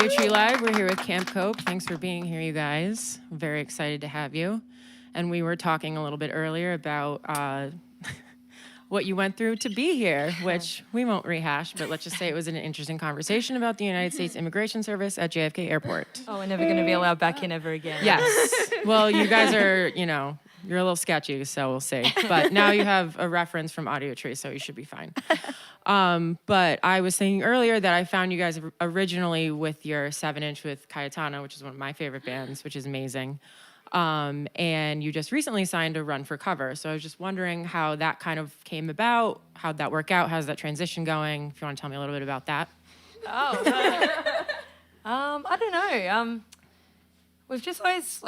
Audiotree Live. We're here with Camp Cope. Thanks for being here, you guys. I'm very excited to have you. And we were talking a little bit earlier about what you went through to be here, which we won't rehash, but let's just say it was an interesting conversation about the United States Immigration Service at JFK Airport. Oh, we're never going to be allowed back in ever again. Yes. Well, you guys are, You're a little sketchy, so we'll see. But now you have a reference from Audiotree, so you should be fine. But I was thinking earlier that I found you guys originally with your 7-inch with Cayetana, which is one of my favorite bands, which is amazing. And you just recently signed a Run for Cover. So I was just wondering how that kind of came about. How'd that work out? How's that transition going? If you want to tell me a little bit about that. Oh, I don't know. We've just always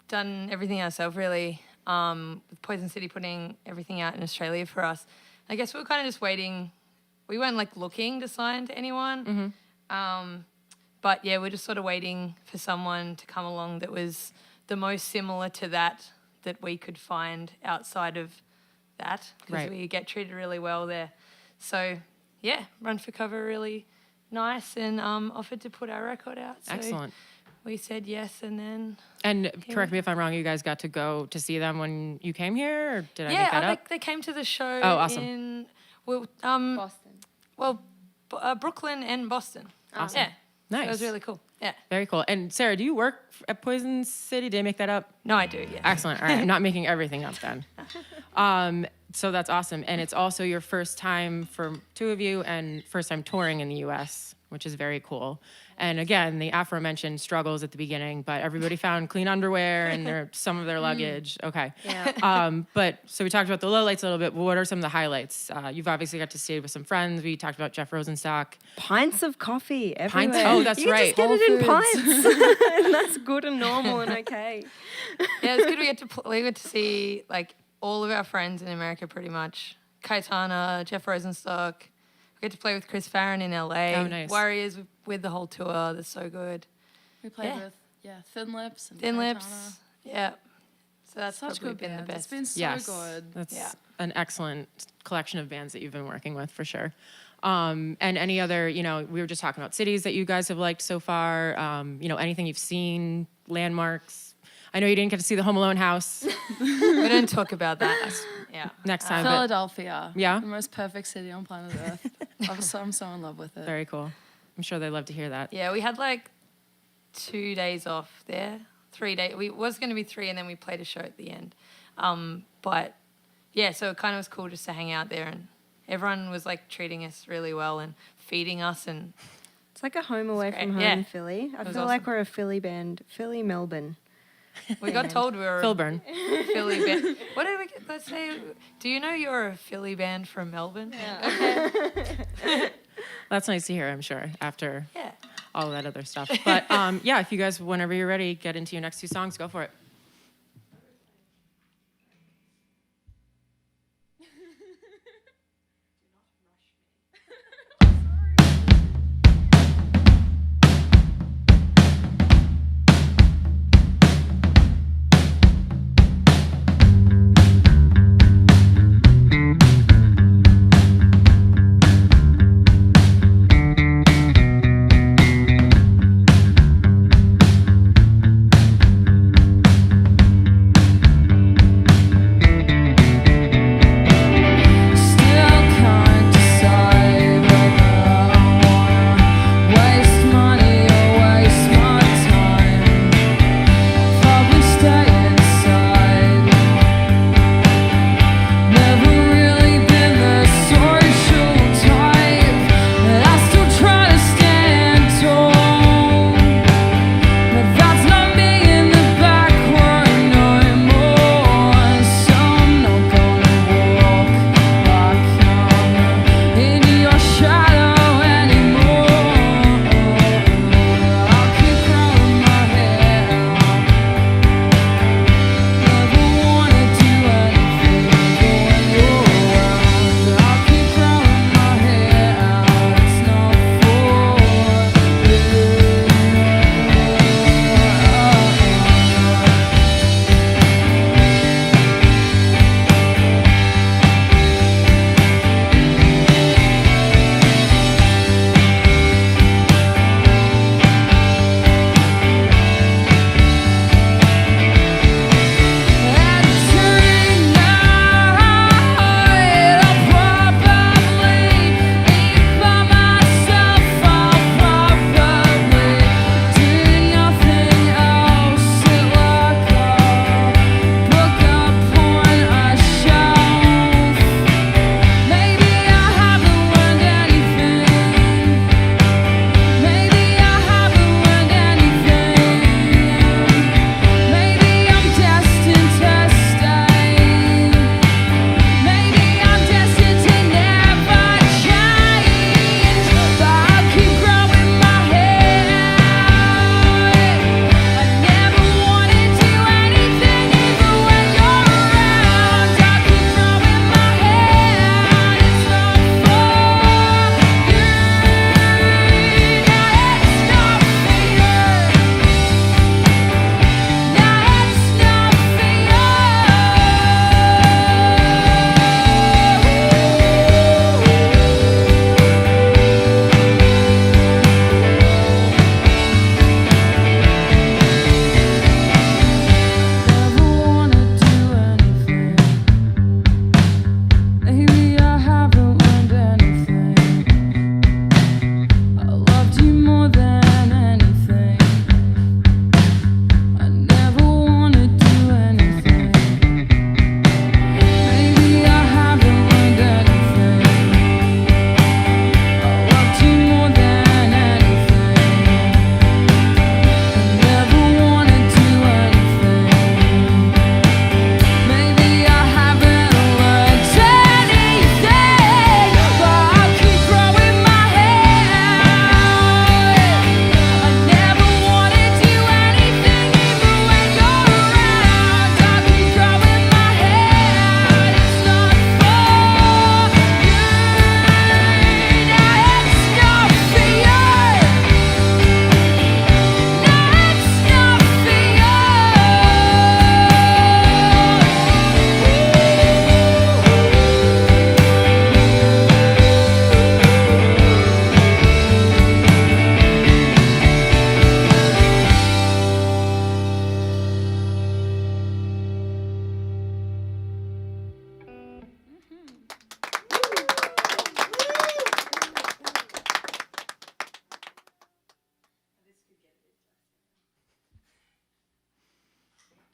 done everything ourselves, really. With Poison City putting everything out in Australia for us. I guess we were kind of just waiting. We weren't looking to sign to anyone. But yeah, we're just sort of waiting for someone to come along that was the most similar to that we could find outside of that, because we get treated really well there. So yeah, Run for Cover really nice, and offered to put our record out. So excellent. We said yes, and then... And correct me if I'm wrong, you guys got to go to see them when you came here, or did I make that up? They came to the show awesome. Boston. Well, Brooklyn and Boston. Awesome. Yeah. Nice. So it was really cool. Yeah. Very cool. And Sarah, do you work at Poison City? Did I make that up? No, I do, yeah. Excellent. All right, I'm not making everything up then. So that's awesome. And it's also your first time for two of you and first time touring in the U.S., which is very cool. And again, the aforementioned struggles at the beginning, but everybody found clean underwear and some of their luggage. Okay. Yeah. But so we talked about the lowlights a little bit, but what are some of the highlights? You've obviously got to stay with some friends. We talked about Jeff Rosenstock. Pints of coffee everywhere. Pints? Oh, that's right. You just get it in pints. And that's good and normal and okay. Yeah, it's good. We get to see all of our friends in America pretty much. Cayetana, Jeff Rosenstock. We get to play with Chris Farron in LA. Oh, nice. Warriors with the whole tour. They're so good. We played with Thin Lips and Thin Cayetana. Lips. Yeah. So that's Such probably good been the bands. best. It's been so Yes, good. that's an excellent collection of bands that you've been working with for sure. And any other, we were just talking about cities that you guys have liked so far. Anything you've seen, landmarks. I know you didn't get to see the Home Alone house. We didn't talk about that. Yeah. Next time. Philadelphia. Yeah? The most perfect city on planet Earth. I'm so in love with it. Very cool. I'm sure they love to hear that. Yeah, we had 2 days off there. 3 days. We was going to be 3, and then we played a show at the end. But yeah, so it kind of was cool just to hang out there, and everyone was treating us really well and feeding us, and It's like a home away from home in Philly. I feel like we're a Philly band. Philly, Melbourne. We got told we were Philburn. a Philly band. What did we get? Let's say, do you know you're a Philly band from Melbourne? Yeah. Okay. That's nice to hear, I'm sure, after all that other stuff. But if you guys, whenever you're ready, get into your next 2 songs, go for it.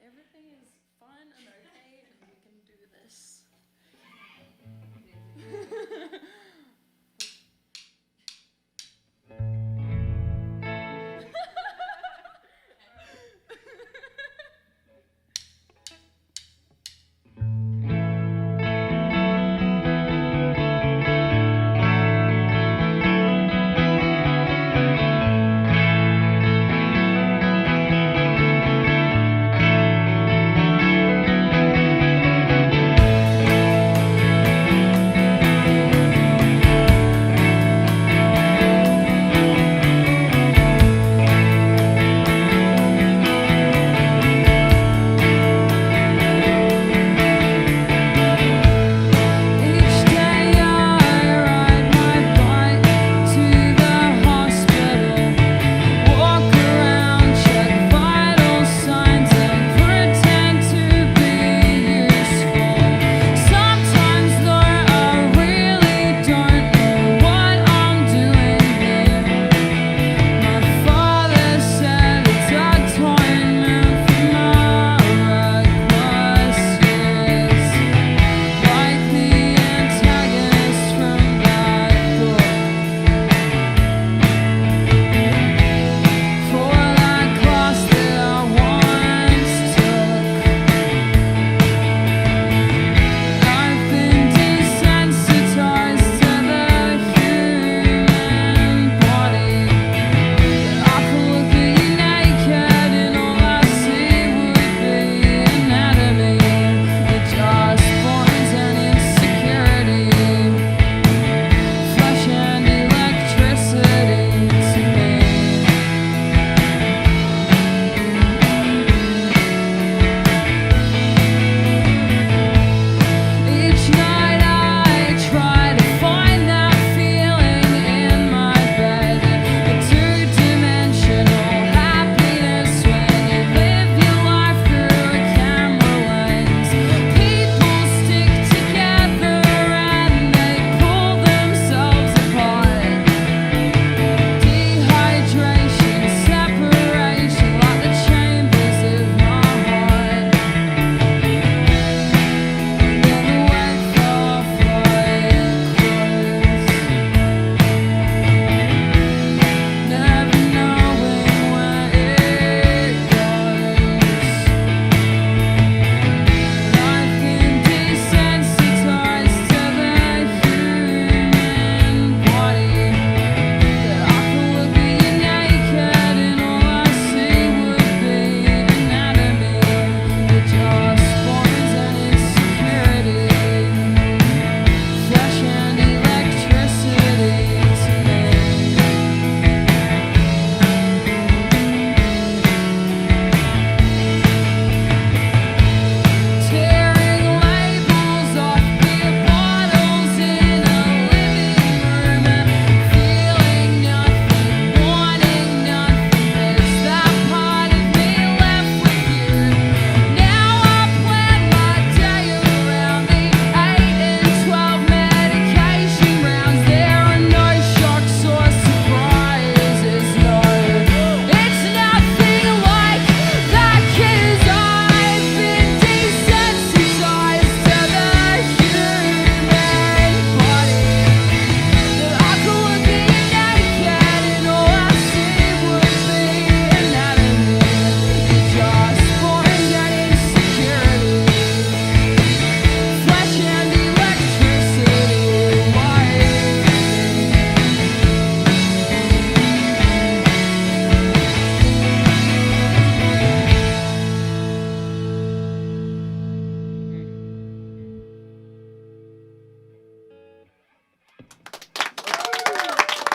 Everything is fun and okay, and we can do this.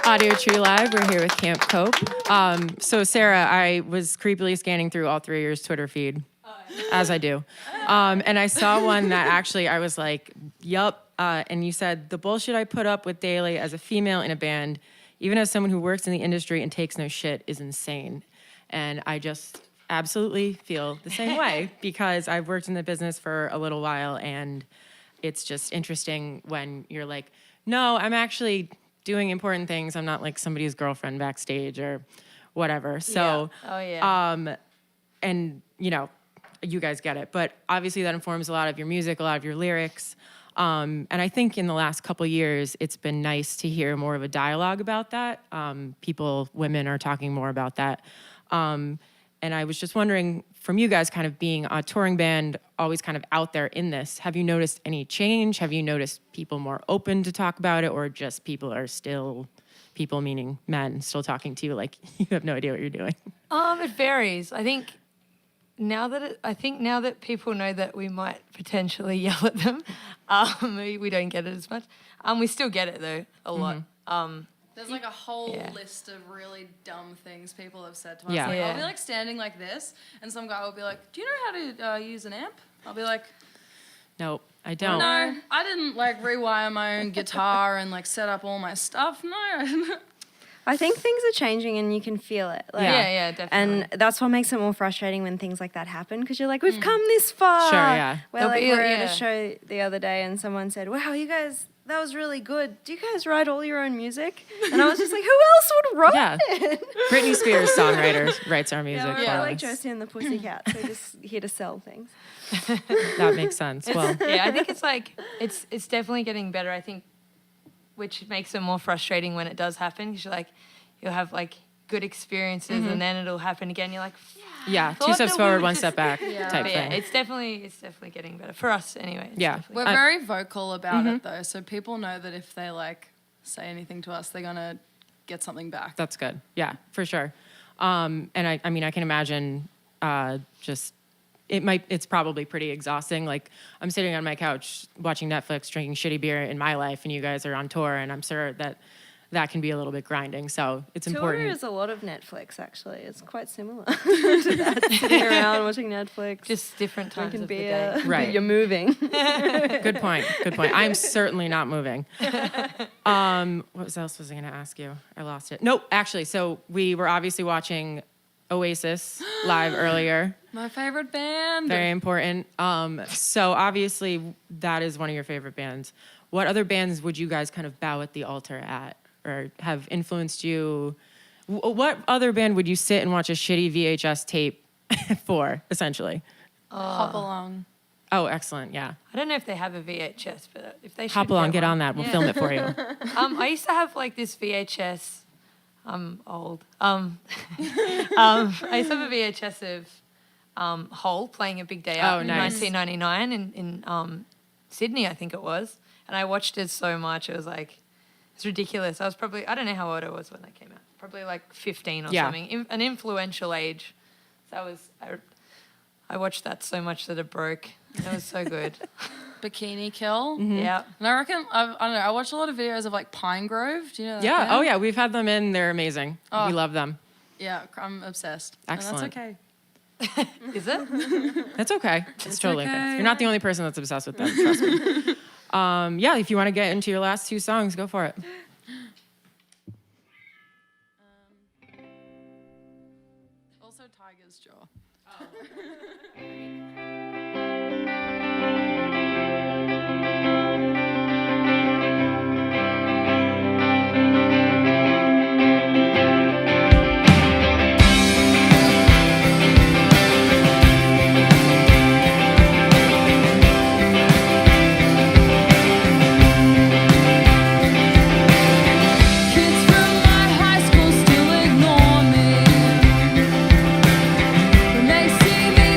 Audiotree Live. We're here with Camp Cope. So Sarah, I was creepily scanning through all three of your Twitter feed, as I do. And I saw one that actually I was like, yup. And you said, the bullshit I put up with daily as a female in a band, even as someone who works in the industry and takes no shit, is insane. And I just absolutely feel the same way because I've worked in the business for a little while, and it's just interesting when you're like, no, I'm actually doing important things. I'm not like somebody's girlfriend backstage or whatever. So, yeah. Oh, yeah. And you know, you guys get it. But obviously that informs a lot of your music, a lot of your lyrics. And I think in the last couple of years, it's been nice to hear more of a dialogue about that. Women are talking more about that. And I was just wondering, from you guys kind of being a touring band, always kind of out there in this, have you noticed any change? Have you noticed people more open to talk about it, or just people are still, people meaning men, still talking to you like you have no idea what you're doing? It varies. I think now that people know that we might potentially yell at them, we don't get it as much. We still get it though a lot. There's like a whole list of really dumb things people have said to us. Yeah. Like, I'll be like standing like this, and some guy will be like, "Do you know how to use an amp?" I'll be like, "Nope, I don't." No, I didn't like rewire my own guitar and like set up all my stuff. No. I think things are changing and you can feel it. Like, yeah, definitely. And that's what makes it more frustrating when things like that happen, because you're like, we've come this far. Sure, yeah. We were at a show the other day and someone said, wow, you guys, that was really good. Do you guys write all your own music? And I was just like, who else would write it? Britney Spears, songwriter, writes our music. Yeah, we're like Josie and the Pussycats. We're just here to sell things. That makes sense. Well, yeah, I think it's like, it's definitely getting better, I think, which makes it more frustrating when it does happen, because you'll have like good experiences and then it'll happen again. You're like, yeah, 2 steps forward, 1 step back type but thing. Yeah, it's definitely getting better for us anyway. We're very vocal about it though, so people know that if they like say anything to us, they're gonna get something back. That's good. Yeah, for sure. And I mean, I can imagine it's probably pretty exhausting. Like, I'm sitting on my couch watching Netflix, drinking shitty beer in my life, and you guys are on tour, and I'm sure that can be a little bit grinding. So it's important. Tour is a lot of Netflix, actually. It's quite similar to that. Sitting around watching Netflix. Just different times drinking of beer. the day. Right. You're moving. Good point. I'm certainly not moving. What else was I going to ask you? I lost it. Nope, actually. So we were obviously watching Oasis live earlier. My favorite band. Very important. So obviously that is one of your favorite bands. What other bands would you guys kind of bow at the altar at, or have influenced you? What other band would you sit and watch a shitty VHS tape for, essentially? Hop Along. Oh, excellent, yeah. I don't know if they have a VHS, but if they should Hop Along, get on that. We'll film it for you. I used to have like this VHS. I'm old. I used to have a VHS of Hole playing A Big Day Out in 1999 in Sydney, I think it was. And I watched it so much. It was like, it's ridiculous. I was probably, I don't know how old I was when that came out. Probably like 15 or something. An influential age. So I watched that so much that it broke. It was so good. Bikini Kill. Mm-hmm. Yeah. And I reckon, I don't know, I watched a lot of videos of like Pine Grove. Do you know that Yeah, band? oh yeah, we've had them in. They're amazing. Oh. We love them. Yeah, I'm obsessed. Excellent. And that's okay. Is it? That's okay. It's totally okay. okay. You're not the only person that's obsessed with them, trust me. Yeah, if you want to get into your last 2 songs, go for it. Also Tiger's Jaw. Kids from my high school still ignore me. When they see me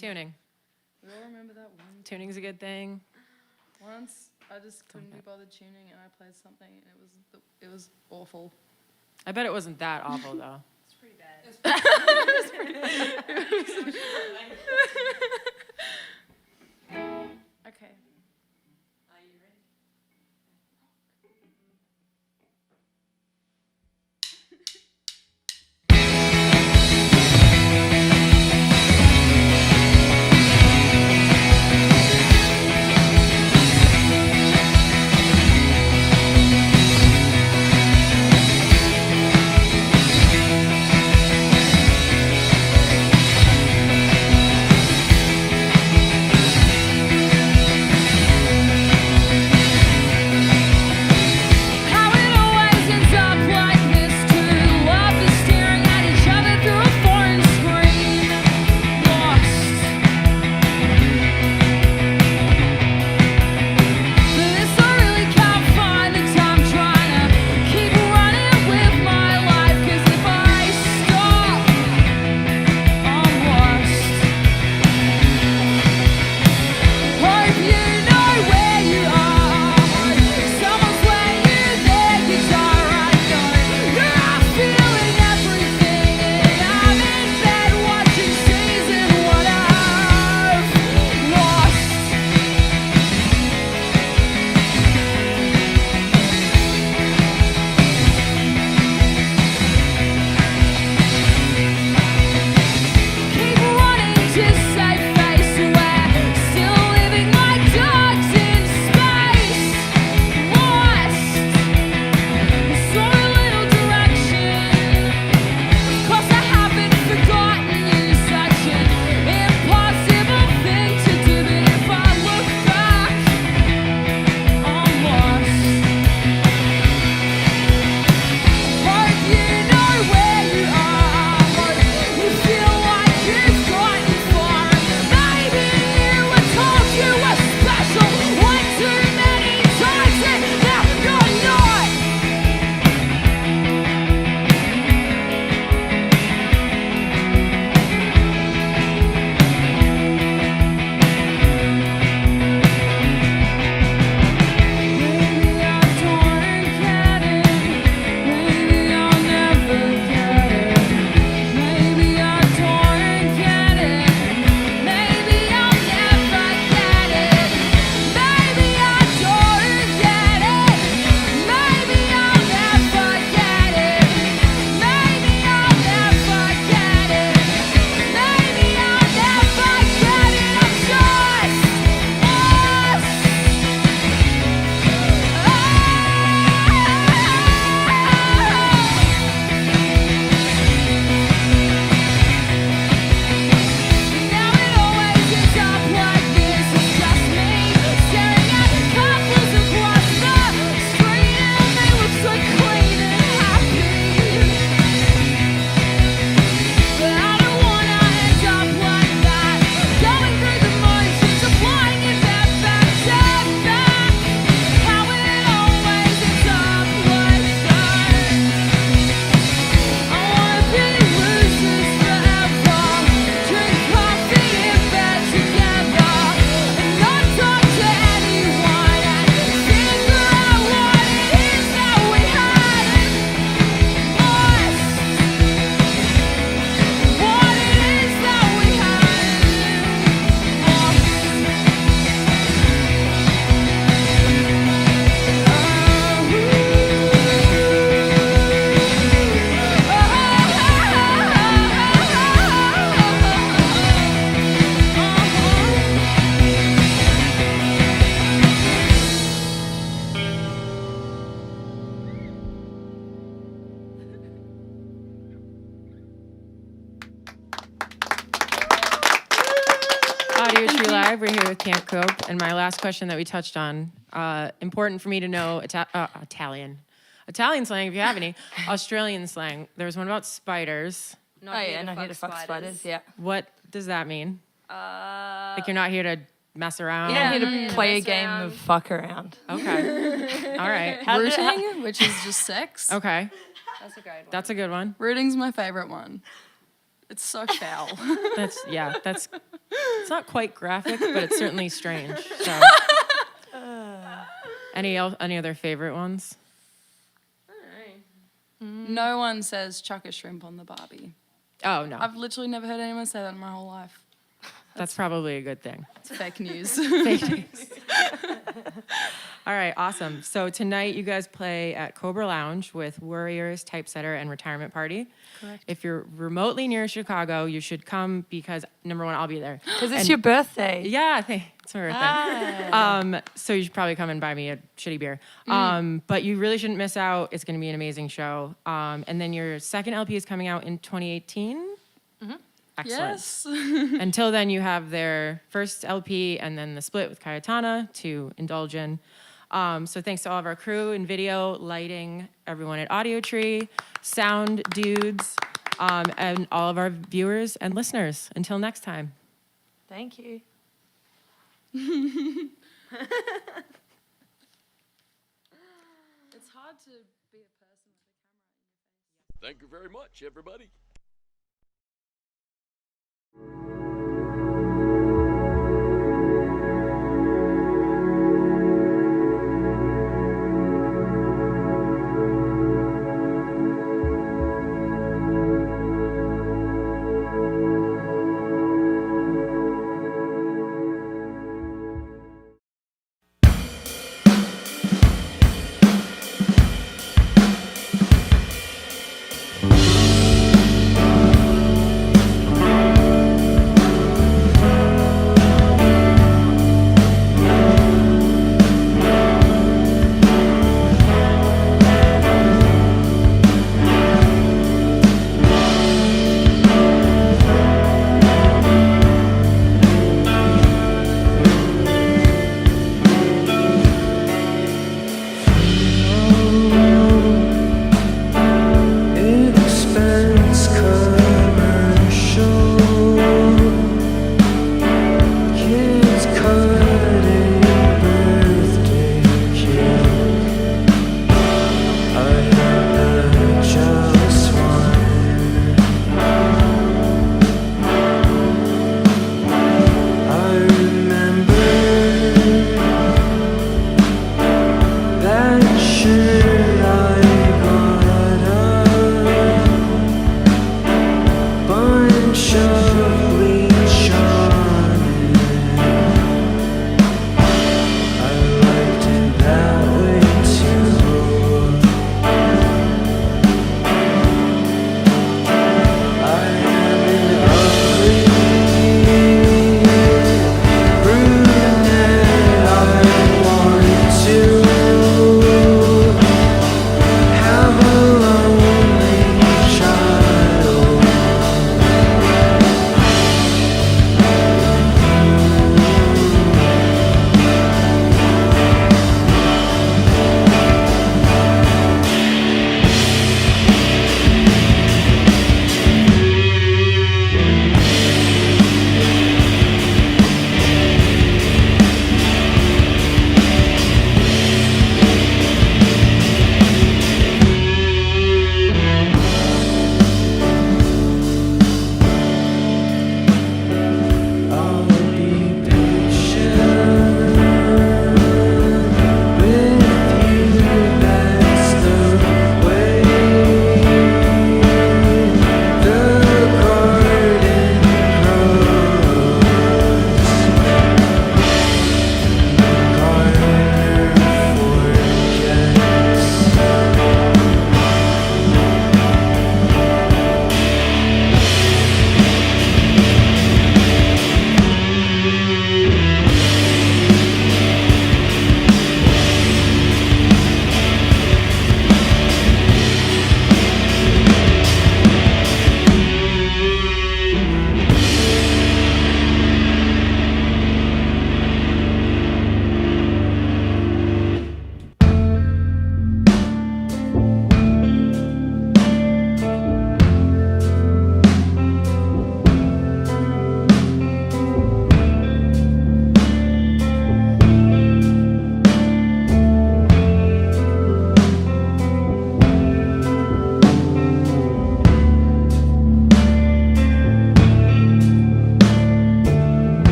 tuning? We all remember that one. Tuning's a good thing. Once I just couldn't be bothered tuning, and I played something, and it was awful. I bet it wasn't that awful though. It's pretty bad. It's pretty bad. Okay. Are you ready? Audiotree Live. We're here with Camp Cope. And my last question that we touched on, important for me to know Italian slang, if you have any. Australian slang. There was one about spiders. Not here to fuck spiders. Yeah. What does that mean? Like you're not here to mess around? Yeah, I'm here to play a game of fuck around. Okay. All right. Rooting, which is just sex. Okay. That's a great one. That's a good one. Rooting's my favorite one. It's so foul. That's it's not quite graphic, but it's certainly strange. So, any other favorite ones? No one says chuck a shrimp on the Barbie. Oh no, I've literally never heard anyone say that in my whole life. that's probably a good thing. It's fake news. Fake news. All right, awesome. So tonight you guys play at Cobra Lounge with Warriors, Typesetter, and Retirement Party. Correct. If you're remotely near Chicago, you should come because number one, I'll be there. Because it's your birthday. Yeah, it's my birthday. So you should probably come and buy me a shitty beer. But you really shouldn't miss out. It's going to be an amazing show. And then your second LP is coming out in 2018. Excellent. Yes. Until then, you have their first LP and then the split with Cayetana to indulge in. So thanks to all of our crew in video, lighting, everyone at Audiotree, sound dudes, and all of our viewers and listeners. Until next time. Thank you. It's hard to be a person with a camera in your face. Thank you very much, everybody.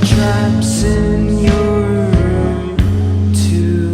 Traps in your room to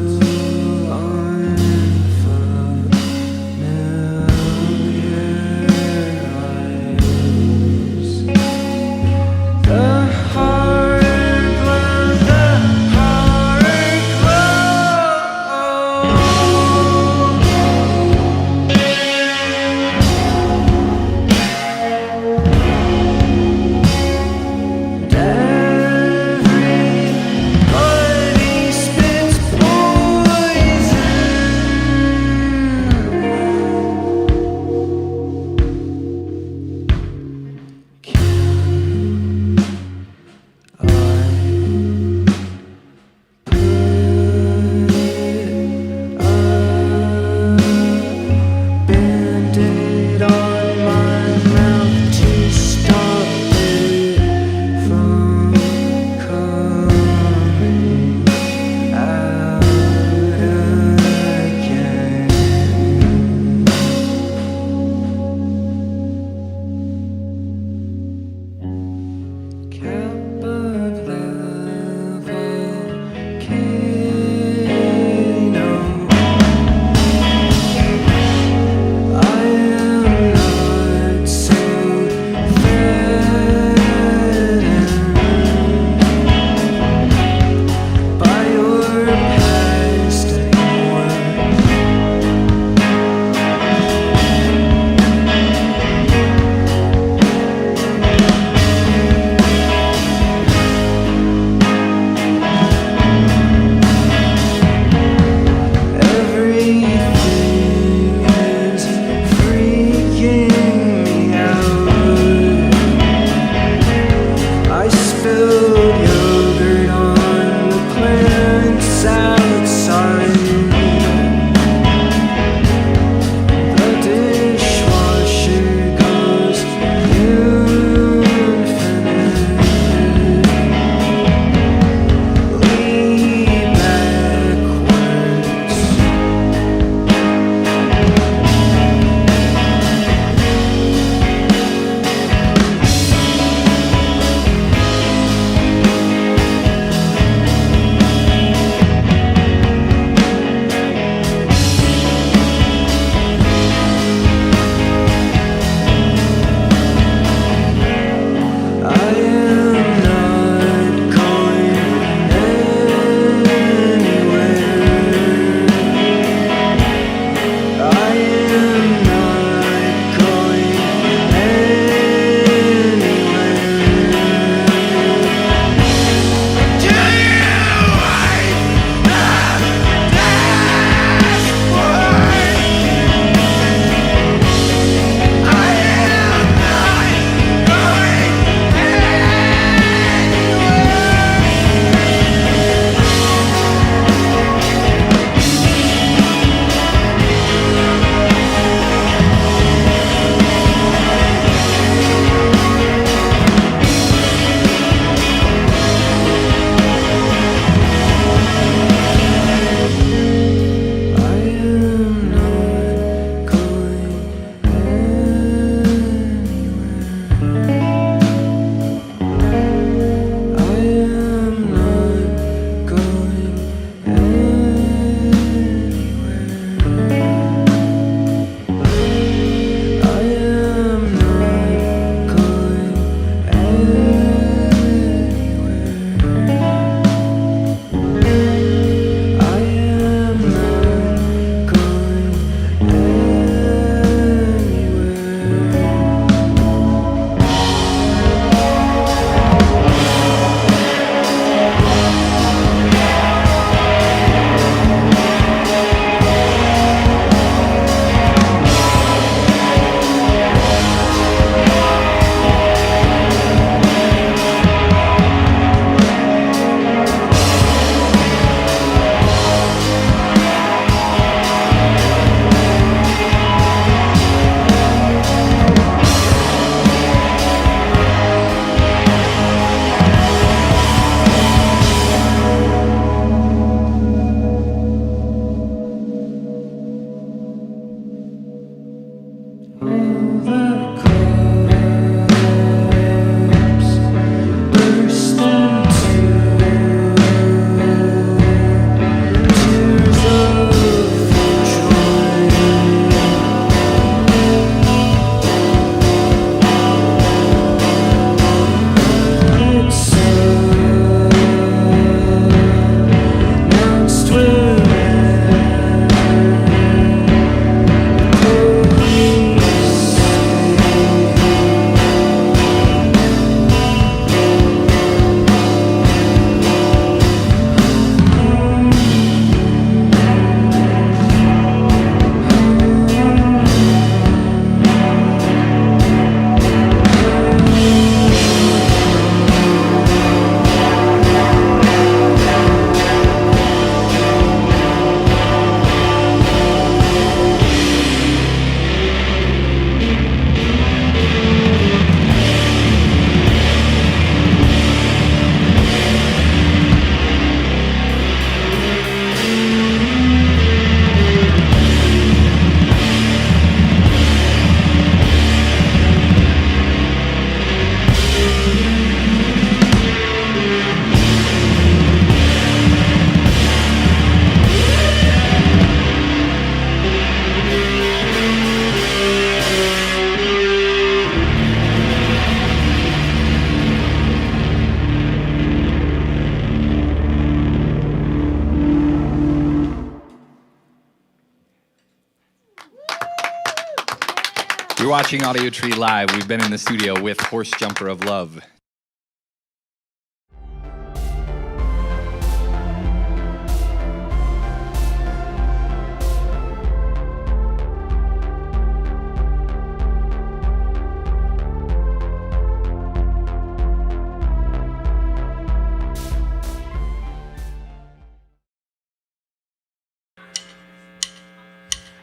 You're watching Audiotree Live. We've been in the studio with Horse Jumper of Love.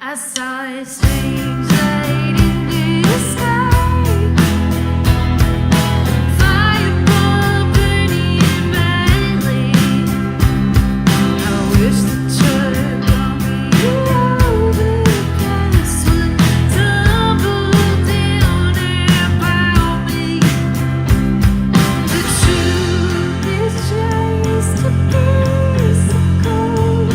I saw a strange light in the sky. Fireball burning brightly. I wish the church brought me over the past would tumble down about me. The truth is just a piece of gold.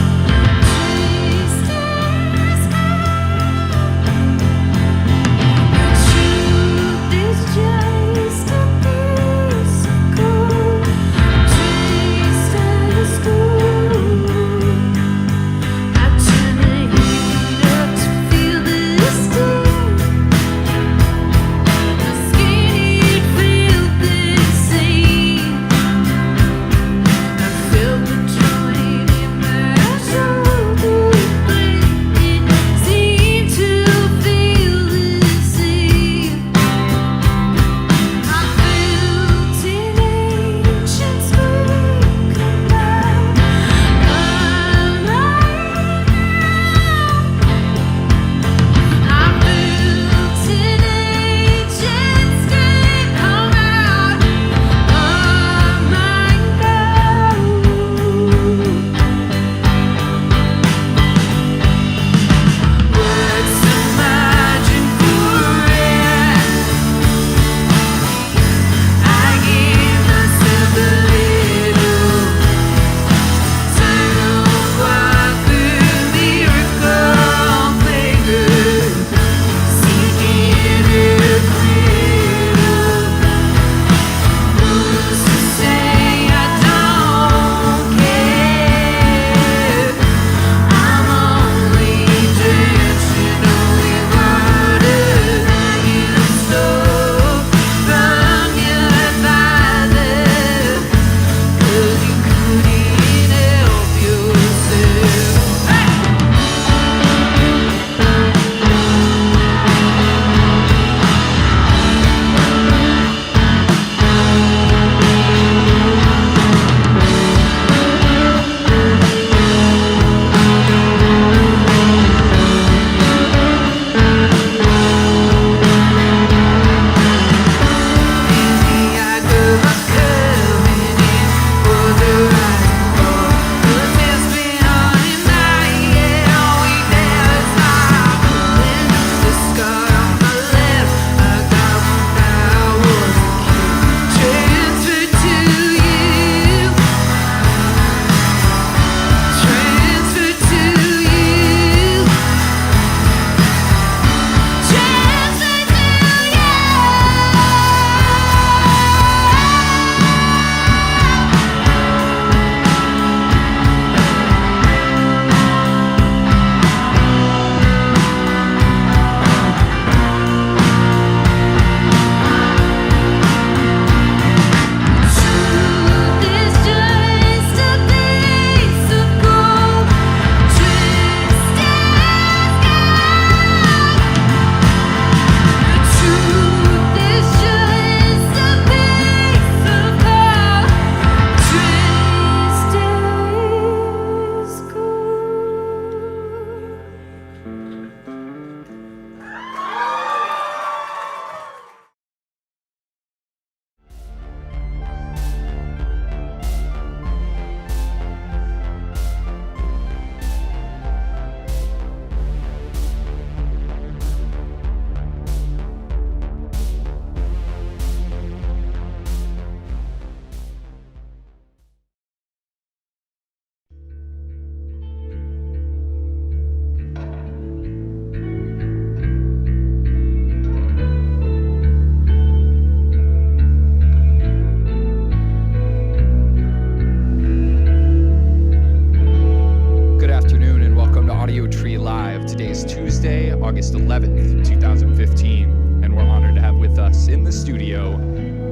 Today is Tuesday, August 11th, 2015, and we're honored to have with us in the studio,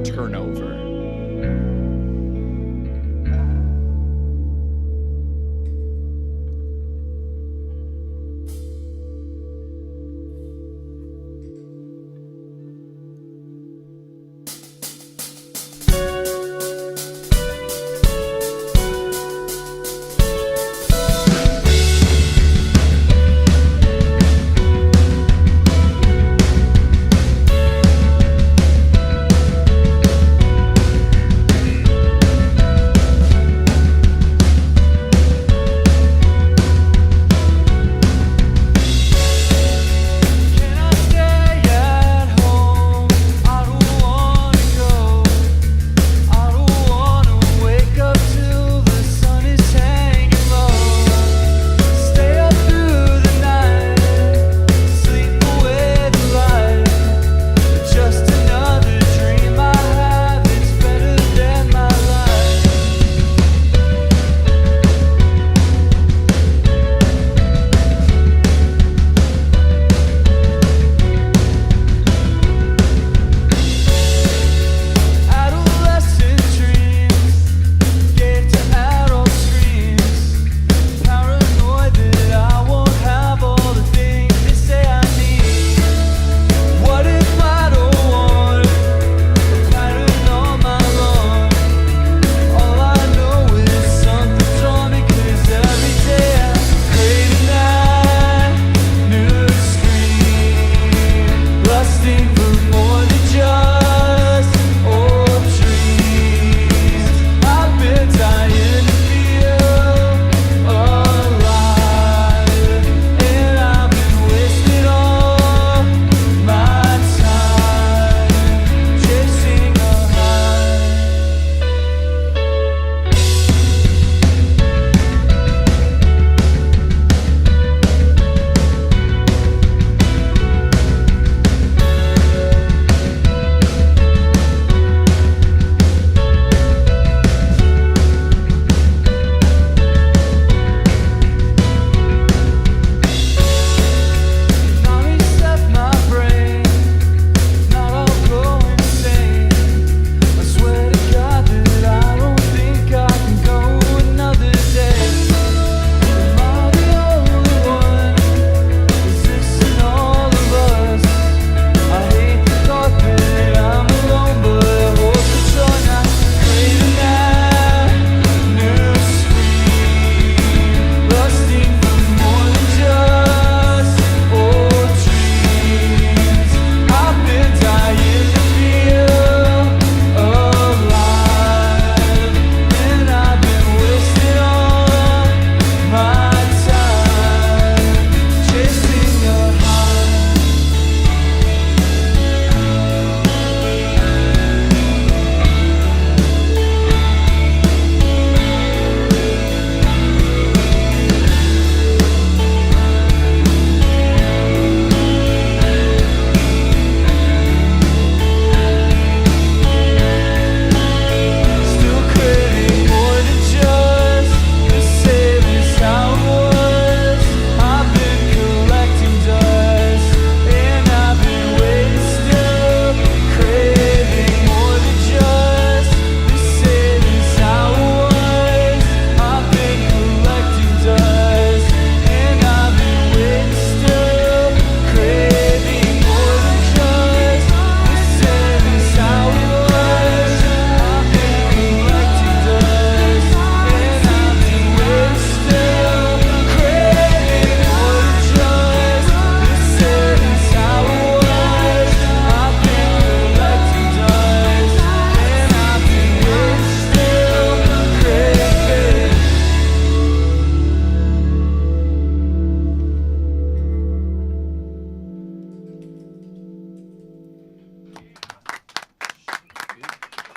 Turnover.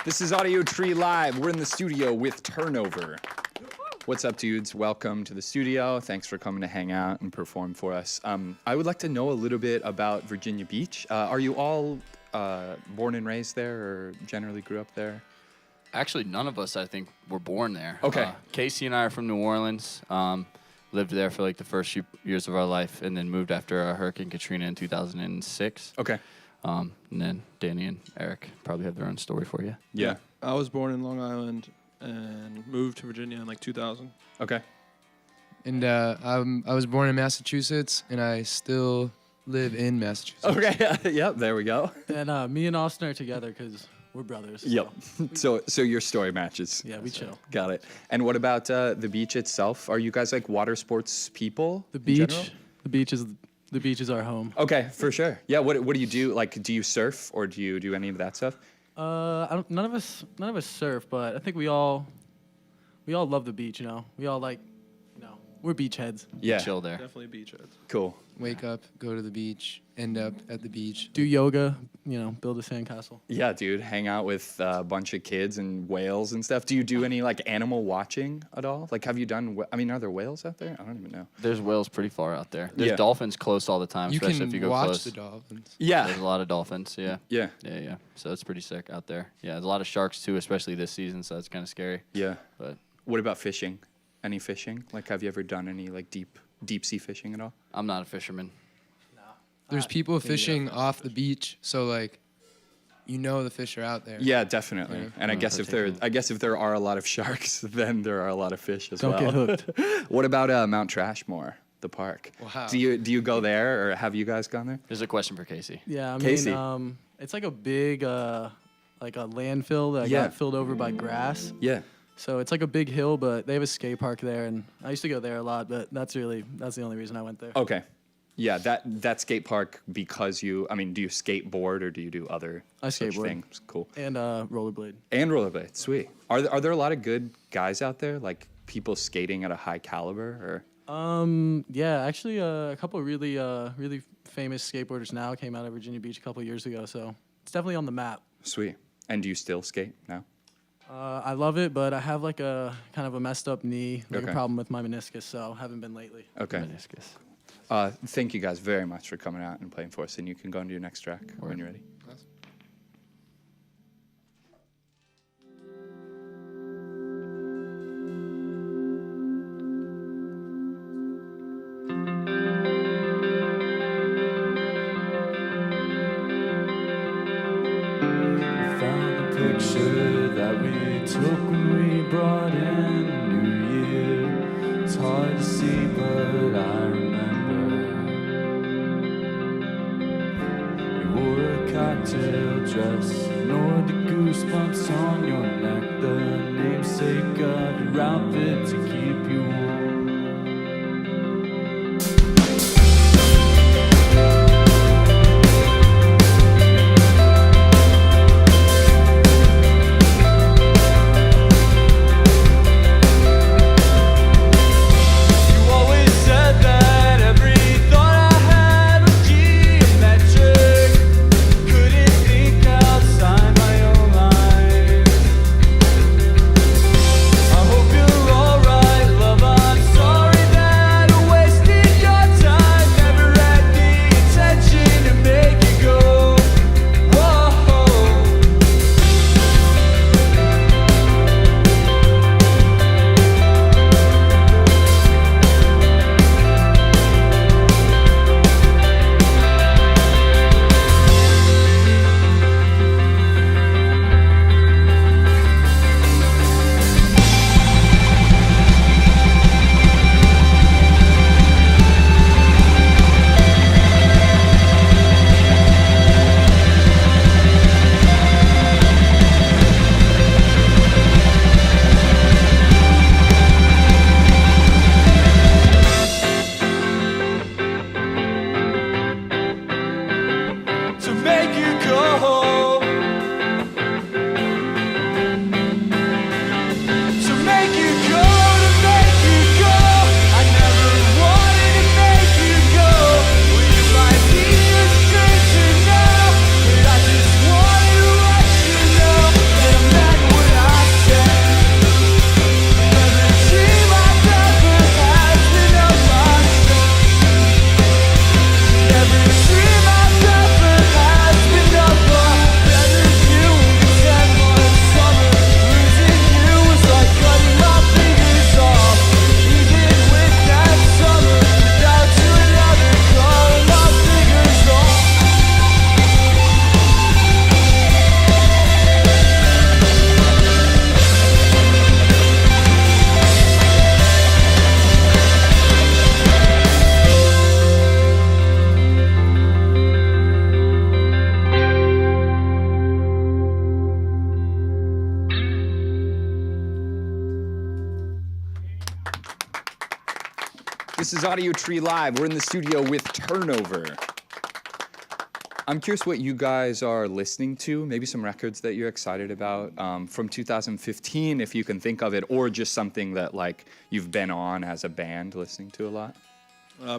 This is Audiotree Live. We're in the studio with Turnover. What's up, dudes? Welcome to the studio. Thanks for coming to hang out and perform for us. I would like to know a little bit about Virginia Beach. Are you all born and raised there or generally grew up there? Actually, none of us, I think, were born there. Okay. Casey and I are from New Orleans. lived there for like the first few years of our life, and then moved after Hurricane Katrina in 2006. Okay. And then Danny and Eric probably have their own story for you. Yeah. I was born in Long Island and moved to Virginia in like 2000. Okay. And I was born in Massachusetts, and I still live in Massachusetts. Okay. Yep. There we go. And me and Austin are together because we're brothers. Yep. So your story matches. Yeah, we chill. Got it. And what about the beach itself? Are you guys like water sports people? The in general? beach. The beach is our home. Okay, for sure. Yeah. What do you do? Like, do you surf or do you do any of that stuff? None of us surf, but I think we all love the beach. You know, we all like, we're beach heads. Yeah. Chill there. Definitely beach heads. Cool. Wake up, go to the beach, end up at the beach. Do yoga, build a sandcastle. Yeah, dude. Hang out with a bunch of kids and whales and stuff. Do you do any like animal watching at all? Like, have you done? Are there whales out there? I don't even know. There's whales pretty far out there. There's Yeah. dolphins close all the time, You especially can if you go watch close. the dolphins. Yeah. There's a lot of dolphins. Yeah. Yeah. Yeah. So it's pretty sick out there. Yeah, there's a lot of sharks too, especially this season. So it's kind of scary. Yeah. But what about fishing? Any fishing? Like, have you ever done any like deep sea fishing at all? I'm not a fisherman. There's people fishing off the beach, so like, the fish are out there. Yeah, definitely. Yeah. And I guess if there are a lot of sharks, then there are a lot of fish as Don't well. get hooked. What about Mount Trashmore, the park? Wow. Do you go there, or have you guys gone there? There's a question for Casey. Yeah, I Casey. mean, it's like a big, like a landfill that Yeah. got filled over by grass. Yeah. So it's like a big hill, but they have a skate park there, and I used to go there a lot. But that's the only reason I went there. Okay. Yeah, that skate park, because do you skateboard or do you do other I such skateboard. things? Cool. And rollerblade. And rollerblade, sweet. Are there a lot of good guys out there, like people skating at a high caliber, or? Yeah, actually, a couple of really famous skateboarders now came out of Virginia Beach a couple of years ago, so it's definitely on the map. Sweet. And do you still skate now? I love it, but I have like a kind of a messed up knee, like Okay. a problem with my meniscus, so haven't been lately. Okay. Meniscus. Thank you guys very much for coming out and playing for us, and you can go into your next track when you're ready. Found the picture that we took when we brought in New Year. It's hard to see, but I remember. You wore a cocktail dress, ignored the goosebumps on your neck, the namesake of your outfit to keep you warm. I hope you're all is Audiotree Live. We're in the studio with Turnover. I'm curious what you guys are listening to, maybe some records that you're excited about from 2015, if you can think of it, or just something that like you've been on as a band listening to a lot.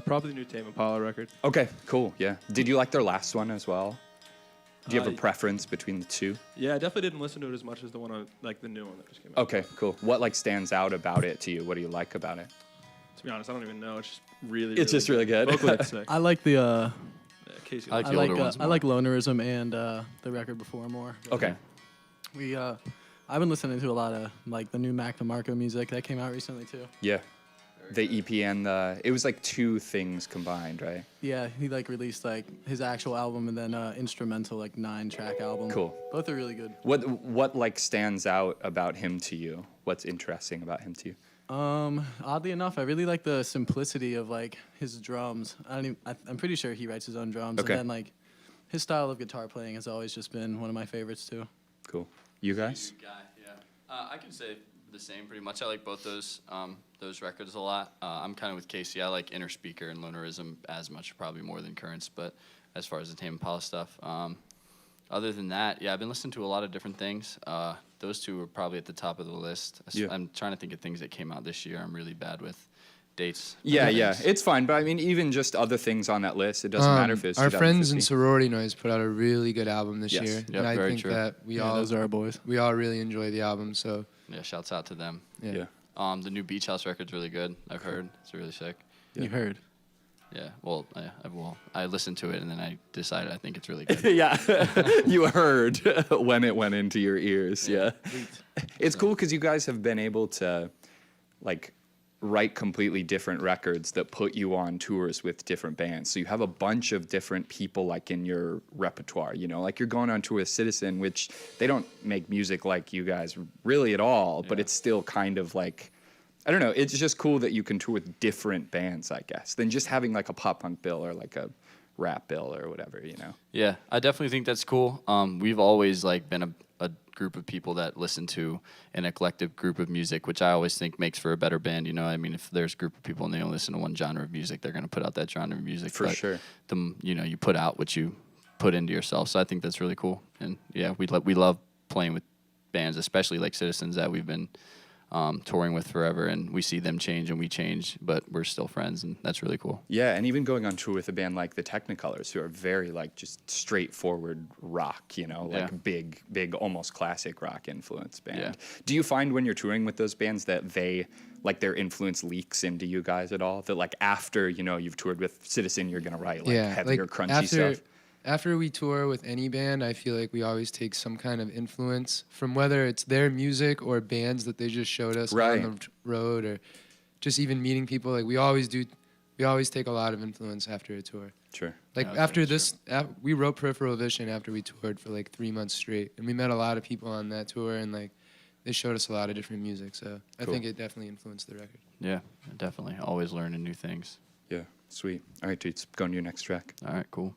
Probably the new Tame Impala record. Okay, cool, yeah. Did you like their last one as well? Do you have a preference between the two? Yeah, I definitely didn't listen to it as much as the one on, like the new one that just came out. Okay, cool. What like stands out about it to you? What do you like about it? To be honest, I don't even know. It's just really. It's just really good. Vocally, it's sick. I like the. Casey, I like Lonerism and the record before more. Okay. I've been listening to a lot of like the new Mac DeMarco music that came out recently too. Yeah. The EP and it was like two things combined, right? Yeah, he like released like his actual album and then instrumental like 9-track album. Cool. Both are really good. What like stands out about him to you? What's interesting about him to you? Oddly enough, I really like the simplicity of like his drums. I'm pretty sure he writes his own drums. Okay. And then like his style of guitar playing has always just been one of my favorites too. Cool. You guys? I can say the same pretty much. I like both those records a lot. I'm kind of with Casey. I like Inner Speaker and Lonerism as much, probably more than Currents, but as far as the Tame Impala stuff. Other than that, yeah, I've been listening to a lot of different things. Those two are probably at the top of the list. Yeah. I'm trying to think of things that came out this year. I'm really bad with dates. Yeah, it's fine. But I mean, even just other things on that list, it doesn't matter if it's our friends in 2015. Sorority Noise put out a really good album this year, Yep, and I very think true. that we all those are our boys. We all really enjoy the album. So Yeah, shouts out to them. Yeah. The new Beach House record's really good. I've heard it's really sick. You heard? Yeah. Well, I listened to it and then I decided I think it's really good. Yeah, you heard when it went into your ears. Yeah, it's cool because you guys have been able to, like, write completely different records that put you on tours with different bands. So you have a bunch of different people like in your repertoire. You know, like you're going on tour with Citizen, which they don't make music like you guys really at all, but it's still kind of like. I don't know. It's just cool that you can tour with different bands, I guess, than just having like a pop punk bill or like a rap bill or whatever, you know? Yeah, I definitely think that's cool. We've always like been a group of people that listen to an eclectic group of music, which I always think makes for a better band. You know, I mean, if there's a group of people and they only listen to one genre of music, they're going to put out that genre of music. For sure. You put out what you put into yourself. So I think that's really cool. And yeah, we love playing with bands, especially like Citizens that we've been touring with forever, and we see them change and we change, but we're still friends, and that's really cool. Yeah, and even going on tour with a band like the Technicolors, who are very like just straightforward rock, you know, like big, almost classic rock influence band. Yeah. Do you find when you're touring with those bands that they, like their influence leaks into you guys at all? That like after, you know, you've toured with Citizen, you're going to write like heavier, crunchy stuff? After we tour with any band, I feel like we always take some kind of influence from whether it's their music or bands that they just showed us on the road, or just even meeting people. Like we always take a lot of influence after a tour. Sure. Like after this, we wrote Peripheral Vision after we toured for like 3 months straight, and we met a lot of people on that tour, and like they showed us a lot of different music. So I think it definitely influenced the record. Yeah, definitely. Always learning new things. Yeah, sweet. All right, dudes, go on to your next track. All right, cool.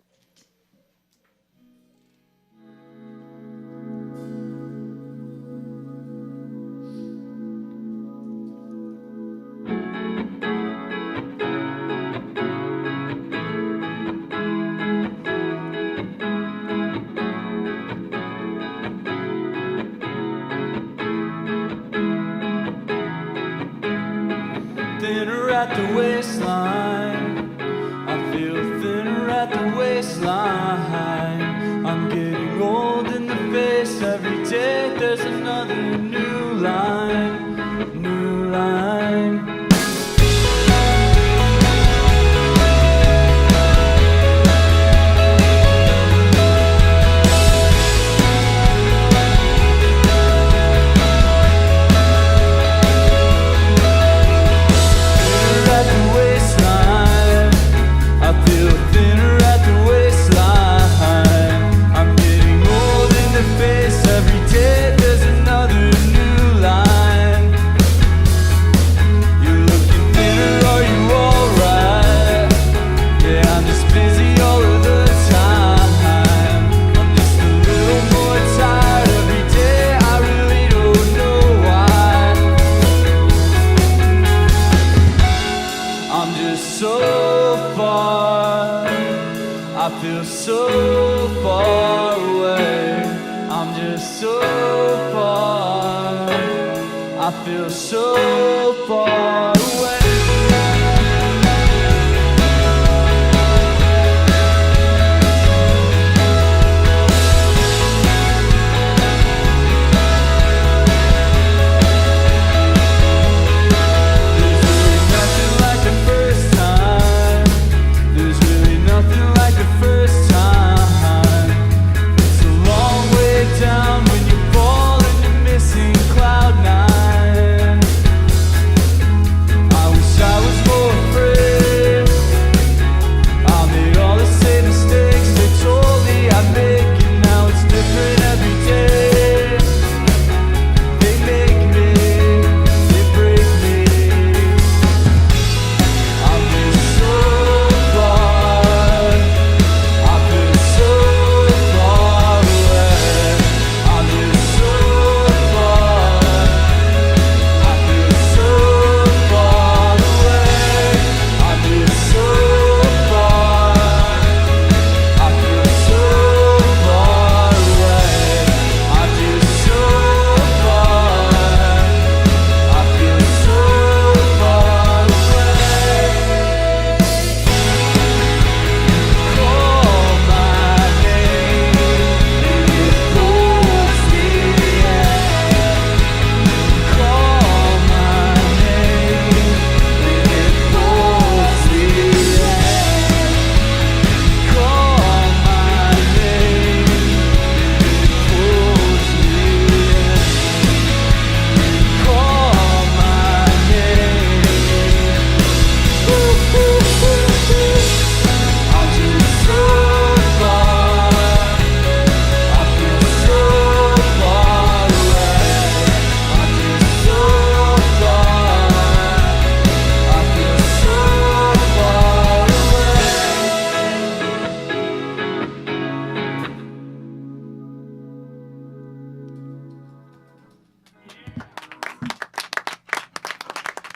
Thinner at the waistline, I feel thinner at the waistline. I'm getting old in the face every day. There's another new line, new line. At the far. I feel so far away. I'm just so far. I feel so far away.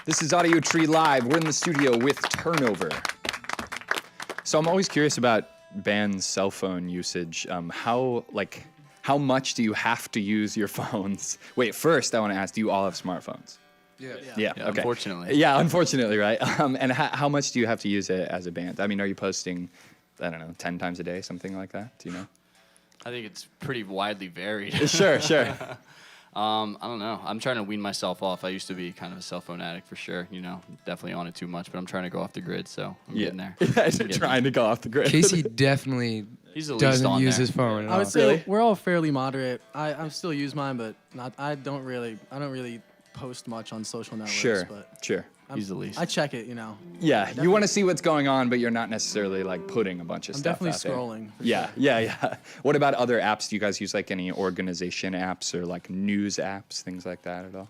This is Audiotree Live. We're in the studio with Turnover. So I'm always curious about bands' cell phone usage. How much do you have to use your phones? Wait, first I want to ask, do you all have smartphones? Yeah. Okay. Unfortunately. Yeah, unfortunately, right? And how much do you have to use it as a band? I mean, are you posting, I don't know, 10 times a day, something like that? Do you know? I think it's pretty widely varied. Sure. I don't know. I'm trying to wean myself off. I used to be kind of a cell phone addict for sure. You know, definitely on it too much, but I'm trying to go off the grid, so I'm getting there. Trying to go off the grid. Casey definitely doesn't use his phone at all. I would say we're all fairly moderate. I still use mine, but I don't really post much on social networks. Sure. He's the least. I check it, you know. Yeah, you want to see what's going on, but you're not necessarily like putting a bunch of I'm stuff definitely out scrolling. there. Yeah. What about other apps? Do you guys use like any organization apps or like news apps, things like that at all?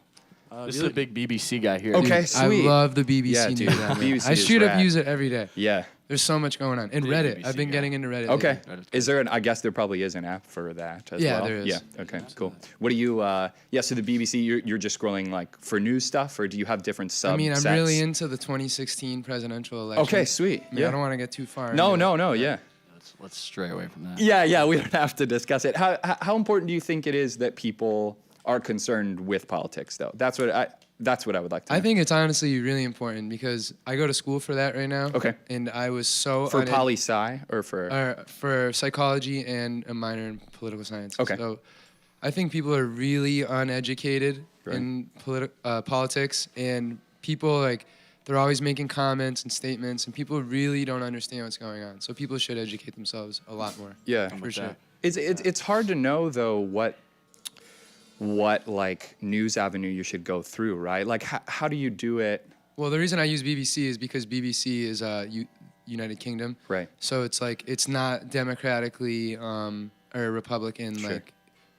This is a big BBC guy here. Okay, Dude, sweet. I love the BBC Yeah, News dude. app. man. BBC I is straight up rad. use it every day. Yeah. There's so much going on. And Big Reddit. BBC I've been guy. getting into Reddit. Okay. lately. Is there I guess there probably is an app for that as well. Yeah, there is. Yeah. Okay. Cool. What do you? So the BBC, you're just scrolling like for news stuff, or do you have different subsets? I mean, I'm really into the 2016 presidential election. Okay, sweet. I mean, I don't want to get too far. No. into it. Yeah. Let's stray away from that. Yeah. We don't have to discuss it. How important do you think it is that people are concerned with politics, though? That's what I would like to know. I think it's honestly really important because I go to school for that right now. Okay. And I was so For poli-sci or for psychology and a minor in political science. Okay. So I think people are really uneducated in politics, and people they're always making comments and statements, and people really don't understand what's going on. So people should educate themselves a lot more. Yeah, for sure. It's hard to know though what like news avenue you should go through, right? Like how do you do it? Well, the reason I use BBC is because BBC is United Kingdom. Right. So it's not democratically or Republican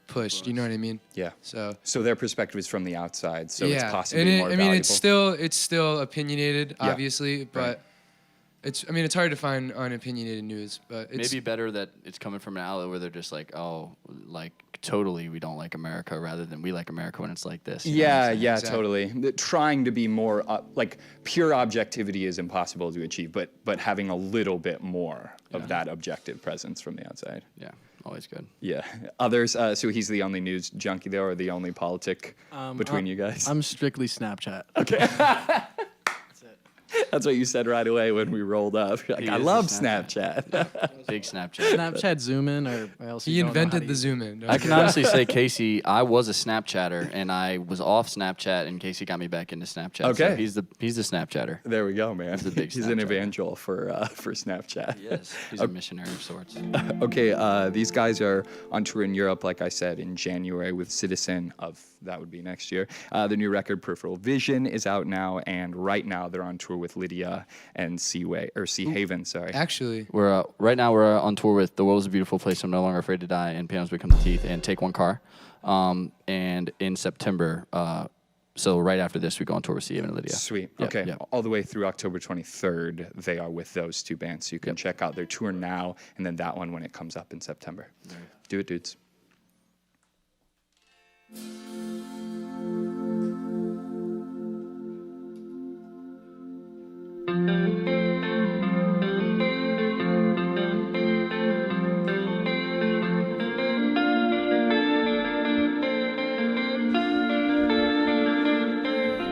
pushed. You know what I mean? Yeah. So their perspective is from the outside, so yeah. it's possibly and more I mean, valuable. it's still opinionated, Yeah. obviously, but it's hard to find unopinionated news, but it's maybe better that it's coming from an outlet where they're just like, oh, like totally we don't like America, rather than we like America when it's like this. Yeah, Exactly. totally. Trying to be more like pure objectivity is impossible to achieve, but having a little bit more of that objective presence from the outside. Yeah, always good. Yeah. Others. So he's the only news junkie there, or the only politic between you guys? I'm strictly Snapchat. Okay. That's what you said right away when we rolled up. You're like, I love Snapchat. Big Snapchat. Snapchat zoom in, or else He invented the zoom in. I can honestly say, Casey, I was a Snapchatter, and I was off Snapchat, and Casey got me back into Snapchat. Okay. So he's the Snapchatter. There we go, man. He's an evangel for Snapchat. Yes, he's a missionary of sorts. Okay, these guys are on tour in Europe, like I said, in January with Citizen of, that would be next year. The new record, Peripheral Vision, is out now, and right now they're on tour with Lydia and Sea Haven, sorry. Actually, We're right now we're on tour with The World Is a Beautiful Place, I'm No Longer Afraid to Die, and Pianos Become the Teeth, and Take One Car. And in September, so right after this, we go on tour with Sea Haven and Lydia. Sweet. Yep, Okay. yep. All the way through October 23rd, they are with those two bands. So you can check out their tour now, and then that one when it comes up in September. Do it, dudes.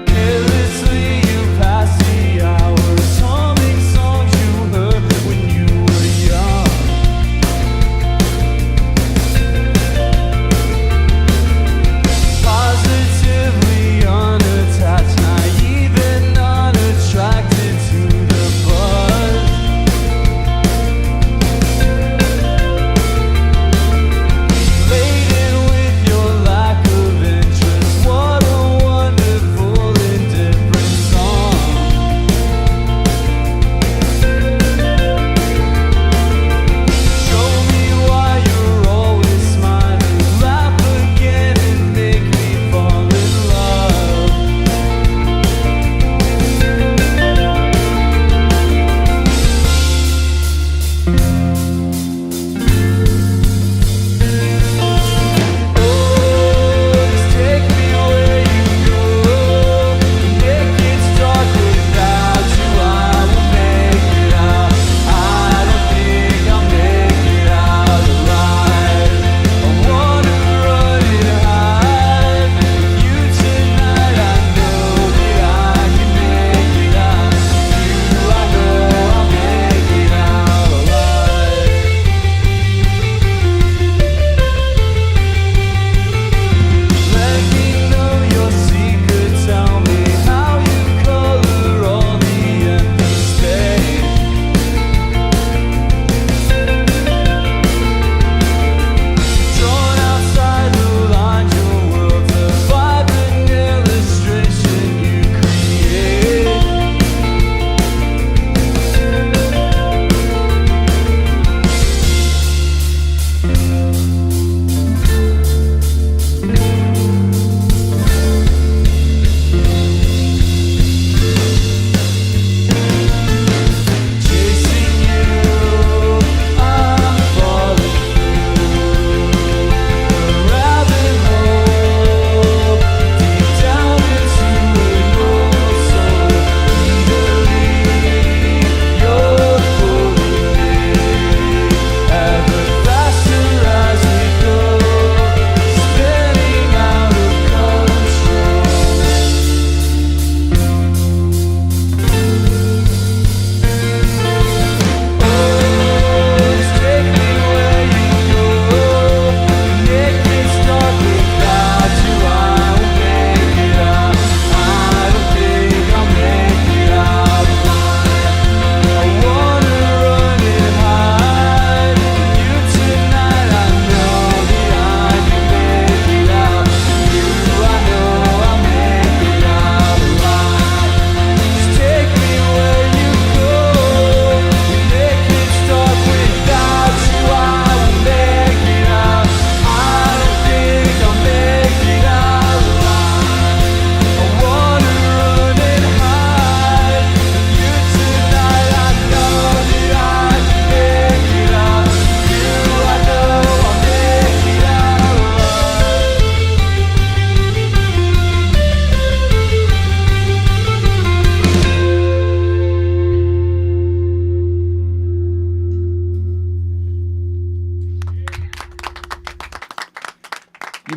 Carelessly you pass the hours, humming songs you heard when you were young. Fire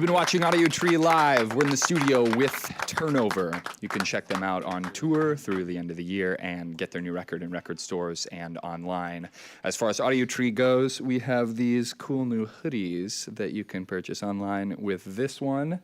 You've been watching Audiotree Live. We're in the studio with Turnover. You can check them out on tour through the end of the year and get their new record in record stores and online. As far as Audiotree goes, we have these cool new hoodies that you can purchase online with this one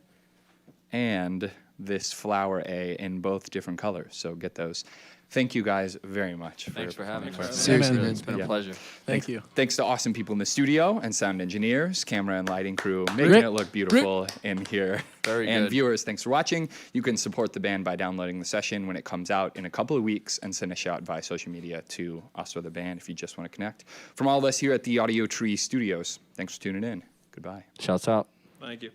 and this Flower A in both different colors. So get those. Thank you guys very much. Thanks for having us. Seriously, It's been a pleasure. Thank you. Thanks to awesome people in the studio and sound engineers, camera and lighting crew, making it look beautiful in here. Very and good. viewers, thanks for watching. You can support the band by downloading the session when it comes out in a couple of weeks and send a shout via social media to us or the band if you just want to connect. From all of us here at the Audiotree Studios, thanks for tuning in. Goodbye. Shouts out. Thank you.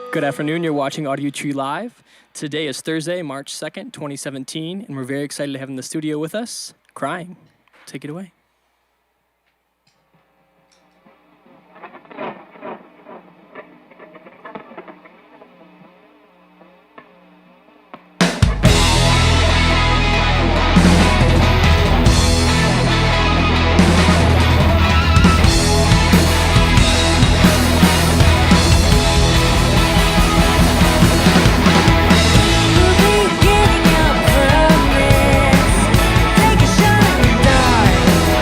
Good afternoon, you're watching Audiotree Live. Today is Thursday, March 2nd, 2017, and we're very excited to have in the studio with us, Crying. Take it away. Getting up from this, take a shot in the dark.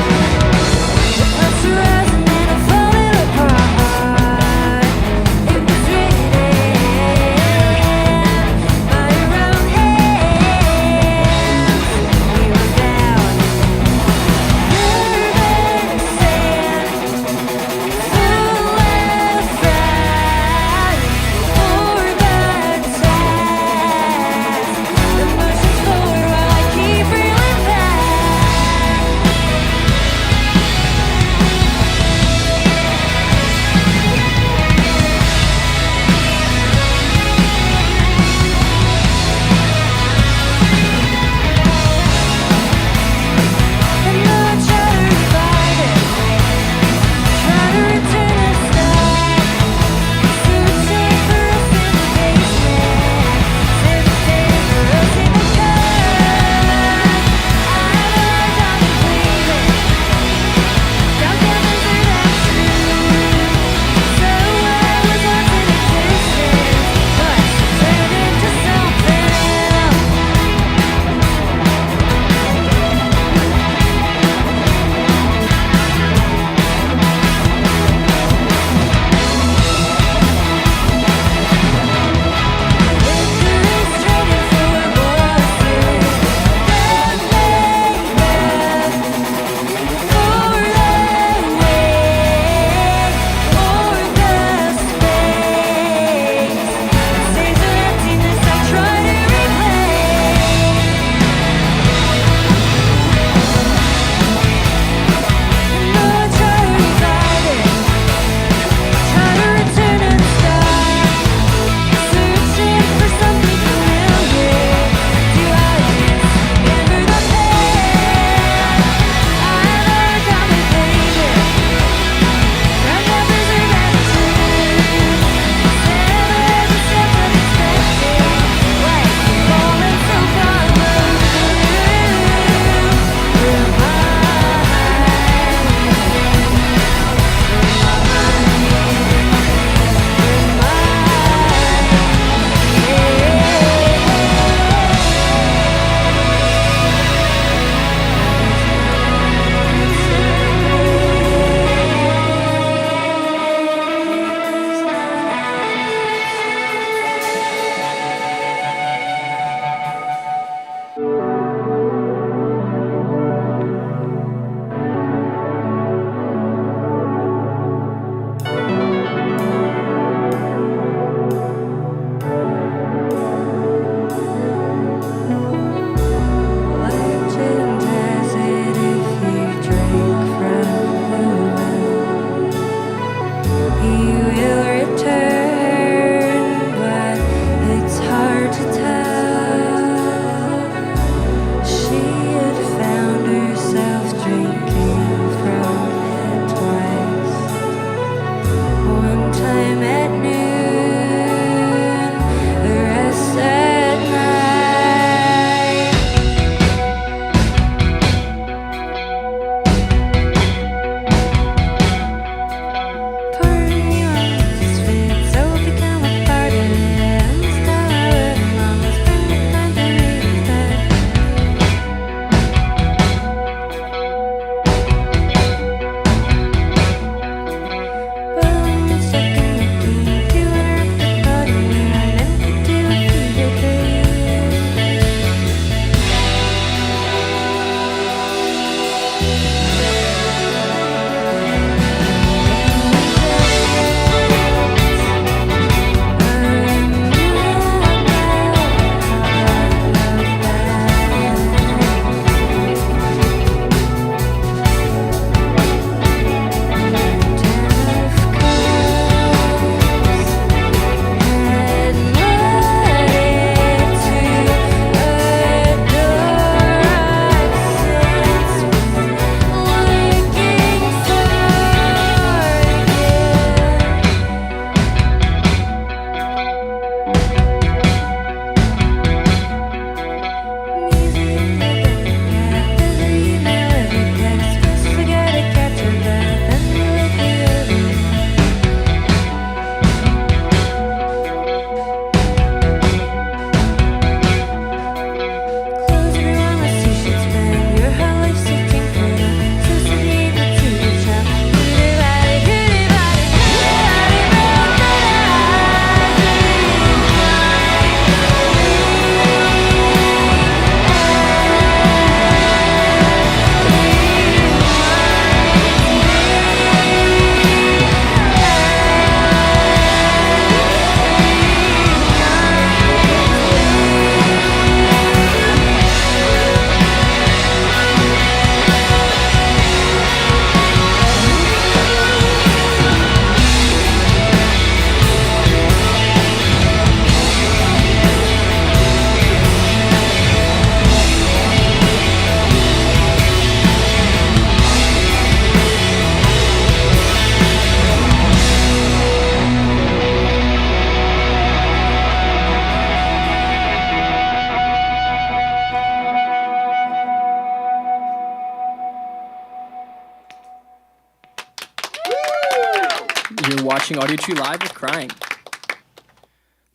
You're watching Audiotree Live with Crying.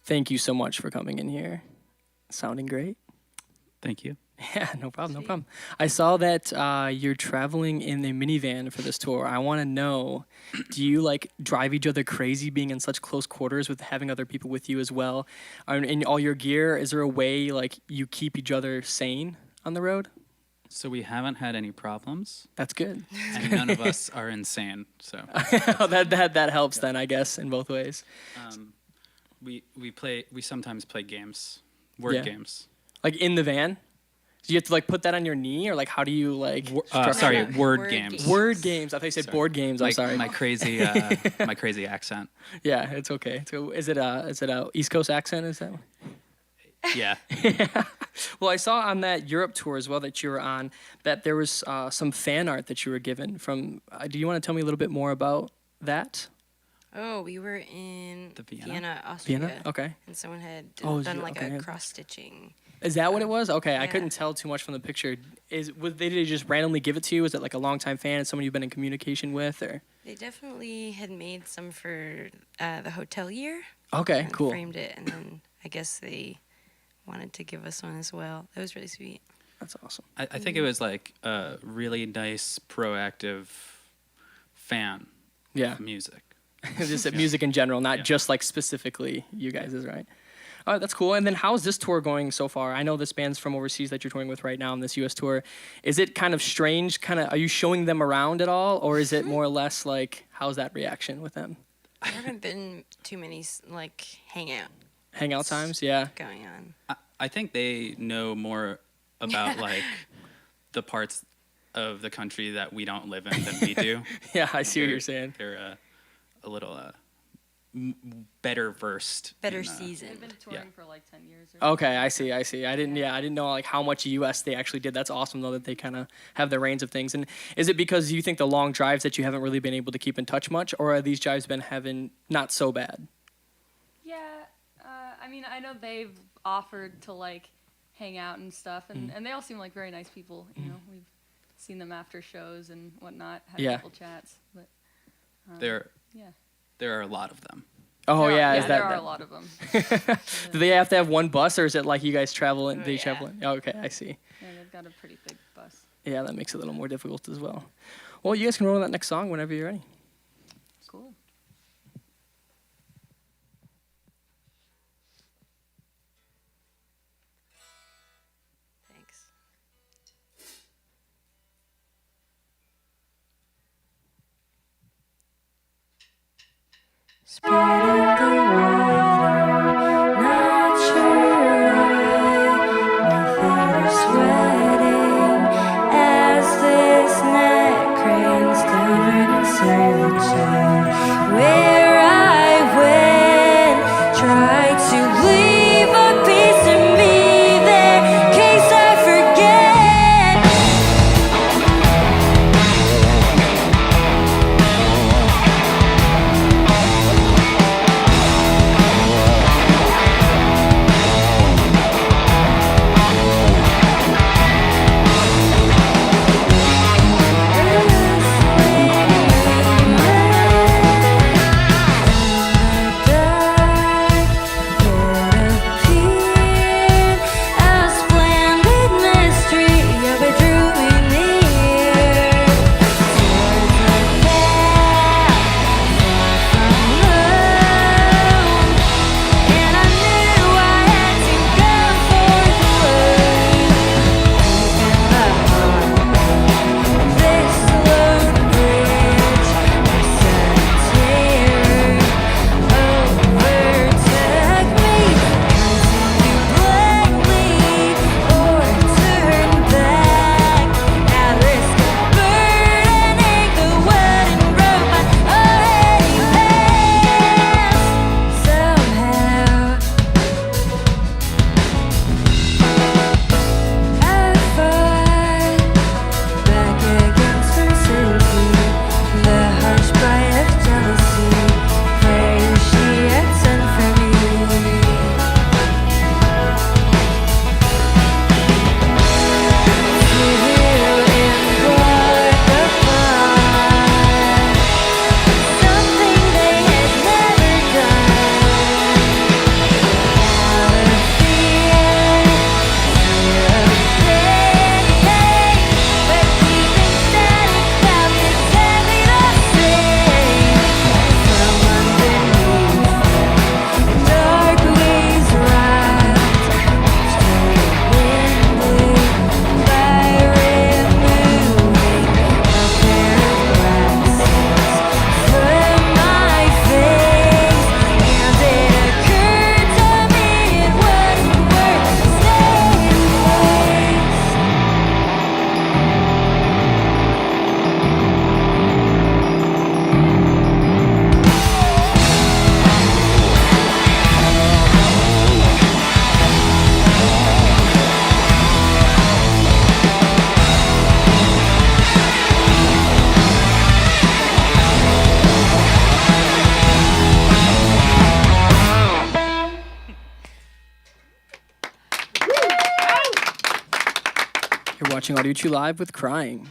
Thank you so much for coming in here. Sounding great. Thank you. Yeah, no problem. I saw that you're traveling in a minivan for this tour. I want to know, do you like drive each other crazy being in such close quarters with having other people with you as well? In all your gear, is there a way like you keep each other sane on the road? So we haven't had any problems. That's good. And none of us are insane. So that helps then, I guess, in both ways. We sometimes play games, word games. Like in the van? Do you have to like put that on your knee, or like how do you like? Sorry, word games. Word games. I thought you said board games. I'm sorry. My crazy, my crazy accent. Yeah, it's okay. So is it a East Coast accent? Is that one? Yeah. Well, I saw on that Europe tour as well that you were on that there was some fan art that you were given from. Do you want to tell me a little bit more about that? Oh, we were in Vienna? Vienna, Austria. Vienna? Okay. And someone had Oh, done like okay. a cross stitching. Is that what it was? Okay, I Yeah. couldn't tell too much from the picture. Did they just randomly give it to you? Is it like a longtime fan, someone you've been in communication with, or? They definitely had made some for the hotel year. Okay, and cool. Framed it, and then I guess they wanted to give us one as well. That was really sweet. That's awesome. I think it was like a really nice, proactive fan of music. Just music in general, not just like specifically you guys, is right? All right, that's cool. And then how's this tour going so far? I know this band's from overseas that you're touring with right now on this U.S. tour. Is it kind of strange? Are you showing them around at all, or is it more or less like how's that reaction with them? There haven't been too many like Hangout times, yeah. going on. I think they know more about like the parts of the country that we don't live in than we do. Yeah, I see what you're saying. They're a little better versed. Better seasoned. They've been touring for like 10 years. Okay, I see. I didn't know like how much US they actually did. That's awesome though that they kind of have the reins of things. And is it because you think the long drives that you haven't really been able to keep in touch much, or are these drives been having not so bad? Yeah, I mean, I know they've offered to like hang out and stuff, and they all seem like very nice people. You know, we've seen them after shows and whatnot, had a couple chats. But there are a lot of them. Oh yeah, is that there are a lot of them. Do they have to have one bus, or is it like you guys travel and they travel? Oh, okay, I see. Yeah, they've got a pretty big bus. Yeah, that makes it a little more difficult as well. Well, you guys can roll on that next song whenever you're ready. Cool. Thanks. Spreading the water, not sure why. My feet are sweating as this neck cranes covered in solitude. Where I went, tried to leave a piece of me there, in case I forget. watching Audiotree Live with Crying.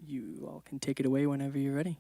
You all can take it away whenever you're ready.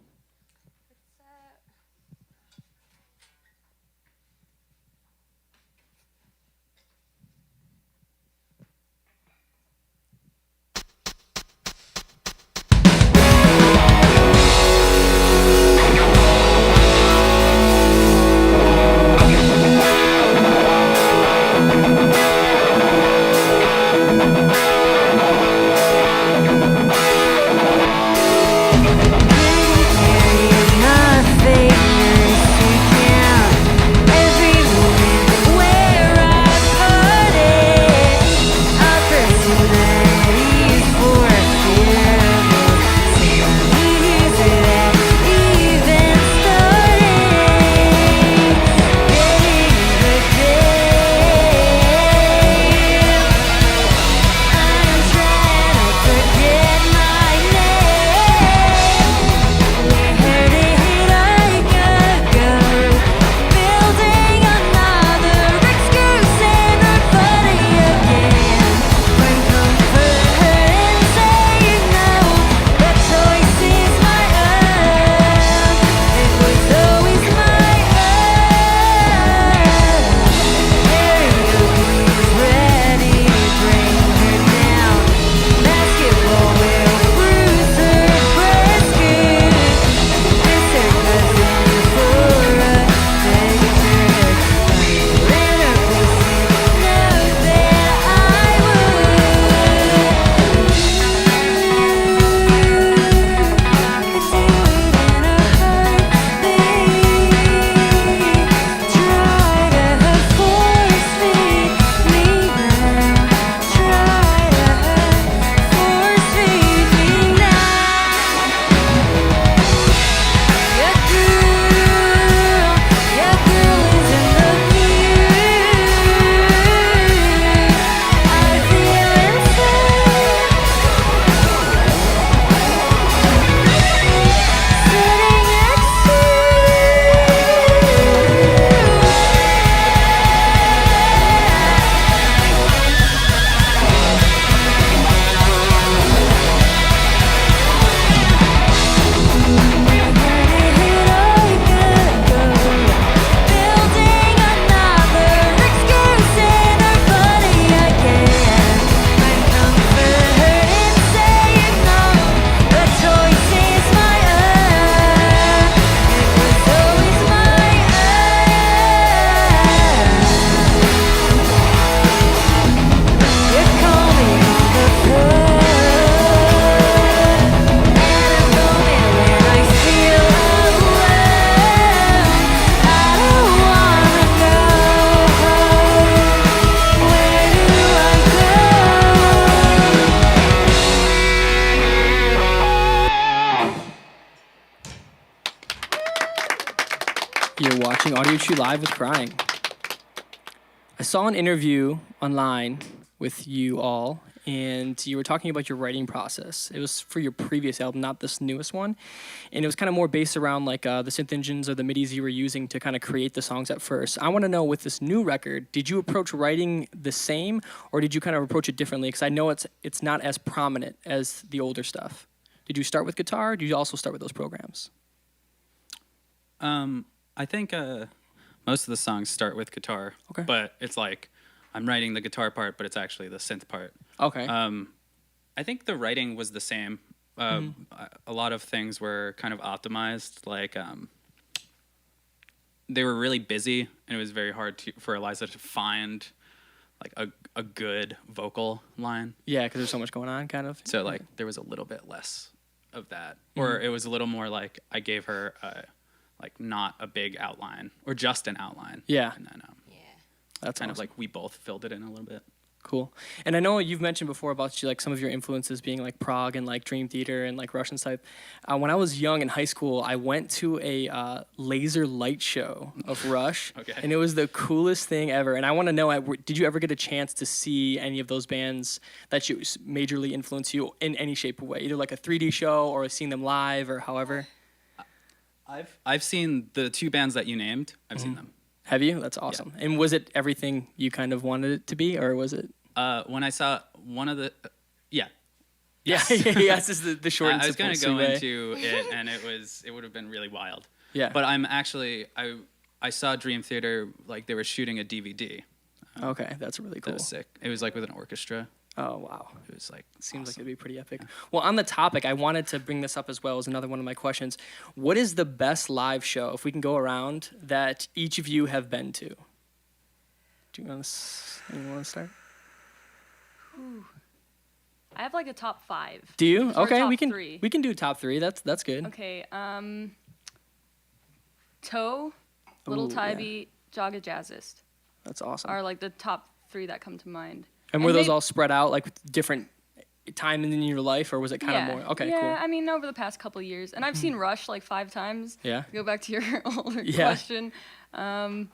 You're watching Audiotree Live with Crying. I saw an interview online with you all, and you were talking about your writing process. It was for your previous album, not this newest one. And it was kind of more based around like the synth engines or the MIDIs you were using to kind of create the songs at first. I want to know, with this new record, did you approach writing the same, or did you kind of approach it differently? Because I know it's not as prominent as the older stuff. Did you start with guitar, or did you also start with those programs? I think most of the songs start with guitar. Okay. But it's like I'm writing the guitar part, but it's actually the synth part. Okay. I think the writing was the same. A lot of things were kind of optimized. Like they were really busy, and it was very hard for Eliza to find like a good vocal line. Yeah, because there's so much going on, kind of. So like there was a little bit less of that, or it was a little more like I gave her like not a big outline or just an outline. Yeah. And then that's kind awesome. of like we both filled it in a little bit. Cool. And I know you've mentioned before about like some of your influences being like Prague and like Dream Theater and like Russian type. When I was young in high school, I went to a laser light show of Rush. Okay. And it was the coolest thing ever. And I want to know, did you ever get a chance to see any of those bands that you majorly influence you in any shape or way? Either like a 3D show or seeing them live or however? I've seen the two bands that you named. I've seen them. Have you? That's awesome. Yeah. And was it everything you kind of wanted it to be, or was it? When I saw one of the, Yeah. Yeah, yes is the short and I was simple going to go way. into it, and it would have been really wild. Yeah. But I'm actually I saw Dream Theater, like they were shooting a DVD. Okay, that's really cool. That was sick. It was like with an orchestra. Oh wow. It was like seems like it'd be pretty epic. Well, on the topic, I wanted to bring this up as well as another one of my questions. What is the best live show, if we can go around, that each of you have been to? Do you want to start? Ooh. I have like a top 5. Do you? Or Okay, top we can 3. we can do top 3. That's good. Okay. Toe, Little Ooh, Tybee, Jaga Jazzist. That's awesome. Are like the top 3 that come to mind. And were those all spread out like with different time in your life, or was it kind of more? Okay, yeah, cool. I mean, over the past couple of years, and I've seen Rush like 5 times. Yeah. Go back to your older Yeah. question, and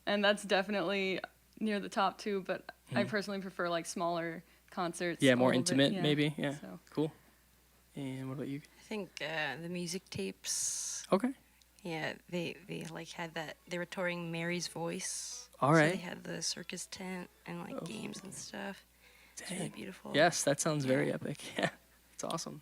that's definitely near the top 2. But I personally prefer like smaller concerts. Yeah, a more little bit, intimate, yeah. maybe. Yeah. So. Cool. And what about you? I think the music tapes. Okay. Yeah, they like had that. They were touring Mary's Voice. All So right. they had the circus tent and like games and stuff. It's really beautiful. Yes, that sounds very epic. Yeah, it's awesome.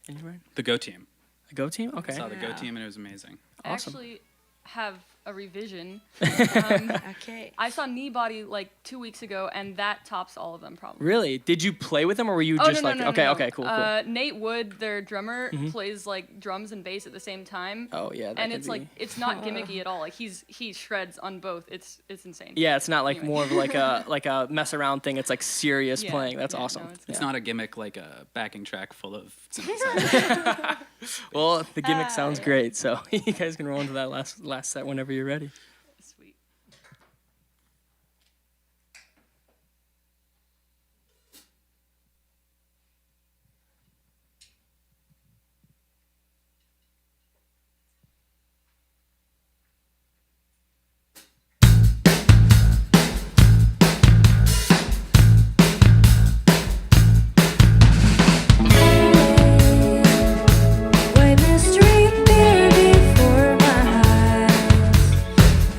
And you, Ryan? The Go Team. The Go Team? Okay. I saw the Go Team, and it was amazing. I actually have a revision. Okay. I saw Knee Body like 2 weeks ago, and that tops all of them probably. Really? Did you play with them, or were you Oh, just no, like, no, no, okay, no. okay, cool, cool. Nate Wood, their drummer, Mhm. plays like drums and bass at the same time. Oh, yeah, that and could it's like be- it's not gimmicky at all. Like he shreds on both. It's insane. Yeah, it's not like Anyway. more of like a mess around thing. It's like serious Yeah, playing. That's yeah, no, awesome. It's Yeah. not a gimmick like a backing track full of synthesizers. Well, the gimmick sounds great, so you guys can roll into that last set whenever you're ready. Sweet. When the street there before my eyes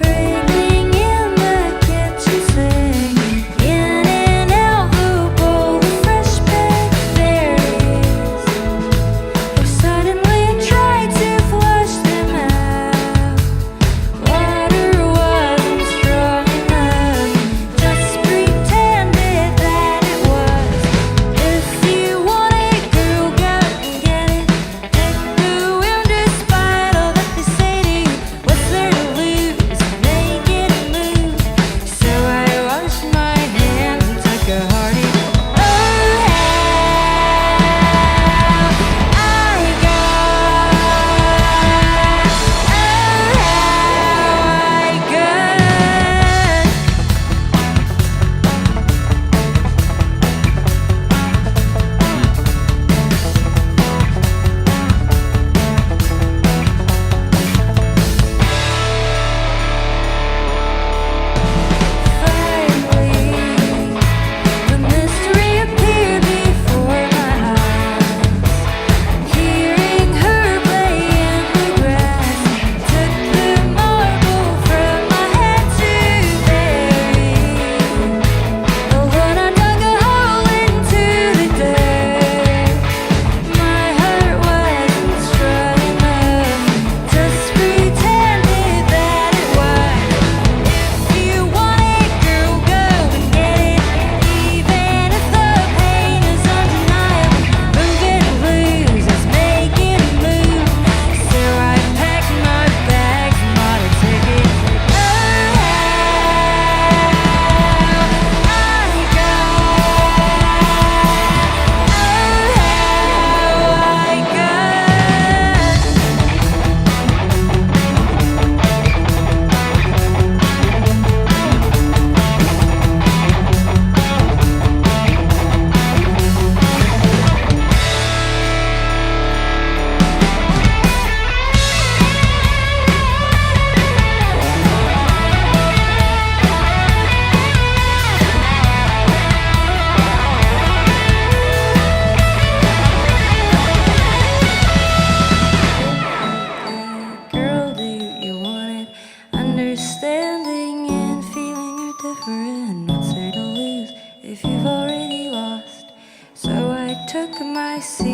Look at my seat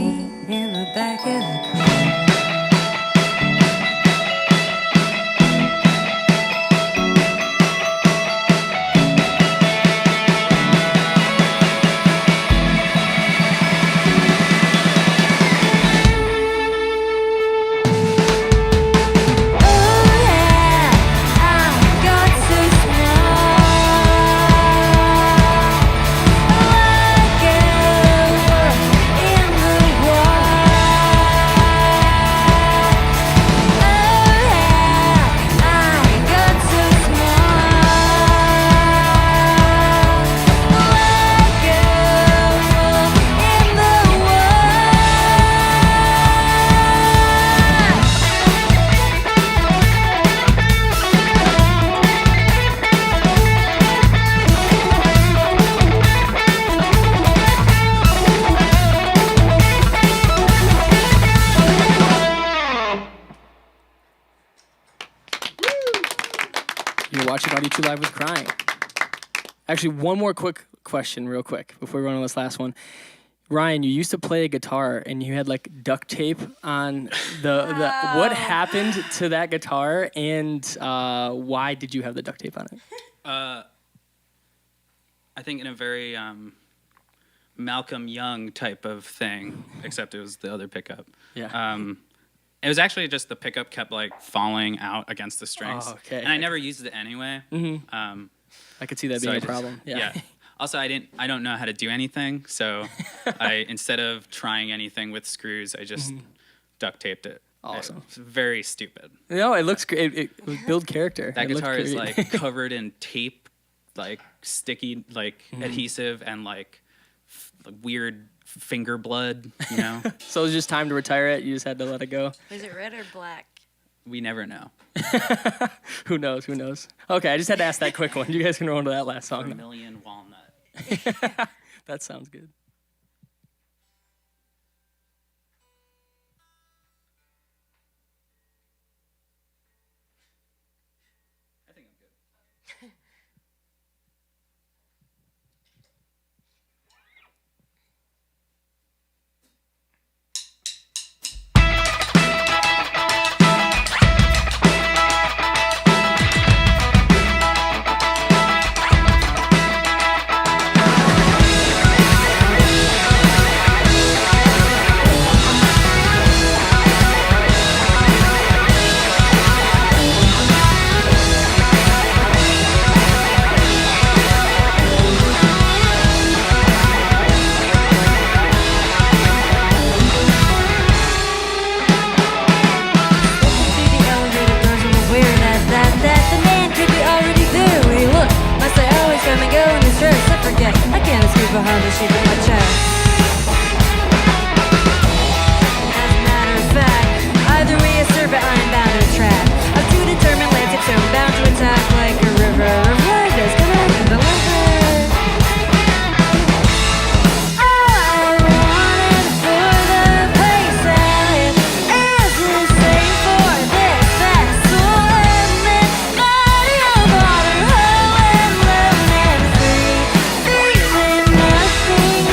in the back of the car. You're watching Audiotree Live with Crying. Actually, one more quick question real quick before we run on this last one. Ryan, you used to play a guitar and you had like duct tape on the what happened to that guitar and why did you have the duct tape on it? I think in a very Malcolm Young type of thing, except it was the other pickup. Yeah. It was actually just the pickup kept like falling out against the strings. Oh, okay. And I never used it anyway. Mm-hmm. I could see that being a problem. Yeah. Also, I don't know how to do anything, so I instead of trying anything with screws, I just duct taped it. Awesome. It's very stupid. No, it looks great. It would build character. That It looked guitar is great. like covered in tape, like sticky, like adhesive, and like weird finger blood. You know. So it was just time to retire it. You just had to let it go. Was it red or black? We never know. Who knows? Who knows? Okay, I just had to ask that quick one. You guys can roll into that last song. now. Vermilion walnut. That sounds good. I think I'm good. Behind the sheet of my chest. As a matter of fact, either we assert it, I'm bound to trap. I'm too determined, like it's so bound to attack like a river. A river does come out and deliver. I wanted for the place I live as the same for this fast soul and this body of water, whole and lone and free. Feeling nothing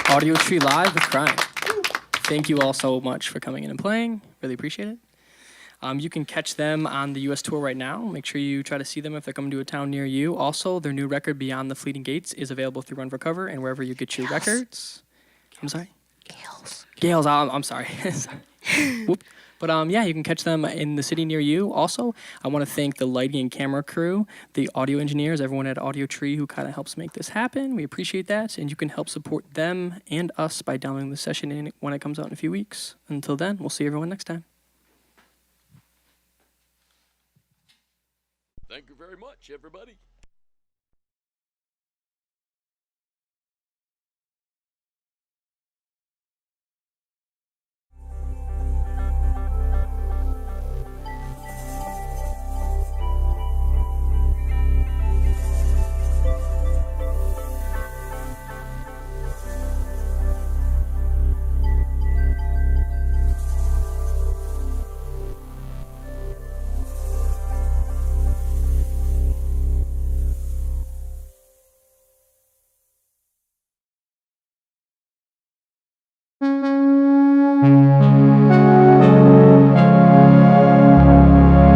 Audiotree Live with Crying. Thank you all so much for coming in and playing. Really appreciate it. You can catch them on the U.S. tour right now. Make sure you try to see them if they're coming to a town near you. Also, their new record, Beyond the Fleeting Gates, is available through Run for Cover and wherever you get your records. I'm sorry? Gales. I'm sorry. Whoop. But yeah, you can catch them in the city near you. Also, I want to thank the lighting and camera crew, the audio engineers, everyone at Audiotree who kind of helps make this happen. We appreciate that. And you can help support them and us by downloading the session in when it comes out in a few weeks. Until then, we'll see everyone next time. Thank you very much, everybody.